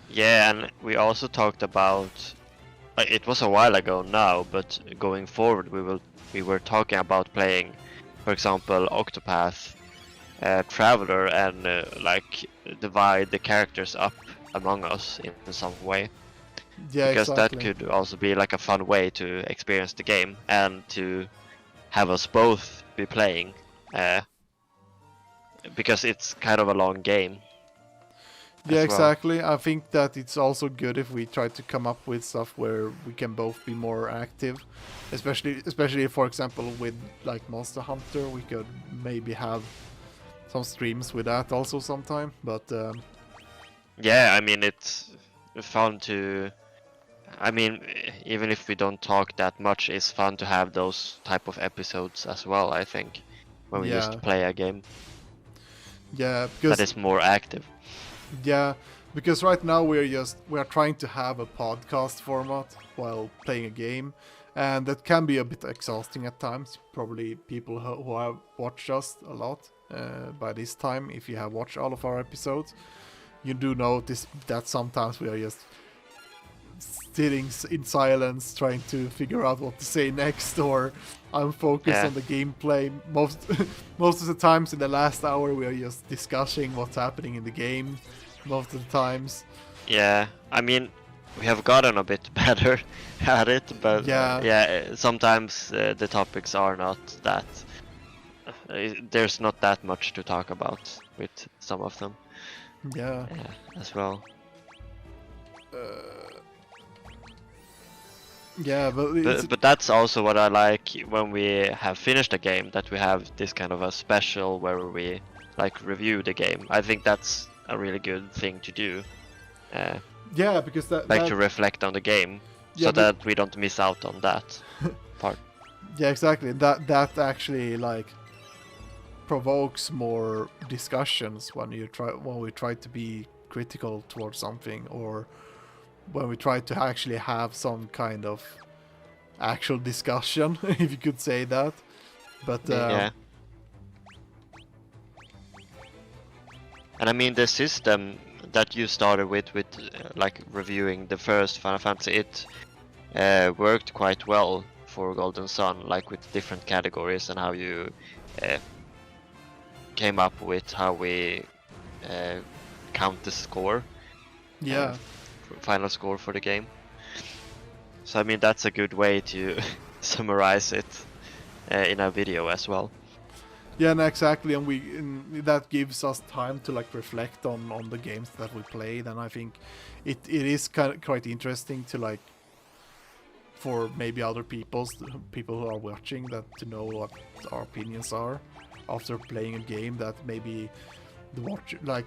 Yeah, and we also talked about. It was a while ago now, but going forward, we were talking about playing, for example, Octopath Traveler, and like divide the characters up among us in some way. Yeah, Because exactly. that could also be like a fun way to experience the game and to have us both be playing. Because it's kind of a long game. Yeah, as well. exactly. I think that it's also good if we try to come up with stuff where we can both be more active, especially for example with like Monster Hunter. We could maybe have some streams with that also sometime. But Yeah, I mean, it's fun to. I mean, even if we don't talk that much, it's fun to have those type of episodes as well, I think. when we Yeah. just play a game Yeah, because that is more active. yeah, because right now we are trying to have a podcast format while playing a game, and that can be a bit exhausting at times. Probably people who have watched us a lot by this time, if you have watched all of our episodes, you do notice that sometimes we are just sitting in silence trying to figure out what to say next, or I'm focused on the gameplay. Most of the times in the last hour we are just discussing what's happening in the game most of the times. Yeah, I mean, we have gotten a bit better at it, but sometimes the topics are not that there's not that much to talk about with some of them. Yeah. As well. Yeah, but that's also what I like when we have finished a game, that we have this kind of a special where we like review the game. I think that's a really good thing to do. Yeah, because that to reflect on the game, so that we don't miss out on that part. Yeah, exactly. That actually like provokes more discussions when we try to be critical towards something, or when we try to actually have some kind of actual discussion, if you could say that. But and I mean, the system that you started with like reviewing the first Final Fantasy, it worked quite well for Golden Sun, like with different categories and how you came up with how we count the score. Yeah. Final score for the game. So I mean, that's a good way to summarize it in a video as well. Yeah, no, exactly, and that gives us time to like reflect on the games that we played, and I think it is quite interesting to like, for maybe other people who are watching, that to know what our opinions are after playing a game, that maybe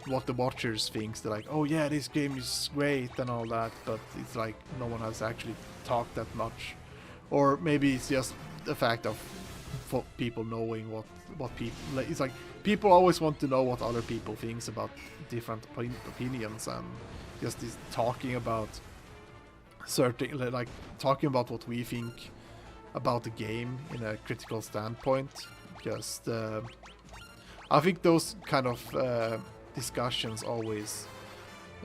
what the watchers thinks. They're like, oh yeah, this game is great and all that, but it's like no one has actually talked that much, or maybe it's just the fact of people knowing what people like. It's like people always want to know what other people thinks about different opinions, and just is talking about certain, like talking about what we think about the game in a critical standpoint. Just I think those kind of discussions are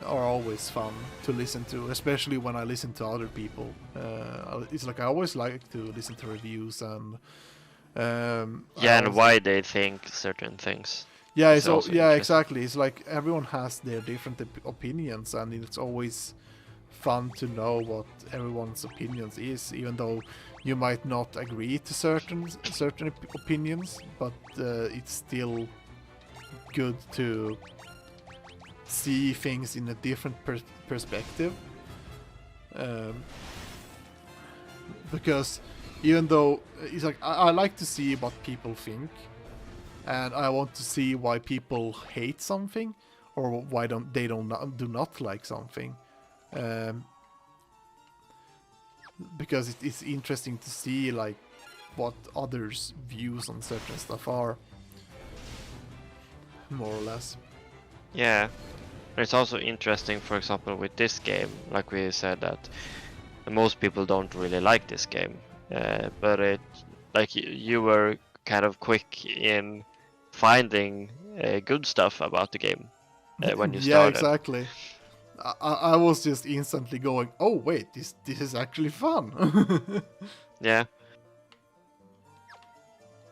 always fun to listen to, especially when I listen to other people. It's like I always like to listen to reviews and and why they think certain things. Yeah, exactly. It's like everyone has their different opinions, and it's always fun to know what everyone's opinions is, even though you might not agree to certain opinions, but it's still good to see things in a different perspective, because even though it's like I like to see what people think, and I want to see why people hate something, or why they do not like something. Because it's interesting to see like what others' views on certain stuff are, more or less. Yeah, it's also interesting, for example, with this game, like we said, that most people don't really like this game, but it, like you were kind of quick in finding good stuff about the game when you started. Yeah, exactly. I was just instantly going, oh wait, this is actually fun. Yeah.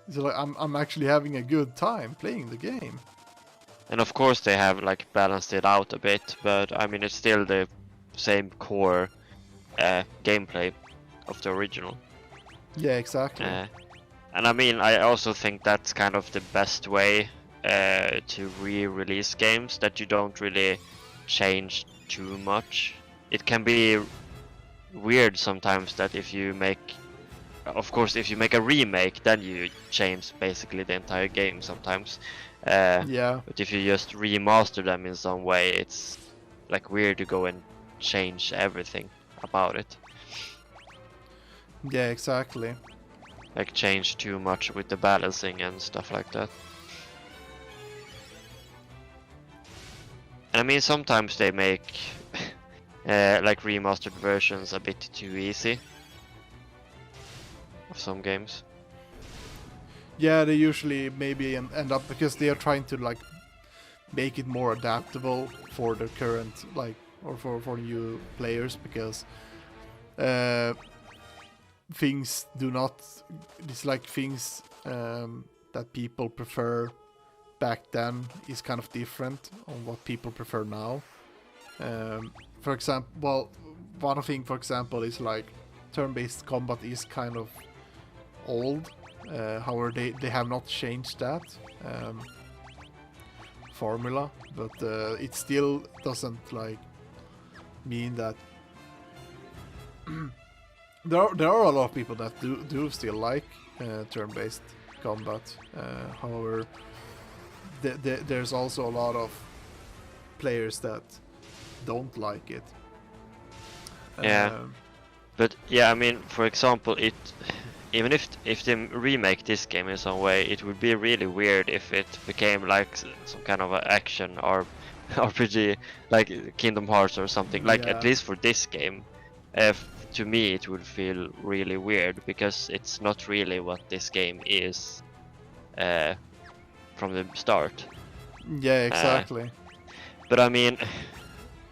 So like I'm actually having a good time playing the game. And of course they have like balanced it out a bit, but I mean it's still the same core gameplay of the original. Yeah, exactly. And I mean, I also think that's kind of the best way to re-release games, that you don't really change too much. It can be weird sometimes that if you make, of course, if you make a remake, then you change basically the entire game sometimes. Yeah. But if you just remaster them in some way, it's like weird to go and change everything about it. Yeah, exactly. like change too much with the balancing and stuff like that. And I mean, sometimes they make like remastered versions a bit too easy of some games. Yeah, they usually maybe end up because they are trying to like make it more adaptable for the current like or for new players because things do not it's like things that people prefer back then is kind of different on what people prefer now. For example, well, one thing for example is like turn-based combat is kind of old. However, they have not changed that formula, but it still doesn't like mean that there are a lot of people that do still like turn-based combat. However, there's also a lot of players that don't like it. Yeah. But yeah, I mean, for example, even if they remake this game in some way, it would be really weird if it became like some kind of an action or RPG, like Kingdom Hearts or something. Like Yeah. at least for this game, to me it would feel really weird because it's not really what this game is from the start. Yeah, exactly. But I mean,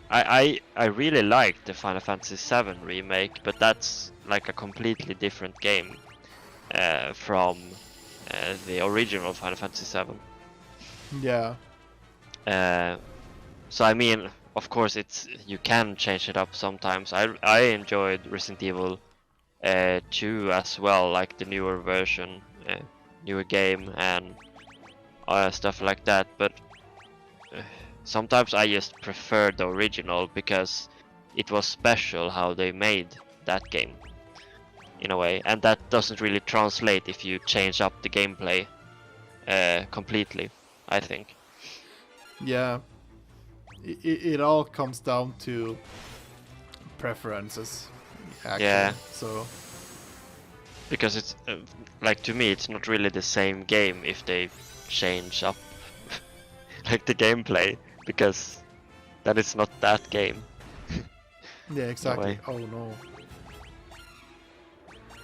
I really liked the Final Fantasy VII remake, but that's like a completely different game from the original Final Fantasy VII. Yeah. So I mean, of course, you can change it up sometimes. I enjoyed Resident Evil 2 as well, like the newer version, newer game, and stuff like that. But sometimes I just prefer the original because it was special how they made that game in a way, and that doesn't really translate if you change up the gameplay completely, I think. Yeah. It all comes down to preferences, actually. Yeah. So Because it's like, to me it's not really the same game if they change up like the gameplay, because then it's not that game. yeah, exactly. way. Oh no.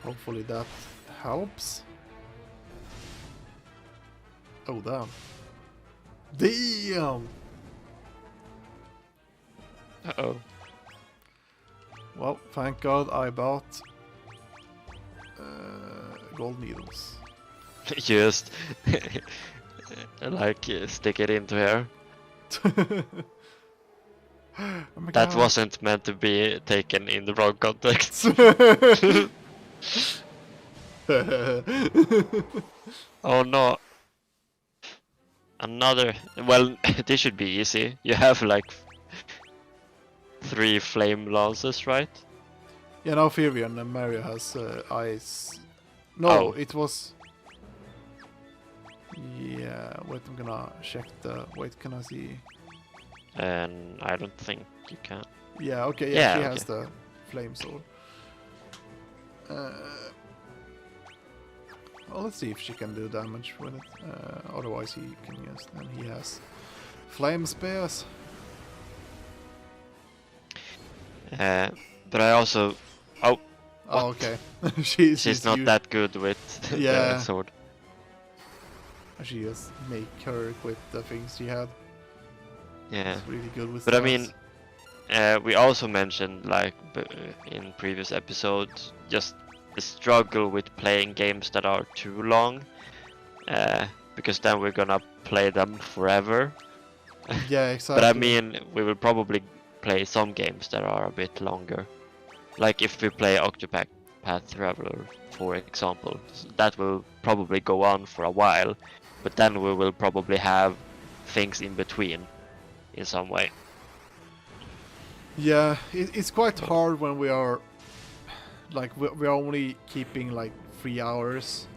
Hopefully that helps. Oh damn. Damn! Uh-oh. Well, thank God I bought gold needles. Just like stick it into here. Oh my That God. wasn't meant to be taken in the wrong context. Oh no. Another. Well, this should be easy. You have like 3 flame lances, right? Yeah, now Firion and Mario has ice. No, Oh. it was. Yeah, wait, I'm gonna check the. Wait, can I see? And I don't think you can. Yeah, okay, Yeah, she okay. has the flame sword. Well, let's see if she can do damage with it. Otherwise, he can use. And he has flame spears. But I also. Oh, Oh, What? okay. she's not that good with Yeah. the sword. She just make her equip the things she had. Yeah. It's really good with But I stats. mean, we also mentioned, like, in previous episodes, just the struggle with playing games that are too long, because then we're gonna play them forever. Yeah, exactly. But I mean, we will probably play some games that are a bit longer. Like if we play Octopath Traveler, for example, that will probably go on for a while, but then we will probably have things in between in some way. Yeah, it's quite hard when we are like we're only keeping like 3 hours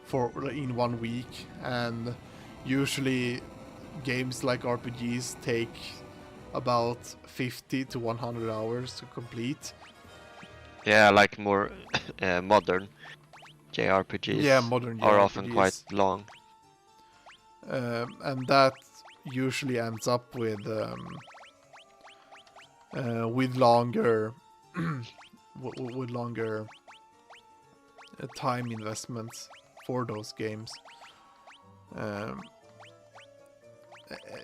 for in 1 week, and usually games like RPGs take about 50 to 100 hours to complete. Yeah, like more modern JRPGs Yeah, modern are often JRPGs. quite long. And that usually ends up with longer with longer time investments for those games.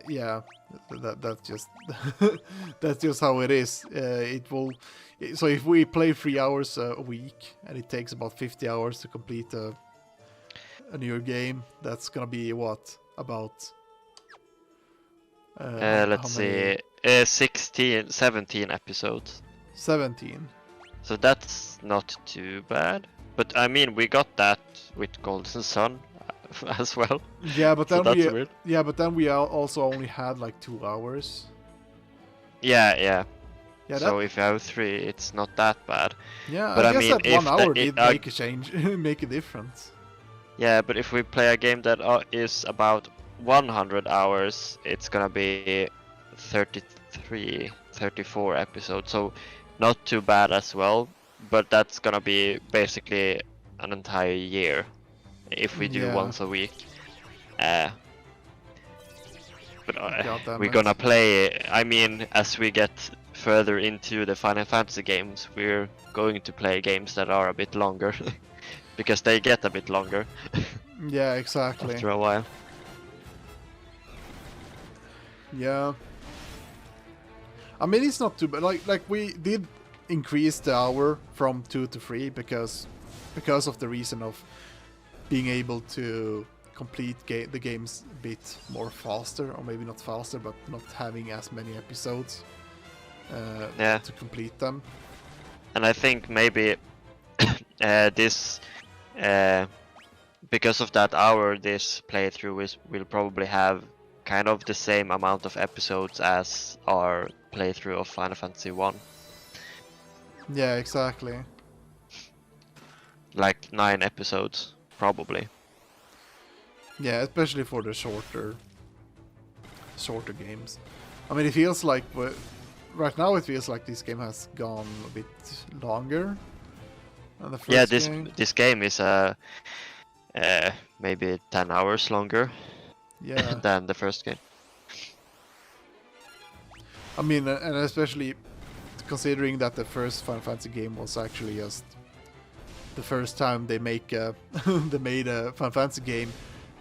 Yeah, that's just that's just how it is. So if we play 3 hours a week and it takes about 50 hours to complete a new game, that's gonna be what, about Let's see, 17 episodes. 17. So that's not too bad. But I mean, we got that with Golden Sun as well. Yeah, but So then that's weird. we also only had like 2 hours. Yeah. Yeah, So if you have 3, it's not that bad. yeah. But I I guess mean, that if 1 hour the- did make a change, make a difference. Yeah, but if we play a game that is about 100 hours, it's gonna be 33, 34 episodes. So not too bad as well. But that's gonna be basically an entire year if we do Yeah. once a week. But God damn we're it. gonna play. I mean, as we get further into the Final Fantasy games, we're going to play games that are a bit longer because they get a bit longer Yeah, exactly. after a while. Yeah. I mean, it's not too bad. Like we did increase the hour from 2 to 3 because of the reason of being able to complete the games a bit more faster, or maybe not faster, but not having as many episodes Yeah. to complete them. And I think maybe this, because of that hour, this playthrough will probably have kind of the same amount of episodes as our playthrough of Final Fantasy 1. Yeah, exactly. Like 9 episodes, probably. Yeah, especially for the shorter games. I mean, it feels like right now it feels like this game has gone a bit longer than the first Yeah, game. this game is maybe 10 hours longer Yeah. than the first game. I mean, and especially considering that the first Final Fantasy game was actually just the first time they made a Final Fantasy game,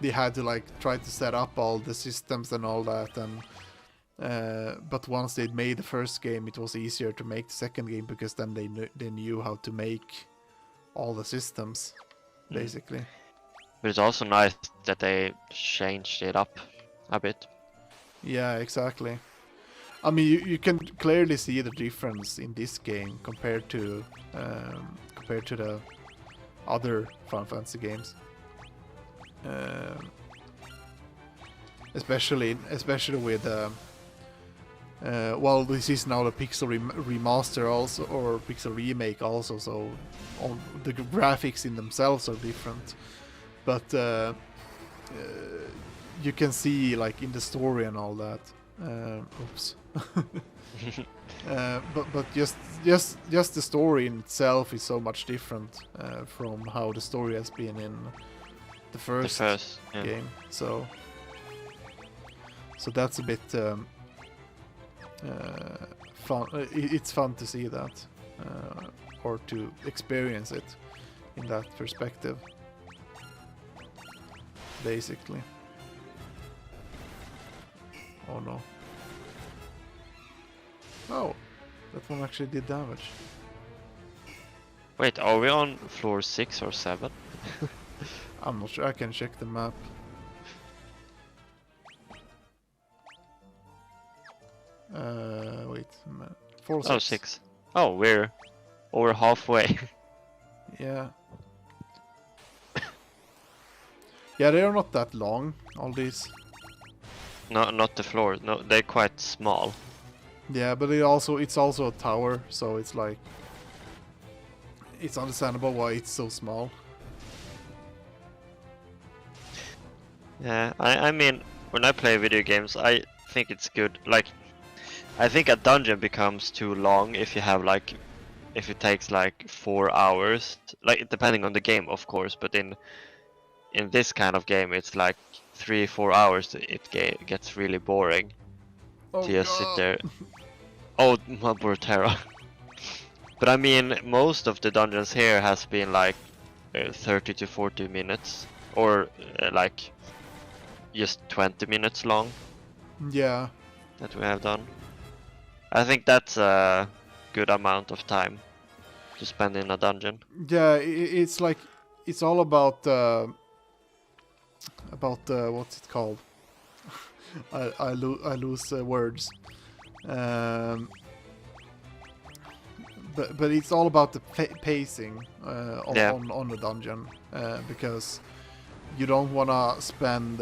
they had to like try to set up all the systems and all that, and but once they'd made the first game, it was easier to make the second game because then they knew how to make all the systems, basically. But it's also nice that they changed it up a bit. Yeah, exactly. I mean, you can clearly see the difference in this game compared to the other Final Fantasy games. Especially with well, this is now the Pixel remaster also, or Pixel remake also, so all the graphics in themselves are different, but you can see like in the story and all that. Oops. But just the story in itself is so much different from how the story has been in the first Yeah. game. So that's a bit fun. It's fun to see that, or to experience it in that perspective, basically. Oh no. Oh, that one actually did damage. Wait, are we on floor 6 or 7? I'm not sure, I can check the map. Wait, 4, 6. Oh, 6. Oh, we're over halfway. Yeah. Yeah, they are not that long, all these. No, not the floor. No, they're quite small. Yeah, but it's also a tower, so it's like it's understandable why it's so small. Yeah, I mean, when I play video games, I think it's good. Like, I think a dungeon becomes too long if you have like if it takes like 4 hours, like depending on the game, of course, but in this kind of game, it's like 3-4 hours. Gets really boring Oh to just sit god. there. Oh, my Bortera. But I mean, most of the dungeons here has been like 30 to 40 minutes, or like just 20 minutes long Yeah. that we have done. I think that's a good amount of time to spend in a dungeon. Yeah, it's like it's all about what's it called? I lose words. Um, but it's all about the pacing on the dungeon because you don't wanna spend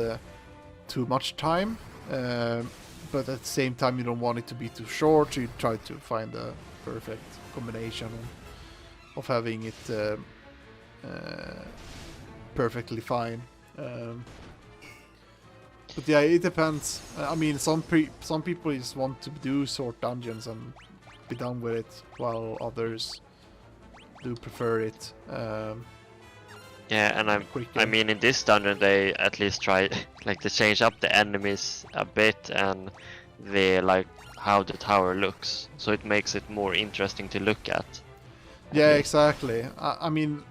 too much time, but at the same time you don't want it to be too short. So you try to find the perfect combination of having it perfectly fine. But yeah, it depends. I mean, some people just want to do short dungeons and be done with it, while others do prefer it. Yeah, and quicker. I mean, in this dungeon they at least try like to change up the enemies a bit and the like how the tower looks, so it makes it more interesting to look at. Yeah, exactly. I mean,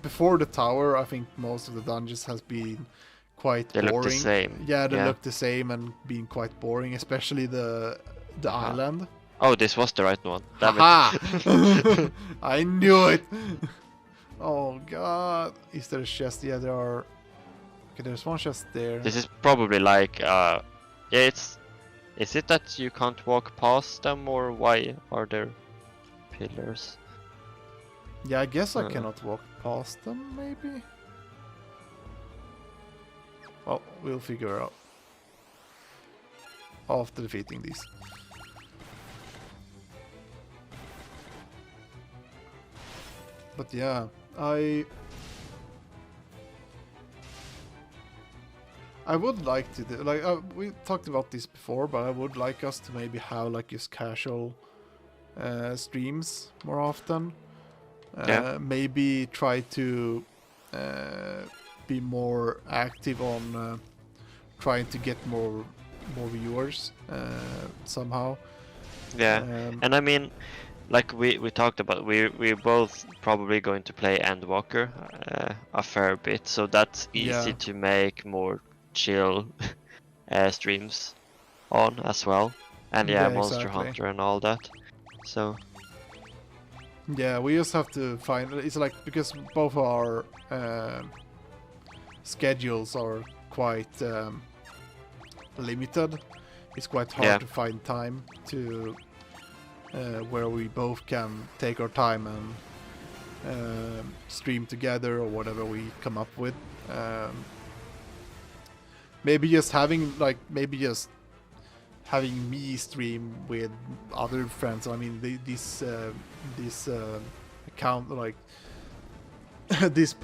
before the tower, I think most of the dungeons has been quite boring. They look the same. Yeah, they look the same and being quite boring, especially the island. Oh, this was the right one. Damn it. I knew it. Oh god. Is there a chest? Yeah, there are. Okay, there's one chest there. This is probably like yeah, it's. Is it that you can't walk past them, or why are there pillars? Yeah, I guess I cannot walk past them, maybe? Oh, we'll figure out after defeating these. But yeah, I would like to do, like, we talked about this before, but I would like us to maybe have like just casual streams more often. Maybe try to be more active on trying to get more viewers somehow. Yeah, and I mean, like we talked about, we're both probably going to play Endwalker a fair bit, so that's easy to make more chill streams on as well, and Monster Hunter and all that. So yeah, we just have to find, it's like, because both our schedules are quite limited, it's quite hard to find time to where we both can take our time and stream together or whatever we come up with. Maybe just having me stream with other friends. I mean, this account, like this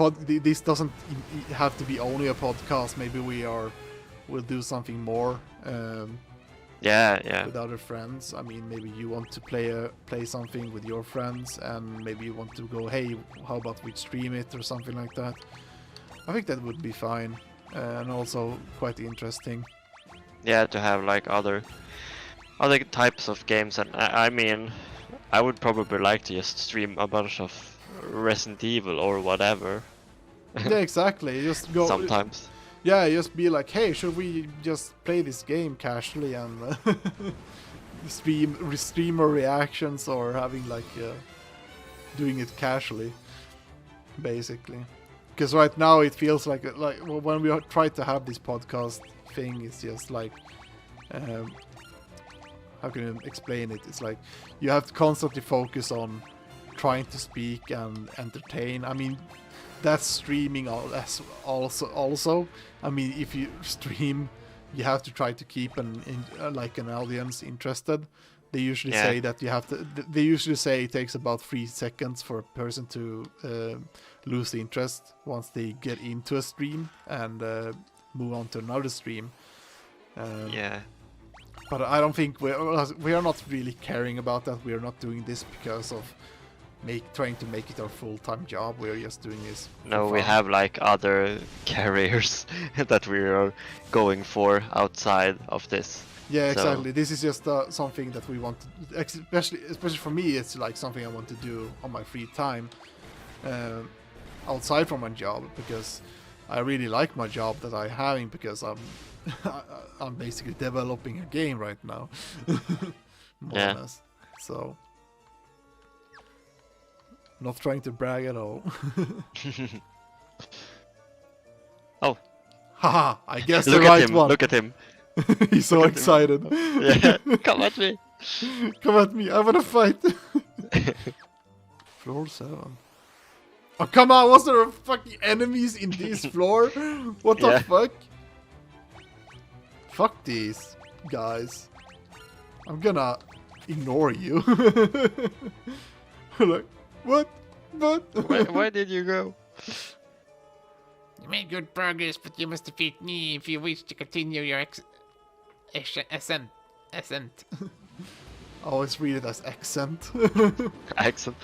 doesn't have to be only a podcast. Maybe we'll do something more. With other friends. I mean, maybe you want to play something with your friends, and maybe you want to go, hey, how about we stream it or something like that. I think that would be fine, and also quite interesting. Yeah, to have like other types of games, and I mean, I would probably like to just stream a bunch of Resident Evil or whatever. Yeah, exactly. Just go sometimes. Yeah, just be like, hey, should we just play this game casually and stream our reactions, or having like doing it casually, basically. Because right now it feels like when we try to have this podcast thing, it's just like, how can you explain it? It's like you have to constantly focus on trying to speak and entertain. I mean, that's streaming also. I mean, if you stream, you have to try to keep an audience interested. They usually say that you have to. They usually say it takes about 3 seconds for a person to lose the interest once they get into a stream and move on to another stream. But I don't think we are not really caring about that. We are not doing this because of trying to make it our full-time job. We're just doing this. No, for we fun. have like other careers that we are going for outside of this. Yeah, So- exactly. This is just something that we want to, especially for me, it's like something I want to do on my free time, outside from my job, because I really like my job that I'm having, because I'm basically developing a game right now, more Yeah. or less. So, not trying to brag at all. Oh. Haha! I guess the Look right at him! one. Look at him! He's so Look at him. excited. Yeah, come at me! Come at me! I wanna fight. Floor 7. Oh, come on, was there fucking enemies in this floor? What the Yeah. fuck? Fuck these guys. I'm gonna ignore you. Like, what? Why did you go? You made good progress, but you must defeat me if you wish to continue your ascent. I always read it as accent. Accent.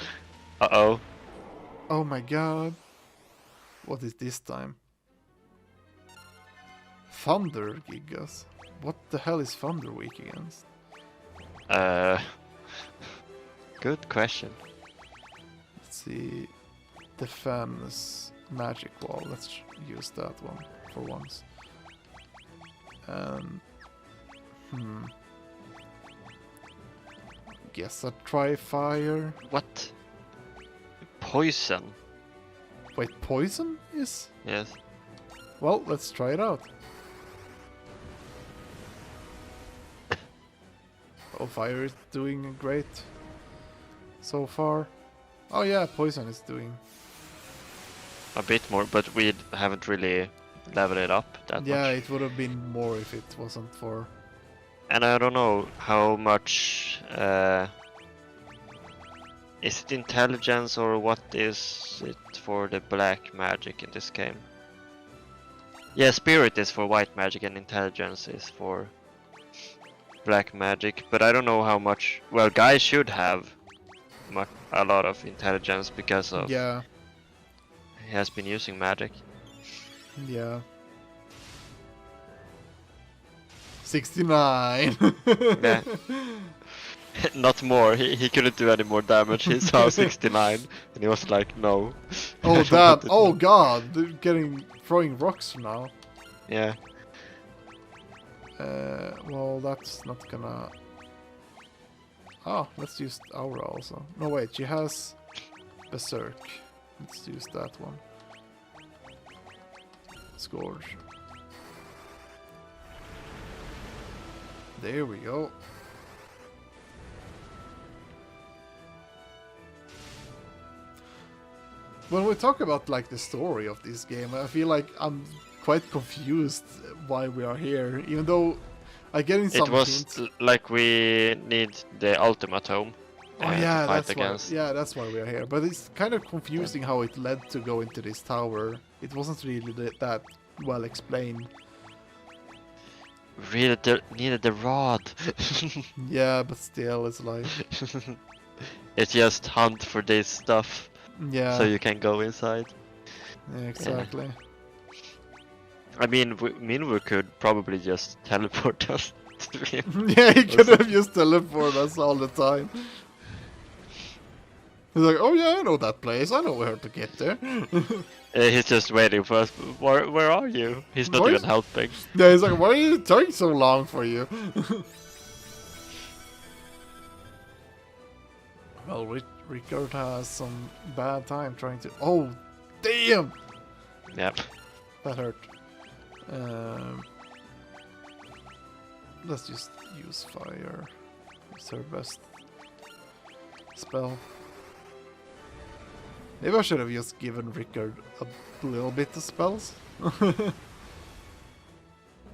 Uh-oh. Oh my god. What is this time? Thunder Gigas. What the hell is Thunder weak against? Good question. Let's see. Defense magic wall. Let's use that one for once. Guess I try fire. What? Poison. Wait, poison is? Yes. Well, let's try it out. Oh, fire is doing great so far. Oh yeah, poison is doing. A bit more, but we haven't really leveled it up that Yeah, much. it would have been more if it wasn't for. And I don't know how much... is it intelligence or what is it for the black magic in this game? Yeah, spirit is for white magic and intelligence is for black magic, but I don't know how much. Well, Guy should have a lot of intelligence because of Yeah, he has been using magic. yeah. 69. Yeah. Not more. He couldn't do any more damage. He saw 69 and he was like, no. I Oh don't damn! want to Oh do-" god! They're throwing rocks now. Yeah. Well, that's not gonna. Oh, let's use Aura also. No, wait, she has Berserk. Let's use that one. Scourge. There we go. When we talk about like the story of this game, I feel like I'm quite confused why we are here, even though I get in some It was hints. like we need the ultimatum Oh to yeah, fight that's against. why. Yeah, that's why we are here. But it's kind of confusing how it led to go into this tower. It wasn't really that well explained. Really needed the rod. Yeah, but still, it's like It's just hunt for this stuff yeah, so you can go inside. yeah, exactly. I mean, we could probably just teleport us to him. Yeah, he could have just teleported us all the time. He's like, oh yeah, I know that place. I know where to get there. He's just waiting for us. Where are you? He's not Where even is- helping. Yeah, he's like, why are you taking so long for you? Well, Rickard has some bad time trying to. Oh, damn! Yep. That hurt. Let's just use fire. It's her best spell. Maybe I should have just given Rickard a little bit of spells.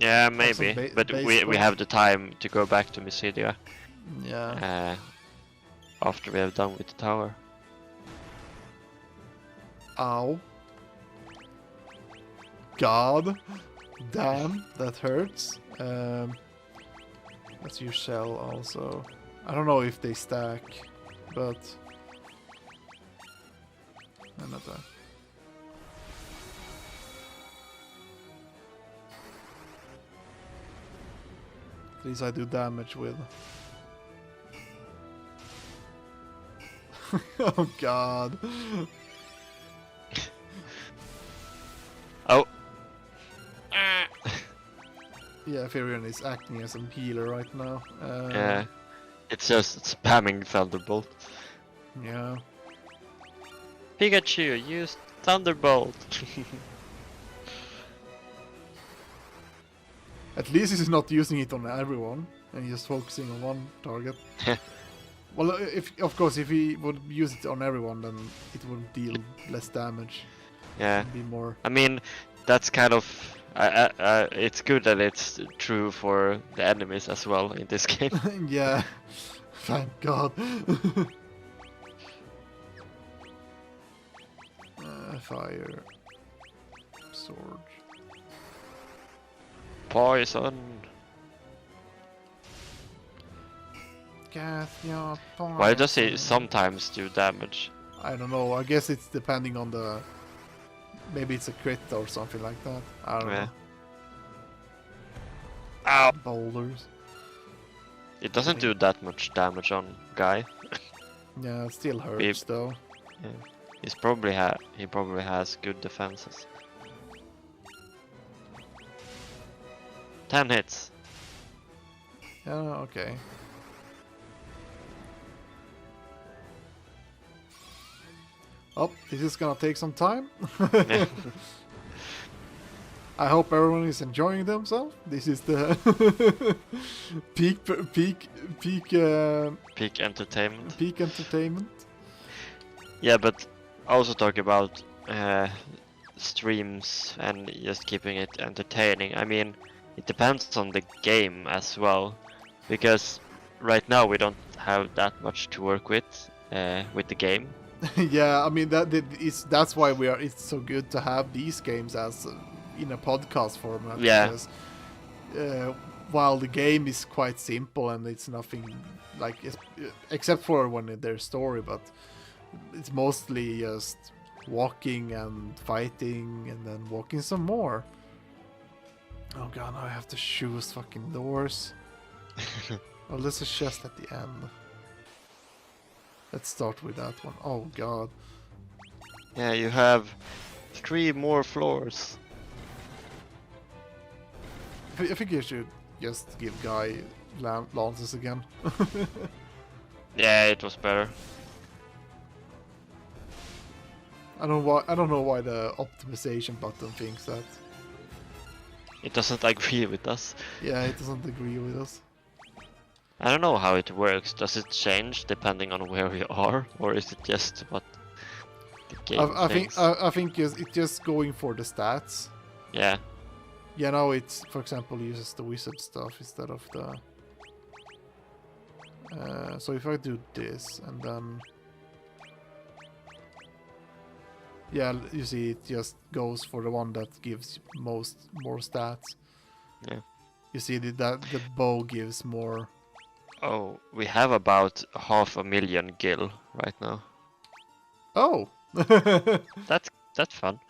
Yeah, some maybe. But base we spells. have the time to go back to Mysidia Yeah. after we have done with the tower. Ow. God. Damn, that hurts. Let's use shell also. I don't know if they stack, but And attack. At least I do damage with. Oh god. Oh, Ah! Yeah, Firion is acting as a healer right now. yeah. It's just spamming Thunderbolt. Yeah. Pikachu, use Thunderbolt. At least he's not using it on everyone and just focusing on one target. Well, if of course if he would use it on everyone, then it would deal less damage. Yeah. Be more. I mean, that's kind of. It's good that it's true for the enemies as well in this game. Yeah. Thank God. Fire. Sword. Poison. Cast your poison. Why does he sometimes do damage? I don't know. I guess it's depending on the. Maybe it's a crit or something like that. I don't Yeah. know. Ow! Boulders. It doesn't do that much damage on Guy. Yeah, it still hurts Beep. though. He probably has good defenses. 10 hits. Yeah, okay. Oh, this is gonna take some time. Yeah. I hope everyone is enjoying themselves. This is the peak Peak entertainment. peak entertainment. Yeah, but also talk about streams and just keeping it entertaining. I mean, it depends on the game as well, because right now we don't have that much to work with the game. Yeah, I mean that's why it's so good to have these games as in a podcast format. Yeah. Because, while the game is quite simple and it's nothing like except for when there's story, but it's mostly just walking and fighting and then walking some more. Oh god, now I have to choose fucking doors. Oh, there's a chest at the end. Let's start with that one. Oh god. Yeah, you have 3 more floors. I think you should just give Guy lances again. Yeah, it was better. I don't know why the optimization button thinks that. It doesn't agree with us. Yeah, it doesn't agree with us. I don't know how it works. Does it change depending on where we are, or is it just what the game thinks? I think it's just going for the stats. Yeah. Yeah, now it's, for example, uses the wizard stuff instead of the. So if I do this and then. Yeah, you see, it just goes for the one that gives more stats. Yeah. You see that the bow gives more. Oh, we have about 500,000 gil right now. Oh. That's fun.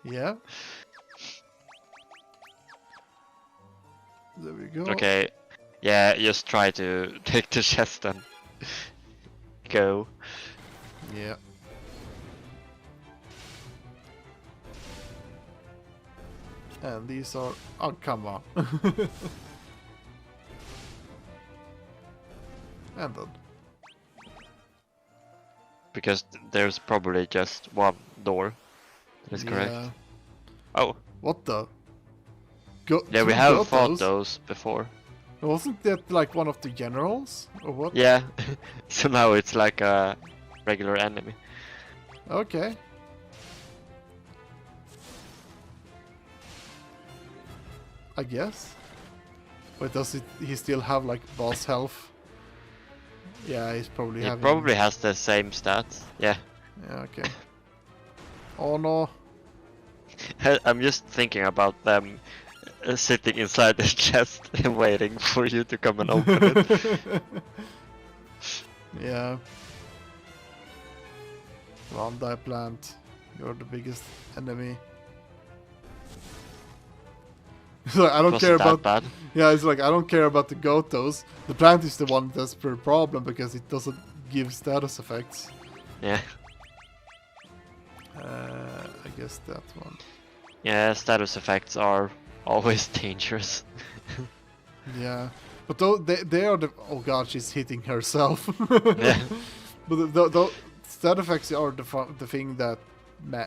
Yeah. There we go. Okay. Yeah, just try to take the chest and go. Yeah. And these are. Oh, come on. And then. Because there's probably just one door. That is correct. Yeah. Oh, What the? Go, yeah, we two have Gotos? fought those before. Wasn't that like one of the generals? Or what? Yeah, so now it's like a regular enemy. Okay. I guess. But does he still have like boss health? Yeah, he's probably It having. probably has the same stats. Yeah. Yeah, okay. Oh no. I'm just thinking about them sitting inside the chest and waiting for you to come and open it. Yeah. Come on, die plant. You're the biggest enemy. It's like, I don't care Wasn't that about. bad. Yeah, it's like I don't care about the Gotos. The plant is the one that's the problem because it doesn't give status effects. Yeah. I guess that one. Yeah, status effects are always dangerous. Yeah, but though they are the. Oh god, she's hitting herself. Yeah. But the stat effects are the thing that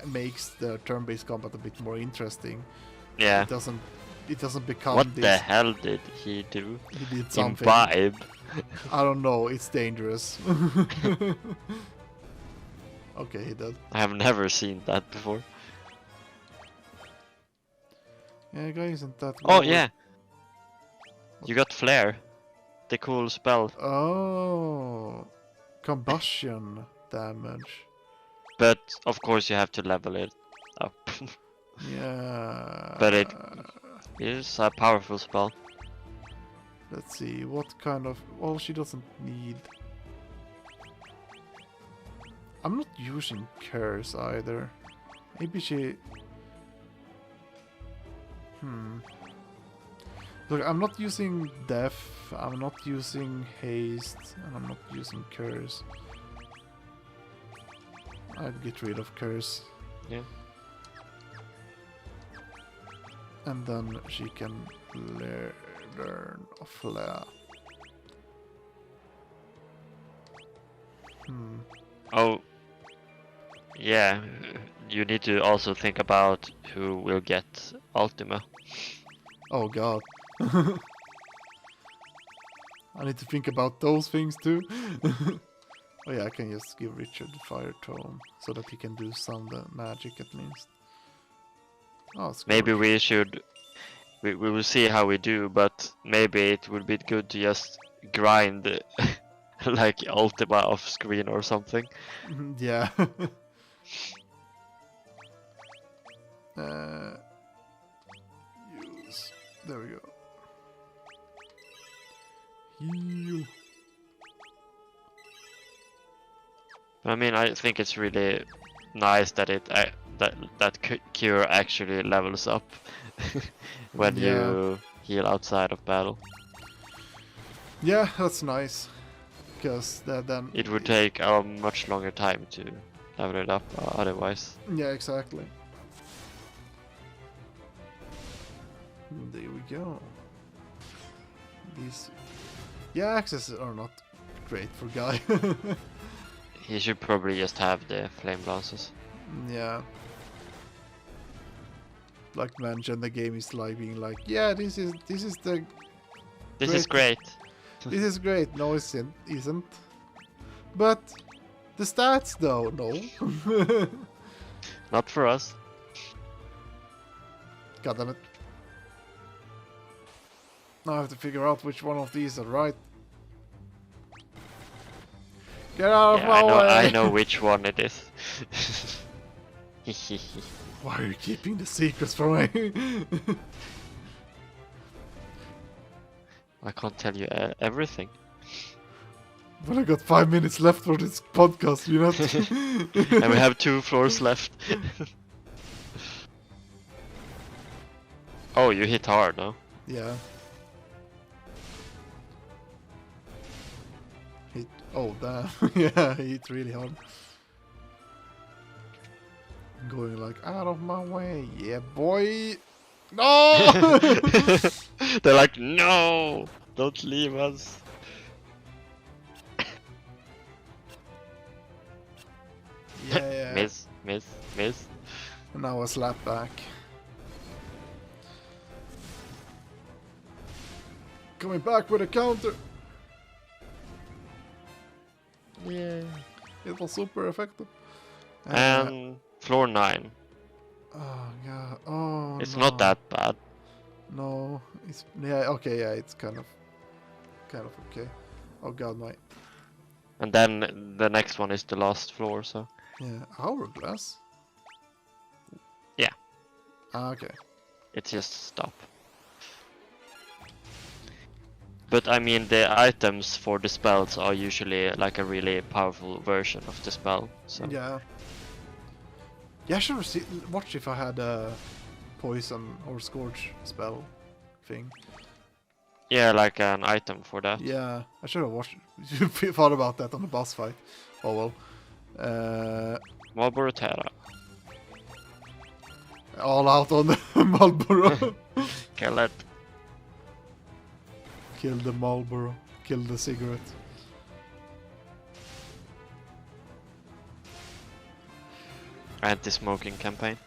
makes the turn-based combat a bit more interesting. Yeah. It doesn't become What this. the hell did he do? He did something. Imbibe. I don't know. It's dangerous. Okay, he did. I have never seen that before. Yeah, guy isn't that. Oh well- yeah. You got flare. The cool spell. Oh, combustion damage. But of course you have to level it up. Yeah. But it is a powerful spell. Let's see, what kind of... Well, she doesn't need... I'm not using curse either. Maybe she... Look, I'm not using death, I'm not using haste, and I'm not using curse. I'd get rid of curse. Yeah. And then she can learn of flare. Oh. Yeah. You need to also think about who will get Ultima. Oh god. I need to think about those things too. Oh yeah, I can just give Richard the Fire Tome so that he can do some magic at least. Oh, Scourge. Maybe we should... We will see how we do, but maybe it would be good to just grind like Ultima off screen or something. Yeah. Use. There we go. Heal. I mean, I think it's really nice that that cure actually levels up when Yeah. you heal outside of battle. Yeah, that's nice. Because then... It would take a much longer time to level it up otherwise. Yeah, exactly. There we go. These... Yeah, accesses are not great for Guy. He should probably just have the flame lances. Yeah. Like mentioned, the game is like being like, yeah, this is the This is great. this is great. No, it isn't. But the stats though, no. Not for us. God damn it. Now I have to figure out which one of these are right. Get out of Yeah, my way! I know which one it is. Why are you keeping the secrets from me? I can't tell you everything. But I got 5 minutes left for this podcast, you know? And we have 2 floors left. Oh, you hit hard, no? Yeah. Hit. Oh, damn. Yeah, he hit really hard. Going like, out of my way. Yeah, boy. No! They're like, no! Don't leave us. Yeah. Miss, miss, miss. And now a slap back. Coming back with a counter. Yeah. It was super effective. And floor 9. Oh god. Oh It's no. not that bad. No. It's yeah. Okay. Yeah. It's kind of okay. Oh god, my. And then the next one is the last floor, so... Yeah. Hourglass. Yeah. Ah, okay. It's just stop. But I mean, the items for the spells are usually like a really powerful version of the spell. So Yeah. Yeah, I should watch if I had a poison or scourge spell thing. yeah, like an item for that. Yeah, I should have watched. Thought about that on the boss fight. Oh well. Marlboro Terra. All out on the Marlboro. Kill it. Kill the Marlboro. Kill the cigarette. Anti-smoking campaign.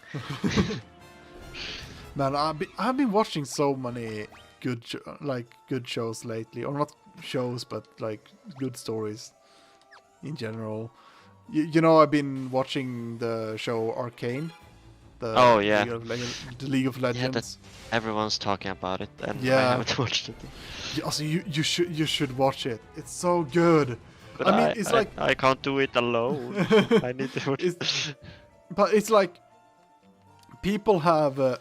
Man, I've been watching so many good good shows lately, or not shows, but like good stories in general. You know, I've been watching the show Arcane. The Oh, yeah. the League of Yeah, Legends. Everyone's talking about it, and I Yeah. haven't watched it. Also, you should watch it. It's so good. But I mean, it's like I can't do it alone. I need to watch it. But it's like people have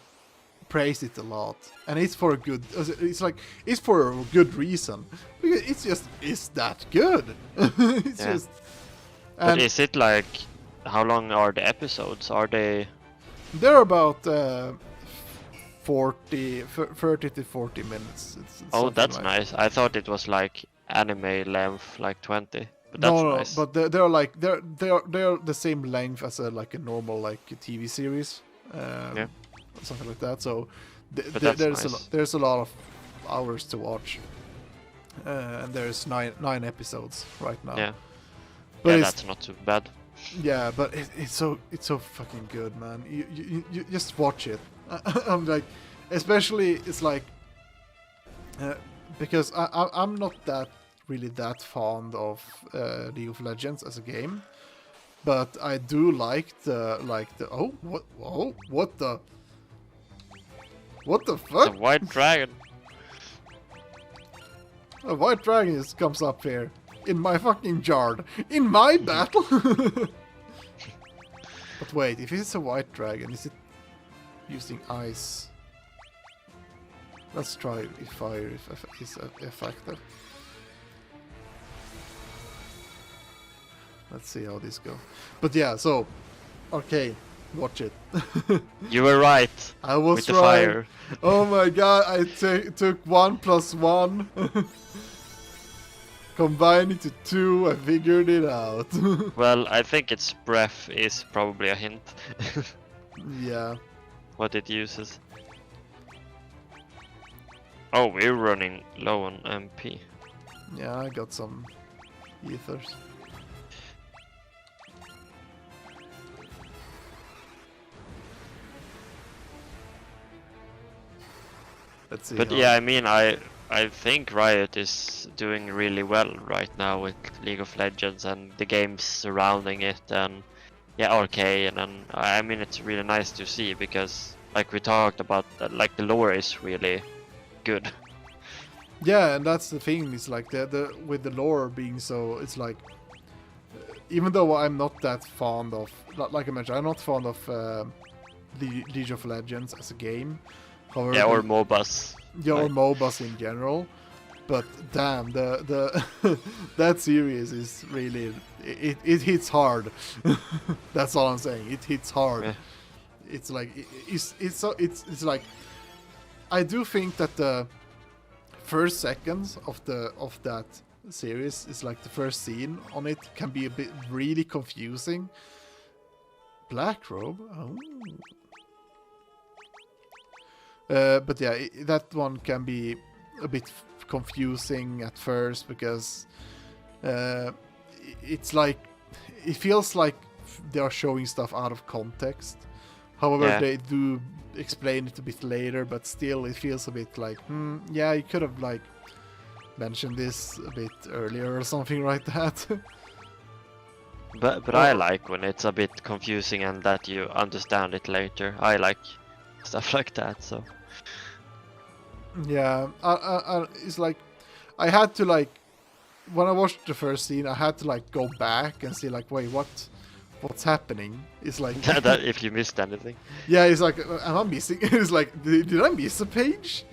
praised it a lot, and it's for a good. It's like it's for a good reason. Because it's that good. It's Yeah. just. But And is it like, how long are the episodes? Are they? they're about 30 to 40 minutes. It's Oh, something that's like- nice. I thought it was like anime length, like 20. But that's No, nice. but they're like they're the same length as a normal like TV series. Yeah. Something like that. So But that's nice. there's a lot of hours to watch, and there's nine episodes right now. Yeah. But Yeah, it's, that's not too bad. yeah, but it's so fucking good, man. You just watch it. I'm like, especially it's like because I'm not really that fond of League of Legends as a game, but I do like the what the The fuck? white dragon. A white dragon just comes up here in my fucking yard in my battle. But wait, if it's a white dragon, is it using ice? Let's try if fire is effective. Let's see how this goes. But yeah, so okay, watch it. You were right. I was With the right. fire. Oh my god, I took 1 + 1. Combined into 2, I figured it out. Well, I think its breath is probably a hint. Yeah. What it uses. Oh, we're running low on MP. Yeah, I got some ethers. Let's see. But how- yeah, I mean, I think Riot is doing really well right now with League of Legends and the games surrounding it, and yeah, Arcane, and I mean, it's really nice to see because, like we talked about, like the lore is really good. Yeah, and that's the thing. It's like the with the lore being so, it's like even though I'm not that fond of, like I mentioned, I'm not fond of League of Legends as a game. However, Yeah, or MOBAs. yeah, or like- MOBAs in general. But damn, the that series is really it hits hard. That's all I'm saying. It hits hard. Yeah. It's like it's like I do think that the first seconds of that series is like the first scene on it can be a bit really confusing. Black robe. Oh. But yeah, that one can be a bit confusing at first because it's like it feels like they are showing stuff out of context. However, Yeah. they do explain it a bit later, but still it feels a bit like, yeah, you could have like mentioned this a bit earlier or something like that. But I like when it's a bit confusing and that you understand it later. I like stuff like that. So Yeah, it's like I had to like when I watched the first scene, I had to like go back and see like, wait, what's happening? It's like that if you missed anything. yeah, it's like, am I missing? It's like, did I miss a page?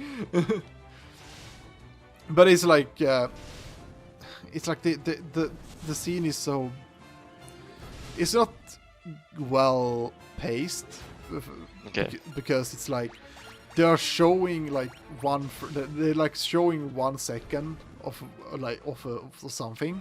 But it's like the scene is so, it's not well paced. Okay. Because it's like they are showing like they're like showing 1 second of something,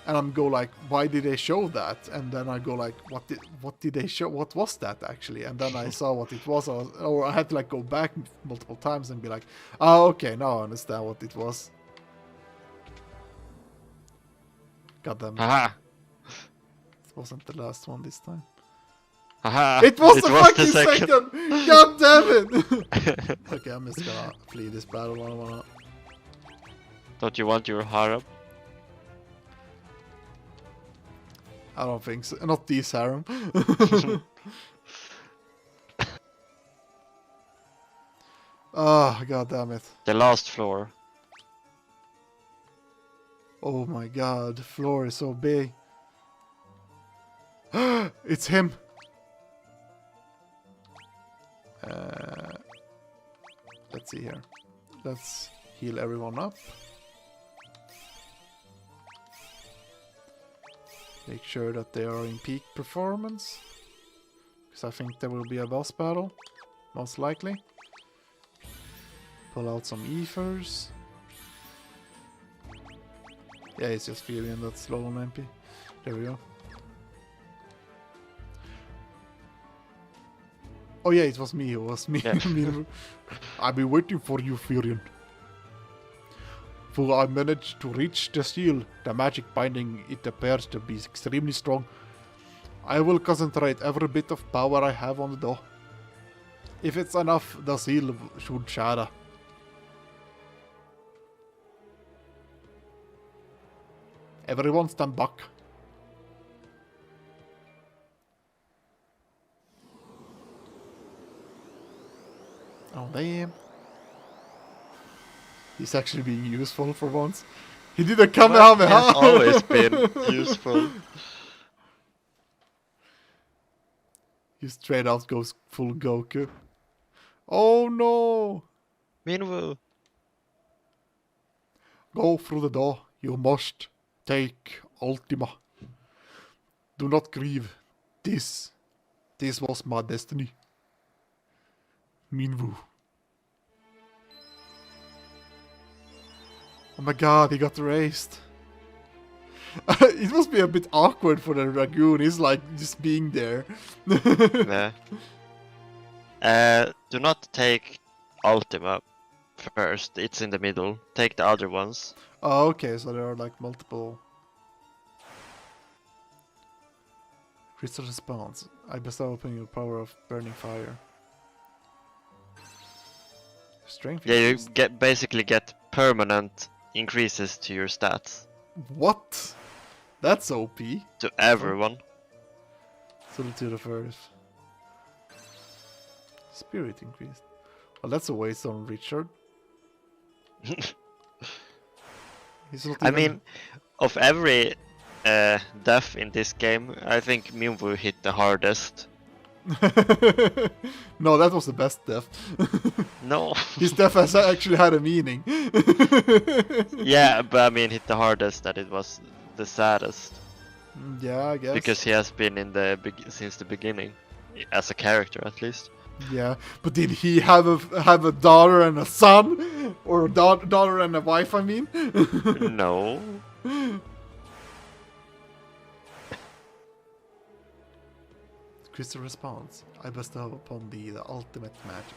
and I'm go like, why did they show that? And then I go like, what did they show? What was that actually? And then I saw what it was, or I had to like go back multiple times and be like, oh okay, now I understand what it was. God damn it. Haha. It wasn't the last one this time. Haha. It was the fucking the second! God damn it! Okay, I'm just gonna flee this battle. I don't wanna... Don't you want your harem? I don't think so. Not this harem. Ah, god damn it. The last floor. Oh my god, the floor is so big. It's him! Let's see here. Let's heal everyone up. Make sure that they are in peak performance. Because I think there will be a boss battle. Most likely. Pull out some ethers. Yeah, it's just feeling that slow on MP. There we go. Oh yeah, it was me. It was me. Yeah. I've been waiting for you, Furion. For I managed to reach the seal. The magic binding, it appears to be extremely strong. I will concentrate every bit of power I have on the door. If it's enough, the seal should shatter. Everyone stand back. Oh damn. He's actually being useful for once. He did a Kamehameha! He has always been useful. He straight out goes full Goku. Oh no! Minwoo. Go through the door. You must take Ultima. Do not grieve. This was my destiny. Minwoo. Oh my god, he got erased. It must be a bit awkward for the Dragoon. He's like just being there. Yeah. Do not take Ultima first. It's in the middle. Take the other ones. Oh, okay, so there are like multiple. Crystal response. I bestow upon you the power of burning fire. Strength. Yeah, you increase. basically get permanent increases to your stats. What? That's OP. To everyone. Salute to the first. Spirit increased. Well, that's a waste on Richard. He's not I even... mean, of every death in this game, I think Minwoo hit the hardest. No, that was the best death. No. His death has actually had a meaning. Yeah, but I mean hit the hardest, that it was the saddest. Yeah, I guess. Because he has been in the since the beginning, as a character at least. Yeah, but did he have a daughter and a son, or a daughter and a wife? I mean. No. Crystal response. I bestow upon thee the ultimate magic.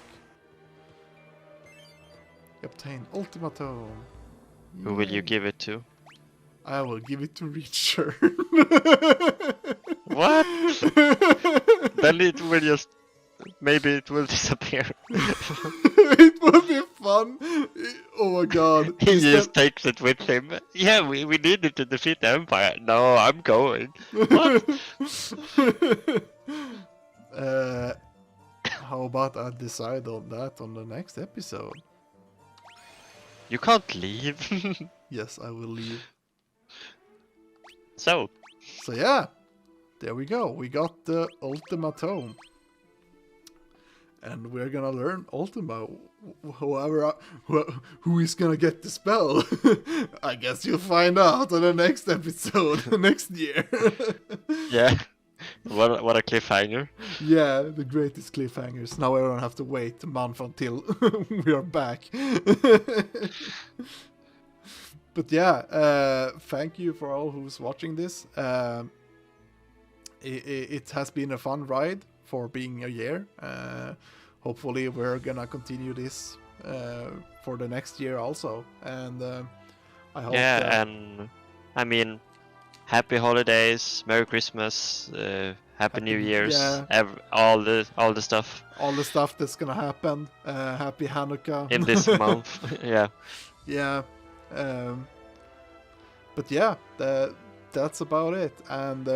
Obtain ultimatum. Who will you Yay. give it to? I will give it to Richard. What? Then it will just... Maybe it will disappear. It will be fun. Oh my god. He just takes it with him. Yeah, we needed to defeat the Empire. No, I'm going. What? How about I decide on that on the next episode? You can't leave. Yes, I will leave. So, So yeah, there we go. We got the ultimatum. and we're gonna learn Ultima. Who is gonna get the spell? I guess you'll find out on the next episode next year. Yeah. What a cliffhanger. Yeah, the greatest cliffhangers. Now I don't have to wait a month until we are back. But yeah, thank you for all who's watching this. It has been a fun ride for being a year. Hopefully we're gonna continue this for the next year also. And I hope. Yeah, and I mean, happy holidays, Merry Christmas, Happy New Year's, yeah. all the stuff All the stuff that's gonna happen. Happy Hanukkah. in this month. Yeah. Yeah. But yeah, that's about it. And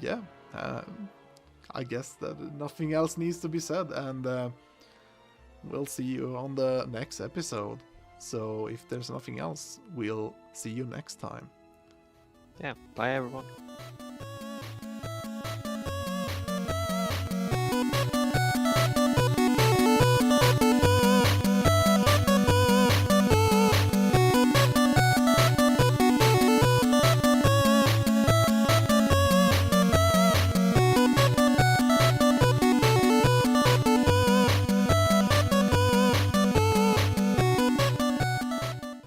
yeah, I guess that nothing else needs to be said. And we'll see you on the next episode. So if there's nothing else, we'll see you next time. Yeah. Bye everyone.